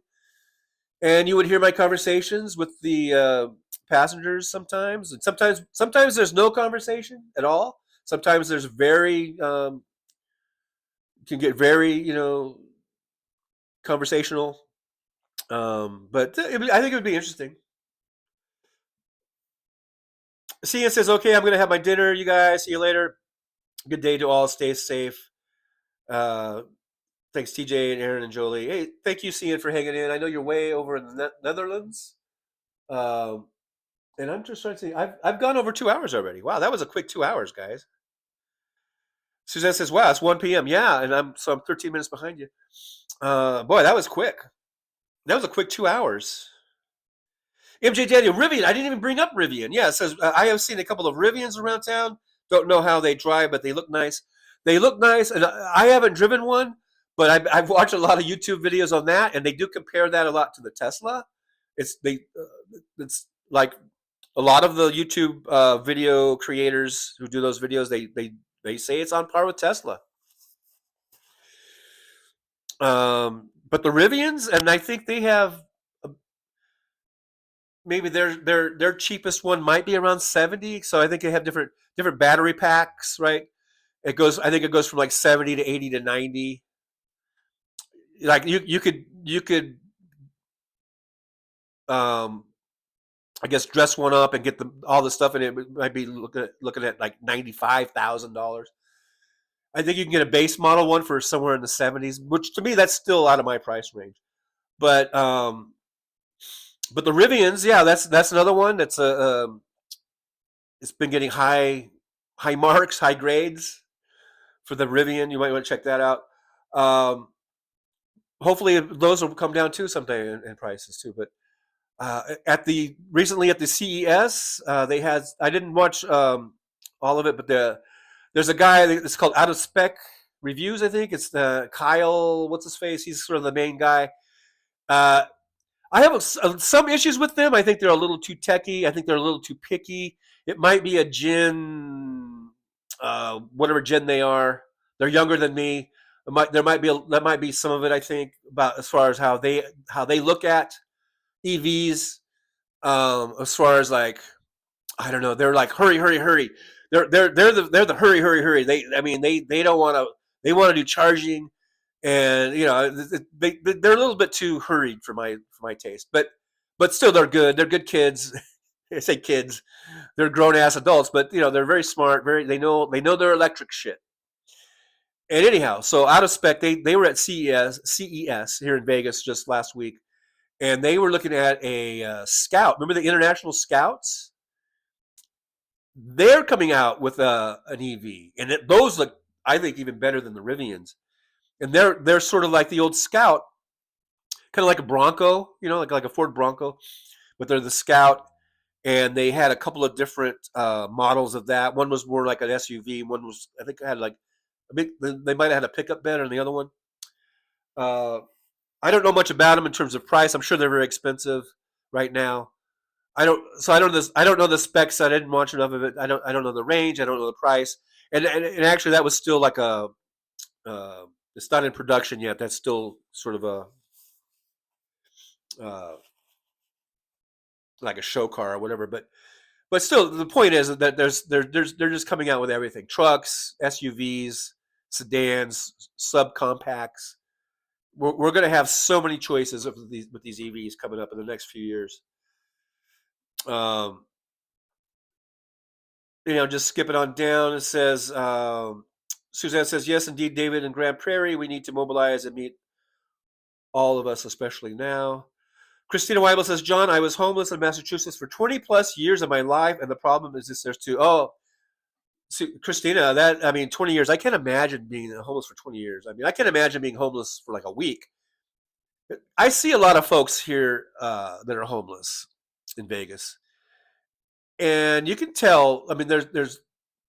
and you would hear my conversations with the passengers sometimes, and sometimes there's no conversation at all. Sometimes there's can get very conversational, but I think it would be interesting. Cian says, okay, I'm going to have my dinner, you guys. See you later. Good day to all. Stay safe. Thanks, TJ and Aaron and Jolie. Hey, thank you, Cian, for hanging in. I know you're way over in the Netherlands. And I'm just trying to see. I've gone over 2 hours already. Wow, that was a quick 2 hours, guys. Suzanne says, wow, it's 1 p.m. Yeah, and I'm 13 minutes behind you. Boy, that was quick. That was a quick 2 hours. MJ Daniel, Rivian. I didn't even bring up Rivian. Yeah, it says, I have seen a couple of Rivians around town. Don't know how they drive, but they look nice. They look nice, and I haven't driven one, but I've watched a lot of YouTube videos on that, and they do compare that a lot to the Tesla. It's like a lot of the YouTube video creators who do those videos. They say it's on par with Tesla. But the Rivians, and I think they have maybe their cheapest one might be around 70. So I think they have different battery packs, right? I think it goes from like 70 to 80 to 90. Like you could I guess dress one up and get all the stuff in it. It might be looking at like $95,000. I think you can get a base model one for somewhere in the 70s, which to me that's still out of my price range. But the Rivians, yeah, that's another one that's it's been getting high marks, high grades for the Rivian. You might want to check that out. Hopefully those will come down too someday in prices too. But recently at the CES, they had, I didn't watch all of it, but there's a guy that's called Out of Spec reviews. I think it's Kyle. What's his face? He's sort of the main guy. Uh, I have some issues with them. I think they're a little too techy. I think they're a little too picky. It might be a gen, whatever gen they are. They're younger than me. That might be some of it. I think about as far as how they look at EVs. As far as like, I don't know, they're like hurry, hurry, hurry. They're the hurry, hurry, hurry. They don't want to. They want to do charging, and they're a little bit too hurried for my taste. But still, they're good. They're good kids. I say kids. They're grown ass adults, but they're very smart. They know their electric shit. And anyhow, so out of spec, they were at CES here in Vegas just last week, and they were looking at a Scout. Remember the International Scouts? They're coming out with an EV, and those look, I think, even better than the Rivians. And they're sort of like the old Scout, kind of like a Bronco, like a Ford Bronco, but they're the Scout. And they had a couple of different models of that. One was more like an SUV. One was, I think, had like they might have had a pickup bed on the other one. I don't know much about them in terms of price. I'm sure they're very expensive right now. I don't know the specs. I didn't watch enough of it. I don't know the range. I don't know the price. And actually, that was still like it's not in production yet. That's still sort of like a show car or whatever. But still, the point is that they're just coming out with everything: trucks, SUVs, sedans, subcompacts. We're going to have so many choices with these EVs coming up in the next few years. Just skip it on down. It says, Suzanne says, yes, indeed, David, in Grand Prairie, we need to mobilize and meet all of us, especially now. Christina Weibel says, John, I was homeless in Massachusetts for 20 plus years of my life, and the problem is this, there's two. Oh, Christina, 20 years. I can't imagine being homeless for 20 years. I can't imagine being homeless for like a week. I see a lot of folks here that are homeless in Vegas. And you can tell, there's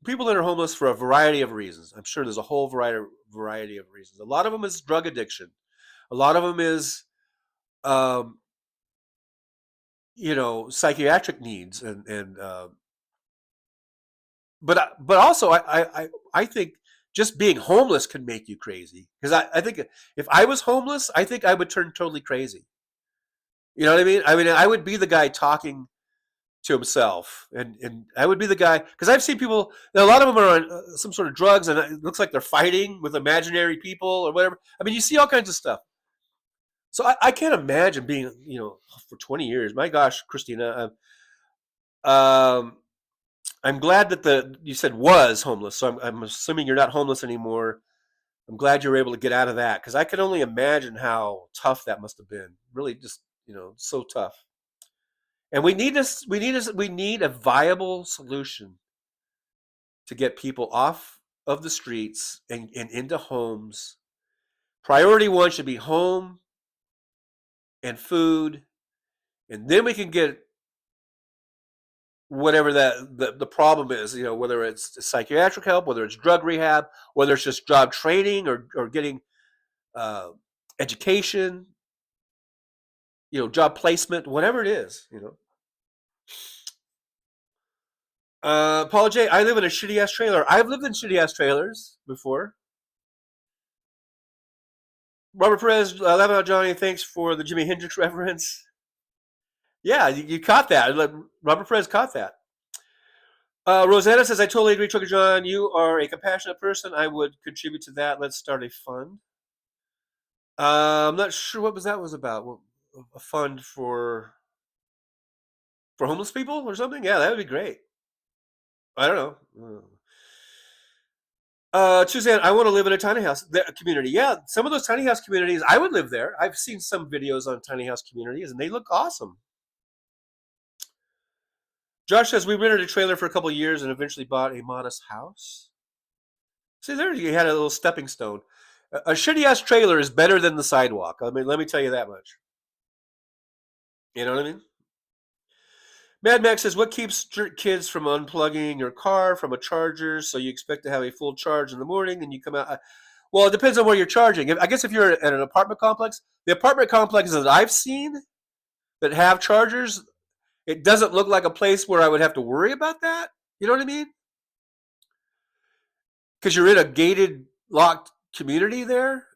people that are homeless for a variety of reasons. I'm sure there's a whole variety of reasons. A lot of them is drug addiction. A lot of them is, psychiatric needs. But also, I think just being homeless can make you crazy. Because I think if I was homeless, I think I would turn totally crazy. You know what I mean? I would be the guy talking to himself, and I would be the guy, because I've seen people, a lot of them are on some sort of drugs, and it looks like they're fighting with imaginary people or whatever. You see all kinds of stuff. So I can't imagine being, for 20 years. My gosh, Christina. I'm glad that you said was homeless, so I'm assuming you're not homeless anymore. I'm glad you were able to get out of that, because I can only imagine how tough that must have been. Really, just so tough. And we need a viable solution to get people off of the streets and into homes. Priority one should be home and food, and then we can get whatever the problem is, whether it's psychiatric help, whether it's drug rehab, whether it's just job training or getting education, job placement, whatever it is, Paula J, I live in a shitty ass trailer. I've lived in shitty ass trailers before. Robert Perez, laughing out Johnny, thanks for the Jimi Hendrix reference. Yeah, you caught that. Robert Perez caught that. Rosanna says, I totally agree, Trucker John. You are a compassionate person. I would contribute to that. Let's start a fund. I'm not sure what that was about. A fund for homeless people or something? Yeah, that would be great. I don't know. Suzanne, I want to live in a tiny house community. Yeah, some of those tiny house communities, I would live there. I've seen some videos on tiny house communities, and they look awesome. Josh says, we rented a trailer for a couple of years and eventually bought a modest house. See, there you had a little stepping stone. A shitty-ass trailer is better than the sidewalk. Let me tell you that much. You know what I mean? Mad Max says, what keeps kids from unplugging your car from a charger so you expect to have a full charge in the morning and you come out? Well, it depends on where you're charging. I guess if you're at an apartment complex, the apartment complexes that I've seen that have chargers, it doesn't look like a place where I would have to worry about that. You know what I mean? Because you're in a gated, locked community there,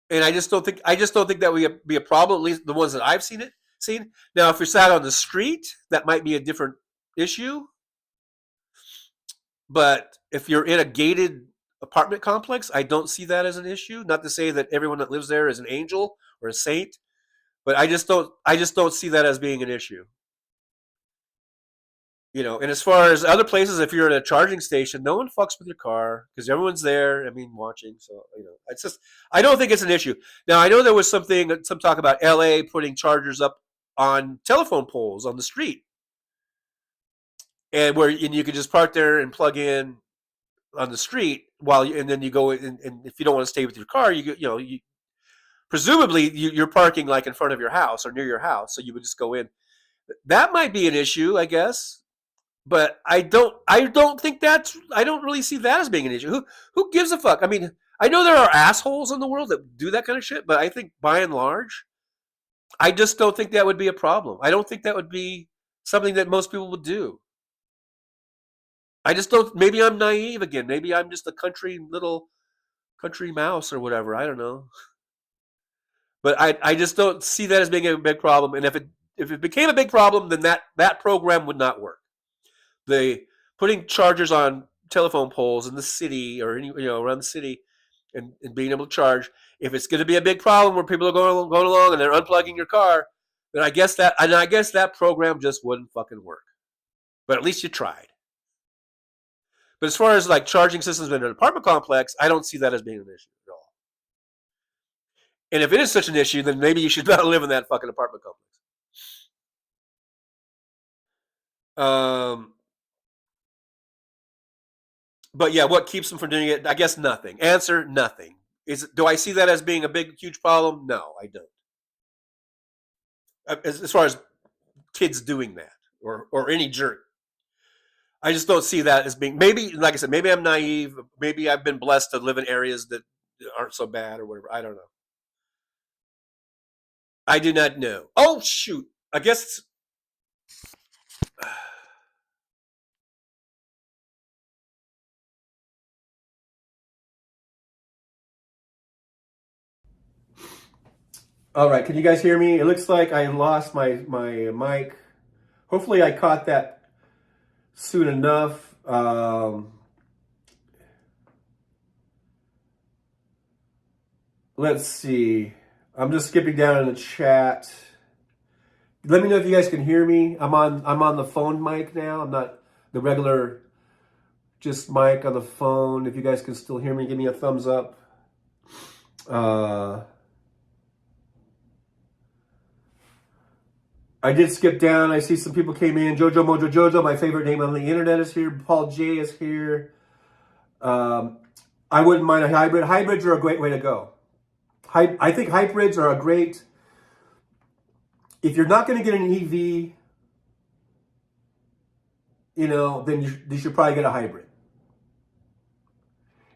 and I just don't think that would be a problem. At least the ones that I've seen. Now, if you're sat on the street, that might be a different issue. But if you're in a gated apartment complex, I don't see that as an issue. Not to say that everyone that lives there is an angel or a saint, but I just don't see that as being an issue. And as far as other places, if you're at a charging station, no one fucks with your car because everyone's there. I mean, watching. So it's just I don't think it's an issue. Now I know there was some talk about LA putting chargers up on telephone poles on the street, and you could just park there and plug in on the street and then you go in, and if you don't want to stay with your car, you presumably you're parking like in front of your house or near your house, so you would just go in. That might be an issue, I guess. But I don't really see that as being an issue. Who gives a fuck? I mean, I know there are assholes in the world that do that kind of shit, but I think by and large, I just don't think that would be a problem. I don't think that would be something that most people would do. I just don't. Maybe I'm naive again. Maybe I'm just a little country mouse or whatever. I don't know. But I just don't see that as being a big problem. And if it became a big problem, then that program would not work. Putting chargers on telephone poles in the city or around the city and being able to charge. If it's going to be a big problem where people are going along and they're unplugging your car, then I guess that program just wouldn't fucking work. But at least you tried. But as far as like charging systems in an apartment complex, I don't see that as being an issue at all. And if it is such an issue, then maybe you should not live in that fucking apartment complex. But yeah, what keeps them from doing it? I guess nothing. Answer, nothing. Do I see that as being a big, huge problem? No, I don't. As far as kids doing that or any jerk, I just don't see that as being. Maybe, like I said, maybe I'm naive. Maybe I've been blessed to live in areas that aren't so bad or whatever. I don't know. I do not know. Oh shoot! I guess. All right, can you guys hear me? It looks like I lost my mic. Hopefully I caught that soon enough. Let's see. I'm just skipping down in the chat. Let me know if you guys can hear me. I'm on the phone mic now. I'm not the regular just mic on the phone. If you guys can still hear me, give me a thumbs up. I did skip down. I see some people came in. Jojo Mojo Jojo, my favorite name on the internet, is here. Paul J is here. I wouldn't mind a hybrid. Hybrids are a great way to go. I think hybrids are a great... If you're not going to get an EV, then you should probably get a hybrid.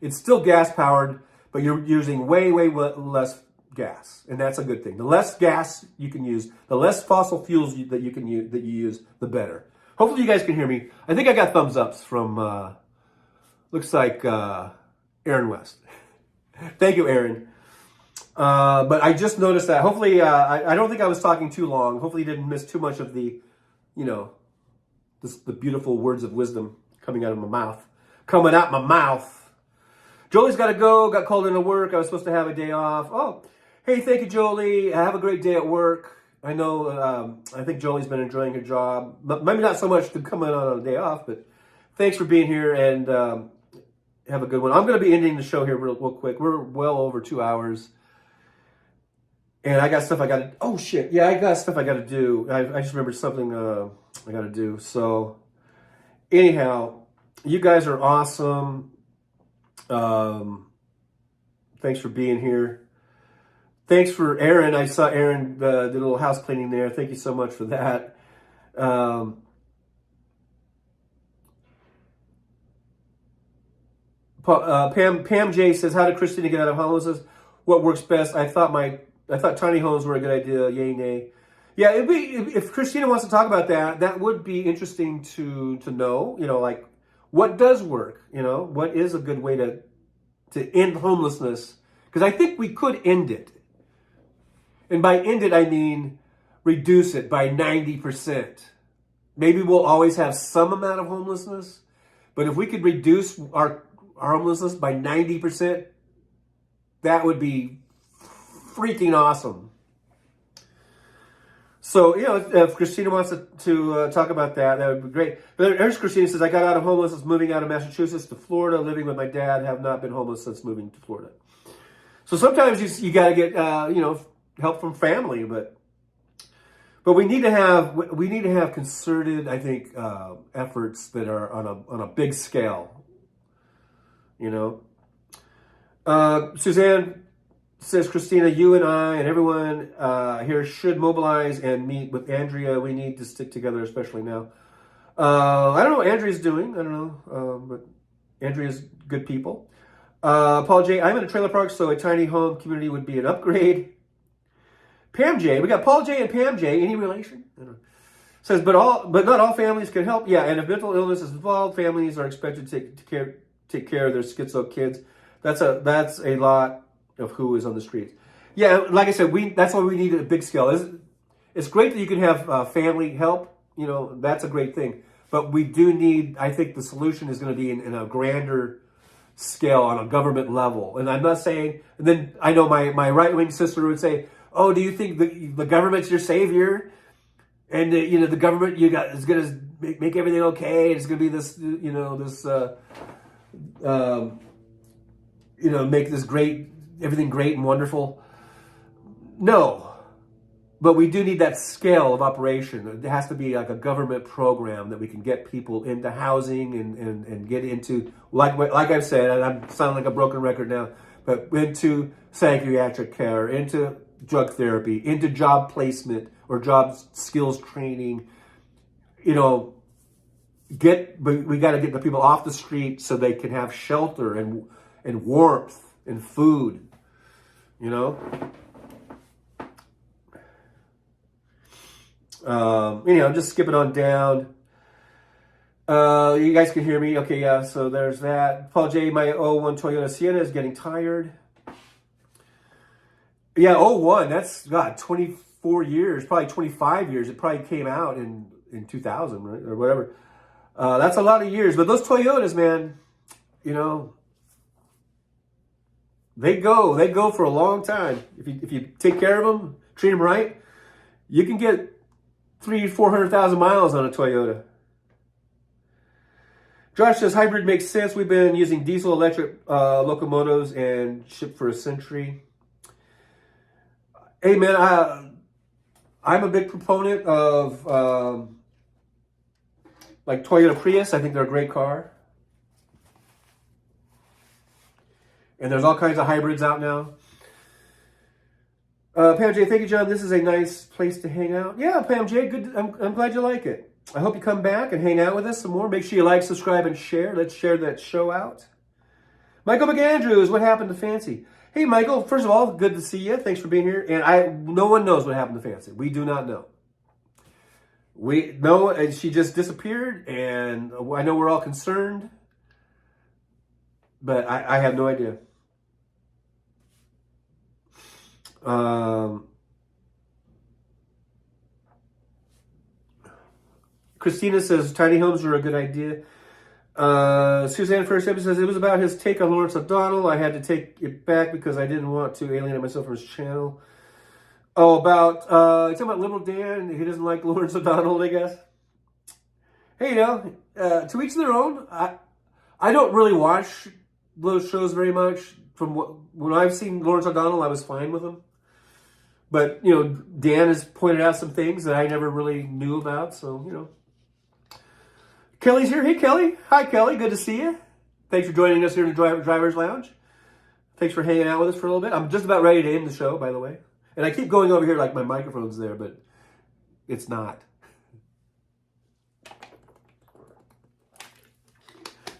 It's still gas-powered, but you're using way, way less gas, and that's a good thing. The less gas you can use, the less fossil fuels that you use, the better. Hopefully you guys can hear me. I think I got thumbs ups from looks like Aaron West. Thank you, Aaron. But I just noticed that. Hopefully I don't think I was talking too long. Hopefully you didn't miss too much of the the beautiful words of wisdom coming out of my mouth. Jolie's got to go. Got called into work. I was supposed to have a day off. Oh, hey, thank you, Jolie. Have a great day at work. I know, I think Jolie's been enjoying her job. Maybe not so much to come in on a day off, but thanks for being here and have a good one. I'm going to be ending the show here real quick. We're well over 2 hours. And I got stuff I got to... Oh, shit. Yeah, I got stuff I got to do. I just remembered something I got to do. So, anyhow, you guys are awesome. Thanks for being here. Thanks for Aaron. I saw Aaron did a little house cleaning there. Thank you so much for that. Pam J says, how did Christina get out of homelessness? What works best? I thought tiny homes were a good idea. Yay, nay. Yeah, it'd be, if Christina wants to talk about that, that would be interesting to know, you know, like what does work, you know, what is a good way to end homelessness? Because I think we could end it. And by end it, I mean reduce it by 90%. Maybe we'll always have some amount of homelessness, but if we could reduce our homelessness by 90%, that would be freaking awesome. So, you know, if Christina wants to talk about that, that would be great. But there's Christina says, I got out of homelessness moving out of Massachusetts to Florida, living with my dad, have not been homeless since moving to Florida. So sometimes you got to get, you know, help from family, but we need to have concerted, I think, efforts that are on a big scale. You know, Suzanne says, Christina, you and I and everyone here should mobilize and meet with Andrea. We need to stick together, especially now. I don't know what Andrea's doing. I don't know, but Andrea's good people. Paul J, I'm in a trailer park, so a tiny home community would be an upgrade. Pam J, we got Paul J and Pam J. Any relation? I don't know. Says, but not all families can help. Yeah, and if mental illness is involved, families are expected to take care of their schizo kids. That's a lot of who is on the streets. Yeah, like I said, that's why we need a big scale. It's great that you can have family help. You know, that's a great thing. But we do need, I think the solution is going to be in a grander scale on a government level. And I'm not saying, and then I know my right-wing sister would say, oh, do you think the government's your savior? And, you know, the government is going to make everything okay. It's going to be this, you know, make this great, everything great and wonderful. No, but we do need that scale of operation. It has to be like a government program that we can get people into housing and get into, like I've said, and I'm sounding like a broken record now, but into psychiatric care, into drug therapy, into job placement or job skills training. You know, we got to get the people off the street so they can have shelter and warmth and food. You know. Anyhow, I'm just skipping on down. You guys can hear me. Okay, yeah, so there's that. Paul J, my 01 Toyota Sienna is getting tired. Yeah, 01, that's, God, 24 years, probably 25 years. It probably came out in 2000, right, or whatever. That's a lot of years. But those Toyotas, man, you know, they go for a long time. If you take care of them, treat them right, you can get 300,000-400,000 miles on a Toyota. Josh says hybrid makes sense. We've been using diesel electric locomotives and shipped for a century. Hey man, I'm a big proponent of like Toyota Prius. I think they're a great car. And there's all kinds of hybrids out now. Pam J, thank you, John. This is a nice place to hang out. Yeah, Pam J, good. I'm glad you like it. I hope you come back and hang out with us some more. Make sure you like, subscribe, and share. Let's share that show out. Michael McAndrews, what happened to Fancy? Hey, Michael, first of all, good to see you. Thanks for being here. And no one knows what happened to Fancy. We do not know. We know she just disappeared, and I know we're all concerned, but I have no idea. Christina says tiny homes are a good idea. Suzanne First says it was about his take on Lawrence O'Donnell. I had to take it back because I didn't want to alienate myself from his channel. Oh, about talking about Liberal Dan. He doesn't like Lawrence O'Donnell, I guess. Hey, you know, to each their own. I don't really watch those shows very much. When I've seen Lawrence O'Donnell, I was fine with him. But, you know, Dan has pointed out some things that I never really knew about. So, you know. Kelly's here. Hey, Kelly. Hi, Kelly. Good to see you. Thanks for joining us here in the Driver's Lounge. Thanks for hanging out with us for a little bit. I'm just about ready to end the show, by the way. And I keep going over here like my microphone's there, but it's not.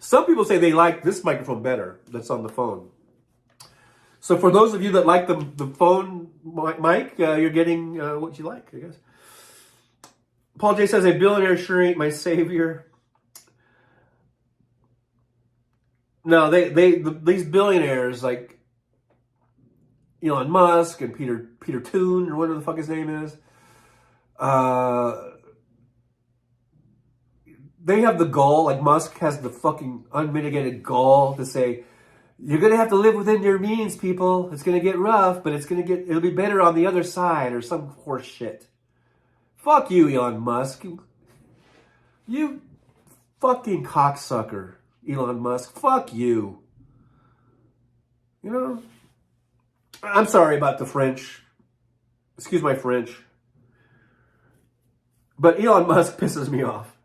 Some people say they like this microphone better that's on the phone. So for those of you that like the phone mic, you're getting what you like, I guess. Paul J says, a billionaire sure ain't my savior. No, these billionaires like Elon Musk and Peter Toon or whatever the fuck his name is, they have the gall, like Musk has the fucking unmitigated gall to say, you're going to have to live within your means, people. It's going to get rough, but it'll be better on the other side or some horse shit. Fuck you, Elon Musk. You fucking cocksucker, Elon Musk. Fuck you. You know? I'm sorry about the French. Excuse my French. But Elon Musk pisses me off.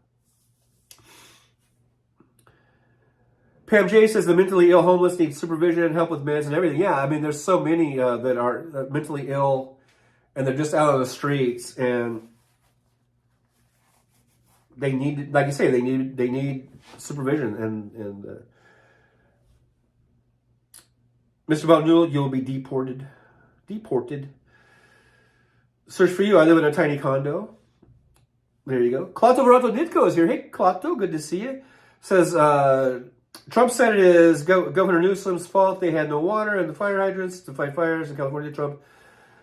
Pam J says the mentally ill homeless need supervision, help with meds and everything. Yeah, I mean, there's so many that are mentally ill and they're just out on the streets and they need, like you say, they need supervision and Mr. Balnul, you'll be deported. Search for you. I live in a tiny condo. There you go. Klato Verato Nitko is here. Hey, Klato, good to see you. Says, Trump said it is Governor Newsom's fault they had no water and the fire hydrants to fight fires in California. Trump,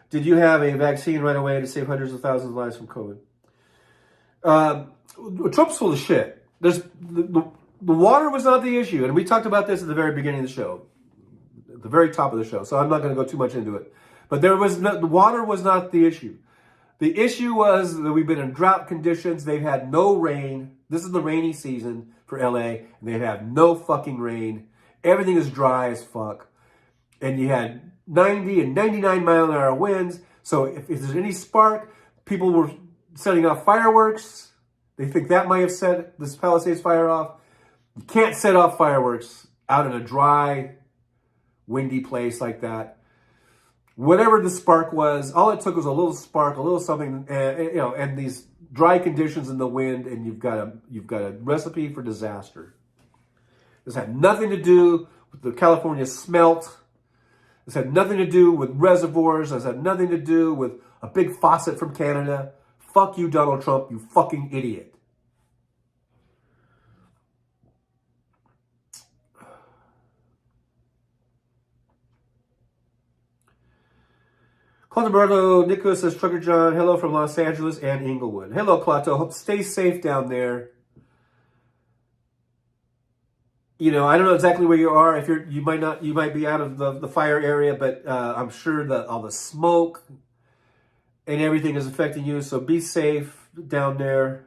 did you have a vaccine right away to save hundreds of thousands of lives from COVID? Trump's full of shit. The water was not the issue. And we talked about this at the very beginning of the show. At the very top of the show. So I'm not going to go too much into it. But the water was not the issue. The issue was that we've been in drought conditions. They've had no rain. This is the rainy season for LA. And they have no fucking rain. Everything is dry as fuck. And you had 90 and 99 mile an hour winds. So if there's any spark, people were setting off fireworks. They think that might have set this Palisades fire off. You can't set off fireworks out in a dry, windy place like that. Whatever the spark was, all it took was a little spark, a little something, and these dry conditions in the wind, and you've got a recipe for disaster. This had nothing to do with the California smelt. This had nothing to do with reservoirs. This had nothing to do with a big faucet from Canada. Fuck you, Donald Trump, you fucking idiot. Claudio Nicholas says, Trucker John, hello from Los Angeles and Inglewood. Hello, Claudio. Hope stay safe down there. You know, I don't know exactly where you are. If you might be out of the fire area, but I'm sure that all the smoke and everything is affecting you. So be safe down there.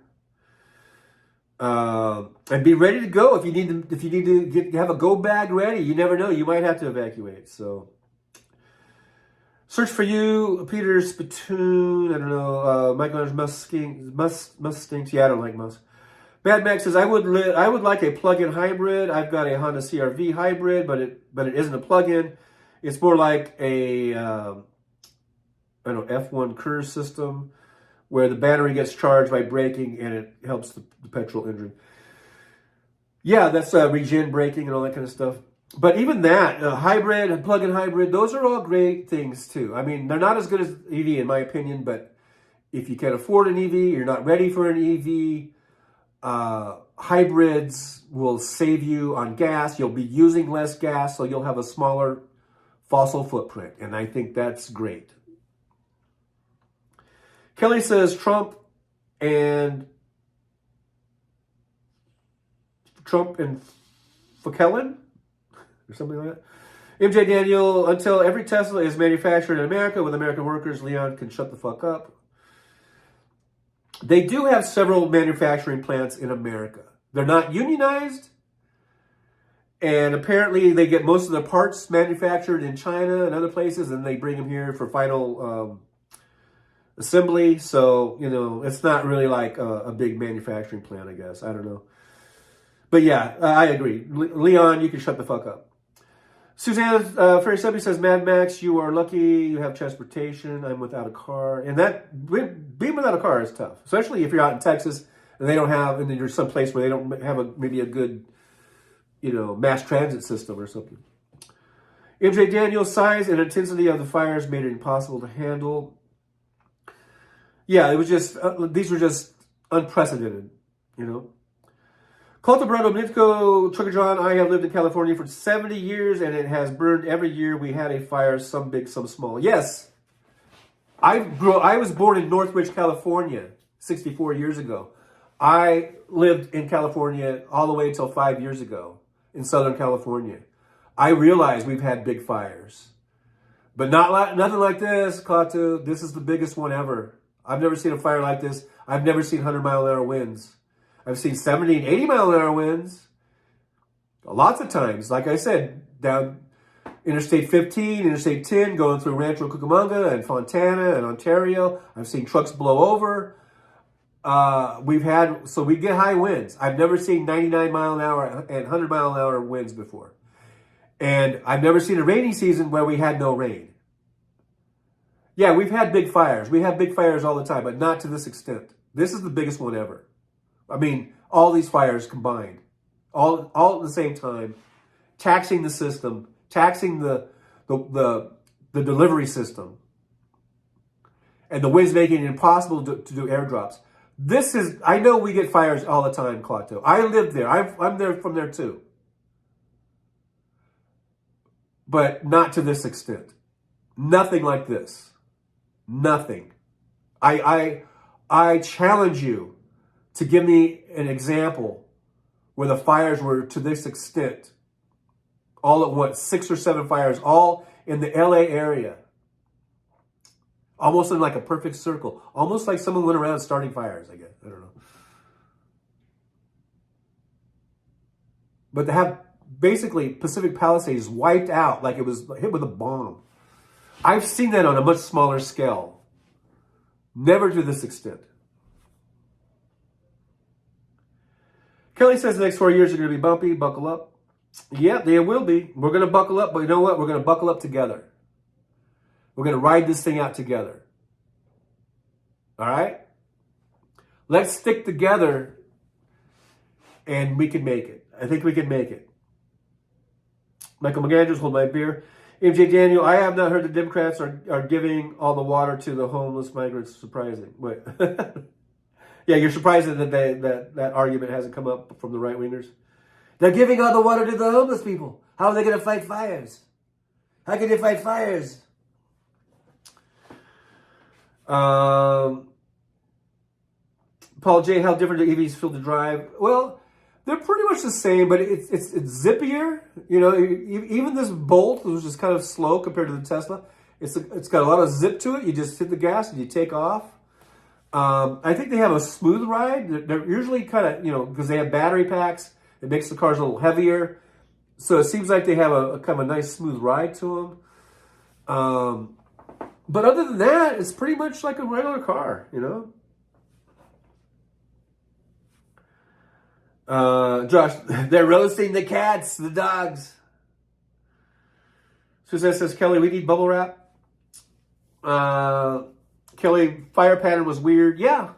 And be ready to go if you need to have a go bag ready. You never know. You might have to evacuate. So search for you, Peter Spittoon. I don't know. Michael Mustangs. Yeah, I don't like Musk. Bad Max says I would like a plug-in hybrid. I've got a Honda CR-V hybrid, but it isn't a plug-in. It's more like a F1 Cruise system where the battery gets charged by braking and it helps the petrol engine. Yeah, that's regen braking and all that kind of stuff. But even that, hybrid and plug-in hybrid, those are all great things too. I mean, they're not as good as EV in my opinion, but if you can afford an EV, you're not ready for an EV, hybrids will save you on gas. You'll be using less gas, so you'll have a smaller fossil footprint. And I think that's great. Kelly says Trump and Fakellen or something like that. MJ Daniel, until every Tesla is manufactured in America with American workers, Leon can shut the fuck up. They do have several manufacturing plants in America. They're not unionized. And apparently they get most of the parts manufactured in China and other places, and they bring them here for final assembly. So, you know, it's not really like a big manufacturing plant, I guess. I don't know. But yeah, I agree. Leon, you can shut the fuck up. Suzanne Ferry Subby says, Mad Max, you are lucky you have transportation. I'm without a car. And that, being without a car is tough. Especially if you're out in Texas and they don't have, and then you're someplace where they don't have maybe a good mass transit system or something. MJ Daniels, size and intensity of the fires made it impossible to handle. Yeah, it was just, these were just unprecedented, Cult of Brando Nitko, Trucker John, I have lived in California for 70 years and it has burned every year we had a fire, some big, some small. Yes, I was born in Northridge, California, 64 years ago. I lived in California all the way until 5 years ago in Southern California. I realize we've had big fires, but nothing like this, Klaatu. This is the biggest one ever. I've never seen a fire like this. I've never seen 100-mile-an-hour winds. I've seen 70 and 80-mile-an-hour winds. Lots of times, like I said, down Interstate 15, Interstate 10, going through Rancho Cucamonga and Fontana and Ontario. I've seen trucks blow over. We get high winds. I've never seen 99-mile-an-hour and 100-mile-an-hour winds before. And I've never seen a rainy season where we had no rain. Yeah, we've had big fires. We have big fires all the time, but not to this extent. This is the biggest one ever. I mean, all these fires combined, all at the same time, taxing the system, taxing the delivery system, and the winds making it impossible to do airdrops. I know we get fires all the time, Klaatu. I lived there. I'm there from there too. But not to this extent. Nothing like this. Nothing. I challenge you to give me an example where the fires were to this extent. All at once, 6 or 7 fires, all in the LA area. Almost in like a perfect circle. Almost like someone went around starting fires, I guess. I don't know. But to have basically Pacific Palisades wiped out like it was hit with a bomb. I've seen that on a much smaller scale. Never to this extent. Kelly says the next 4 years are going to be bumpy. Buckle up. Yeah, they will be. We're going to buckle up, but you know what? We're going to buckle up together. We're going to ride this thing out together. All right? Let's stick together and we can make it. I think we can make it. Michael McAndrews, hold my beer. MJ Daniel, I have not heard the Democrats are giving all the water to the homeless migrants. Surprising. Wait. Yeah, you're surprised that that argument hasn't come up from the right-wingers. They're giving all the water to the homeless people. How are they going to fight fires? How can they fight fires? Paul J., how different do EVs feel to drive? Well, they're pretty much the same, but it's zippier. Even this Bolt, which is kind of slow compared to the Tesla, it's got a lot of zip to it. You just hit the gas and you take off. I think they have a smooth ride. They're usually kind of, because they have battery packs. It makes the cars a little heavier. So it seems like they have a kind of a nice smooth ride to them. But other than that, it's pretty much like a regular car, Josh, they're roasting the cats, the dogs. Suzanne says, Kelly, we need bubble wrap. Kelly, fire pattern was weird. Yeah.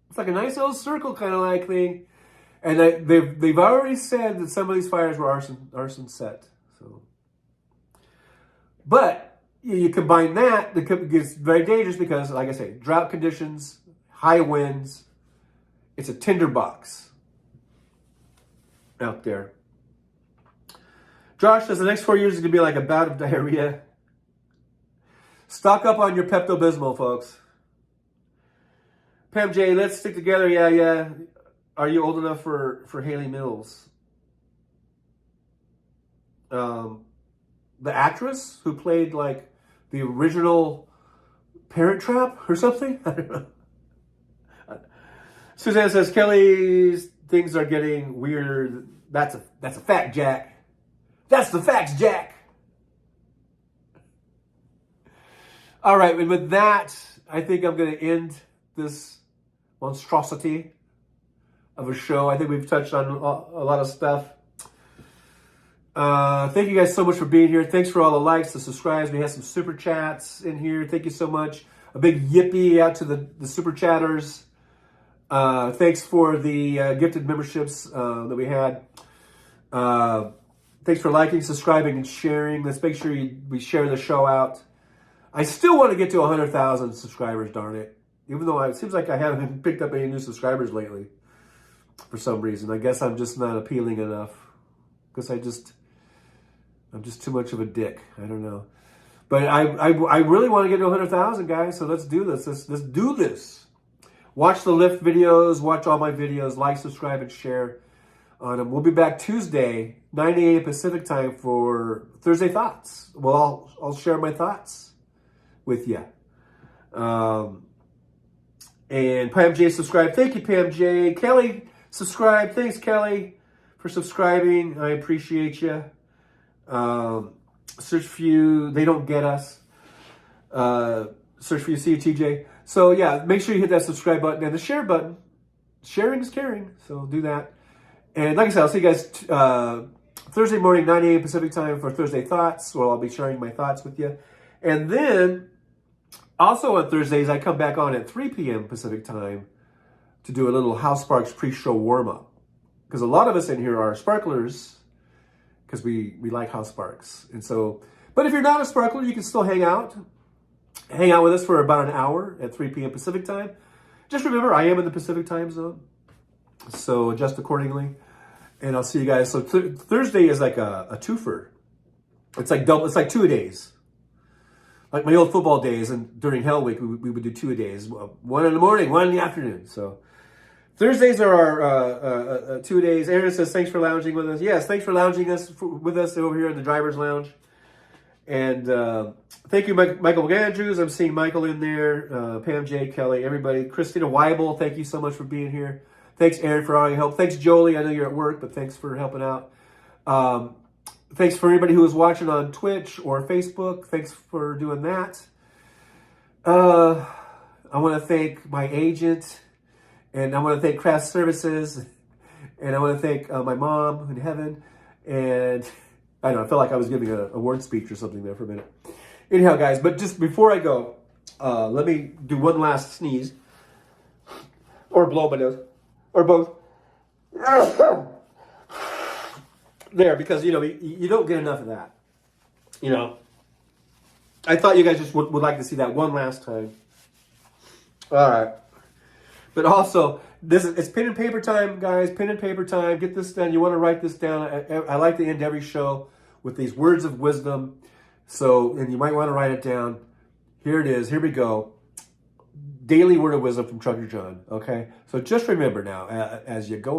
It's like a nice little circle kind of like thing. And they've already said that some of these fires were arson set. So, but you combine that, it gets very dangerous because, like I say, drought conditions, high winds. It's a tinderbox out there. Josh says the next 4 years is going to be like a bout of diarrhea. Stock up on your Pepto-Bismol, folks. Pam J, let's stick together. Yeah. Are you old enough for Haley Mills? The actress who played like the original Parent Trap or something? I don't know. Suzanne says, Kelly's things are getting weirder. That's a fact, Jack. That's the facts, Jack. All right, and with that, I think I'm going to end this monstrosity of a show. I think we've touched on a lot of stuff. Thank you guys so much for being here. Thanks for all the likes, the subscribes. We have some super chats in here. Thank you so much. A big yippee out to the super chatters. Thanks for the gifted memberships that we had. Thanks for liking, subscribing, and sharing. Let's make sure we share the show out. I still want to get to 100,000 subscribers, darn it. Even though it seems like I haven't picked up any new subscribers lately for some reason. I guess I'm just not appealing enough. Because I'm just too much of a dick. I don't know. But I really want to get to 100,000, guys. So let's do this. Let's do this. Watch the Lyft videos. Watch all my videos. Like, subscribe, and share on them. We'll be back Tuesday, 9 a.m. Pacific time for Thursday Thoughts. Well, I'll share my thoughts with you. And Pam J subscribe. Thank you, Pam J. Kelly subscribe. Thanks, Kelly, for subscribing. I appreciate you. Search for you. They don't get us. Search for you. See you, TJ. So yeah, make sure you hit that subscribe button and the share button. Sharing is caring. So do that. And like I said, I'll see you guys Thursday morning, 9 a.m. Pacific time for Thursday Thoughts. Well, I'll be sharing my thoughts with you. And then also on Thursdays, I come back on at 3 p.m. Pacific time to do a little House Sparks pre-show warm-up. Because a lot of us in here are sparklers because we like House Sparks. And so, but if you're not a sparkler, you can still hang out. Hang out with us for about an hour at 3 p.m. Pacific time. Just remember, I am in the Pacific time zone. So adjust accordingly. And I'll see you guys. So Thursday is like a twofer. It's like double. It's like 2 days. Like my old football days, and during Hell Week, we would do 2 days. 1 in the morning, 1 in the afternoon. So Thursdays are our 2 days. Aaron says, thanks for lounging with us. Yes, thanks for lounging with us over here in the driver's lounge. And thank you, Michael Andrews. I'm seeing Michael in there. Pam J, Kelly, everybody. Christina Weibel, thank you so much for being here. Thanks, Aaron, for all your help. Thanks, Jolie. I know you're at work, but thanks for helping out. Thanks for anybody who is watching on Twitch or Facebook. Thanks for doing that. I want to thank my agent, and I want to thank Craft Services, and I want to thank my mom in heaven. And I don't know, I felt like I was giving an award speech or something there for a minute. Anyhow, guys, but just before I go, let me do one last sneeze, or blow my nose, or both. There, because, you know, you don't get enough of that. You know, I thought you guys just would like to see that one last time. All right. But also, it's pen and paper time, guys. Pen and paper time. Get this done. You want to write this down. I like to end every show with these words of wisdom. So, and you might want to write it down. Here it is. Here we go. Daily word of wisdom from Trucker John. Okay? So just remember now, as you go.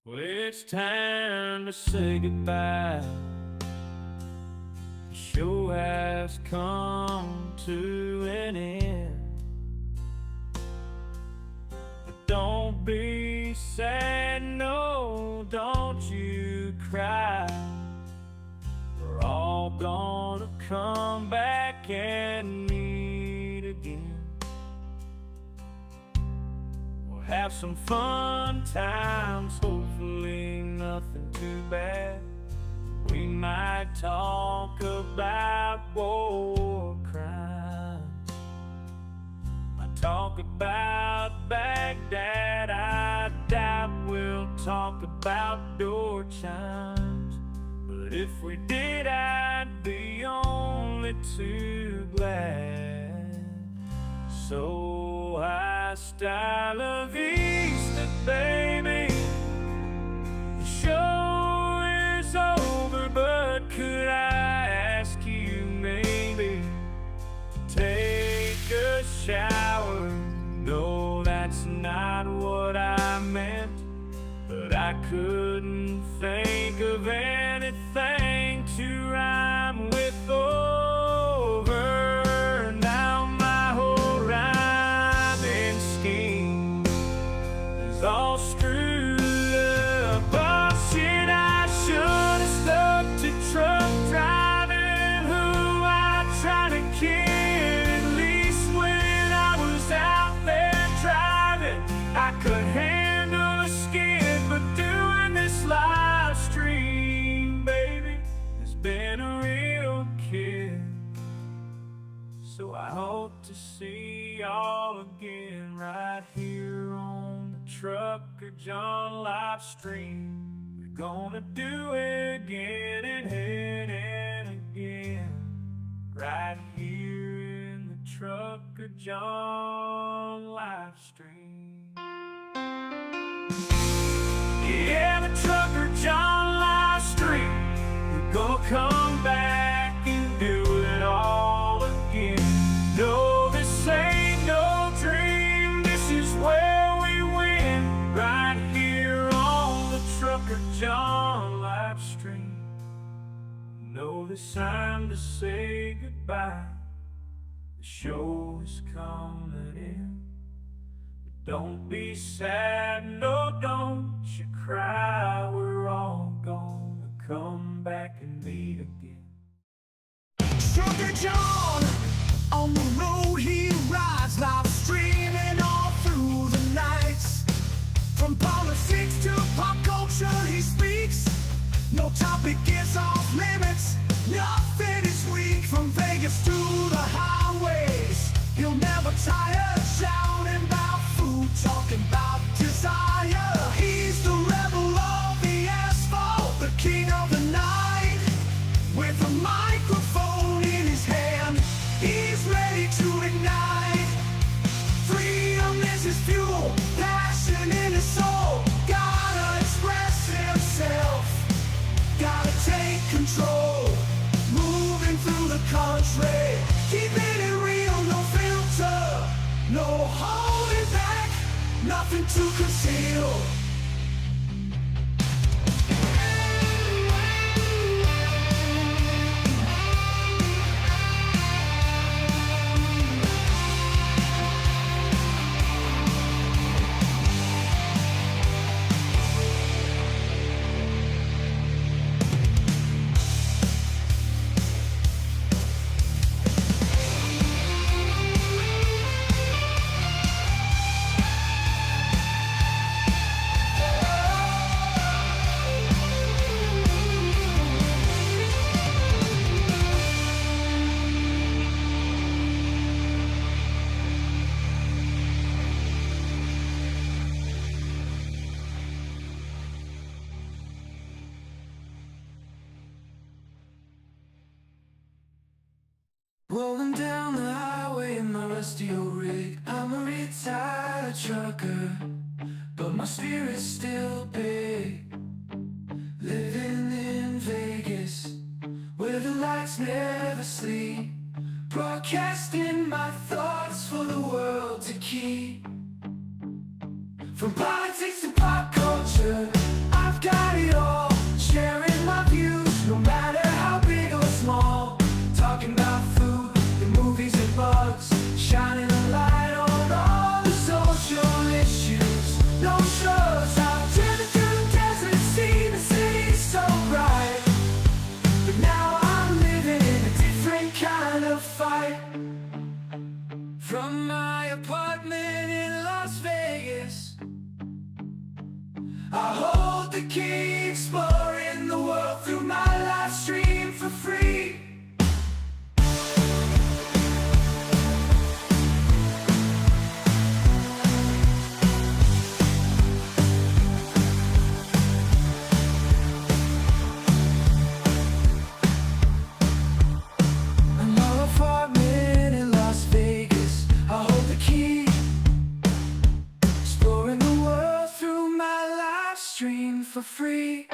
Well, it's time to say goodbye. The show has come to an end. But don't be sad, no, don't you cry. We're all gonna come back and meet again. Have some fun times, hopefully nothing too bad. We might talk about war crimes. Might talk about Baghdad. I doubt we'll talk about door chimes. But if we did, I'd be only too glad. So hostile of Easter, baby. The show is over, but could I ask you maybe to take a shower? No, that's not what I meant, but I couldn't think of anything to rhyme with over. Now my whole rhyming scheme is all screwed up. Oh shit, I should have stuck to truck driving, who I tried to kid. At least when I was out there driving, I could handle a skid. But doing this live stream, baby, has been a right here on the Trucker John live stream. We're gonna do it again and again, right here in the Trucker John live stream. Yeah, the Trucker John live stream. We're gonna come back and do it all again. No, this ain't no dream. This is where we win, right here on the Trucker John live stream. No, this time to say goodbye. The show is coming in. Don't be sad, no, don't you cry. We're all gonna come back and meet again. Trucker John, on the road he rides, live streaming all through the nights. From politics to pop culture he speaks. No topic is off limits, nothing is weak. From Vegas to the highways, he'll never tire, shouting about food, talking about desire. He's the rebel of the asphalt, the king of the night. With a microphone in his hand, he's ready to ignite. Freedom is his fuel, passion in his soul. Gotta express himself, gotta take control. Moving through the country, keeping it real, no filter, no holding back, nothing to conceal. Rolling down the highway in my rusty old rig. I'm a retired trucker, but my spirit's still big. Living in Vegas, where the lights never sleep. Broadcasting my thoughts for the world to keep. From politics to pop culture, I've got it all. Sharing my views, no matter how big or small. Talking about food, the movies and bugs, shining a light on all the social issues. No shows, I've driven through the desert, seen the city so bright. But now I'm living in a different kind of fight. From my apartment in Las Vegas, I hold the key, exploring the world through my live stream for free. For free.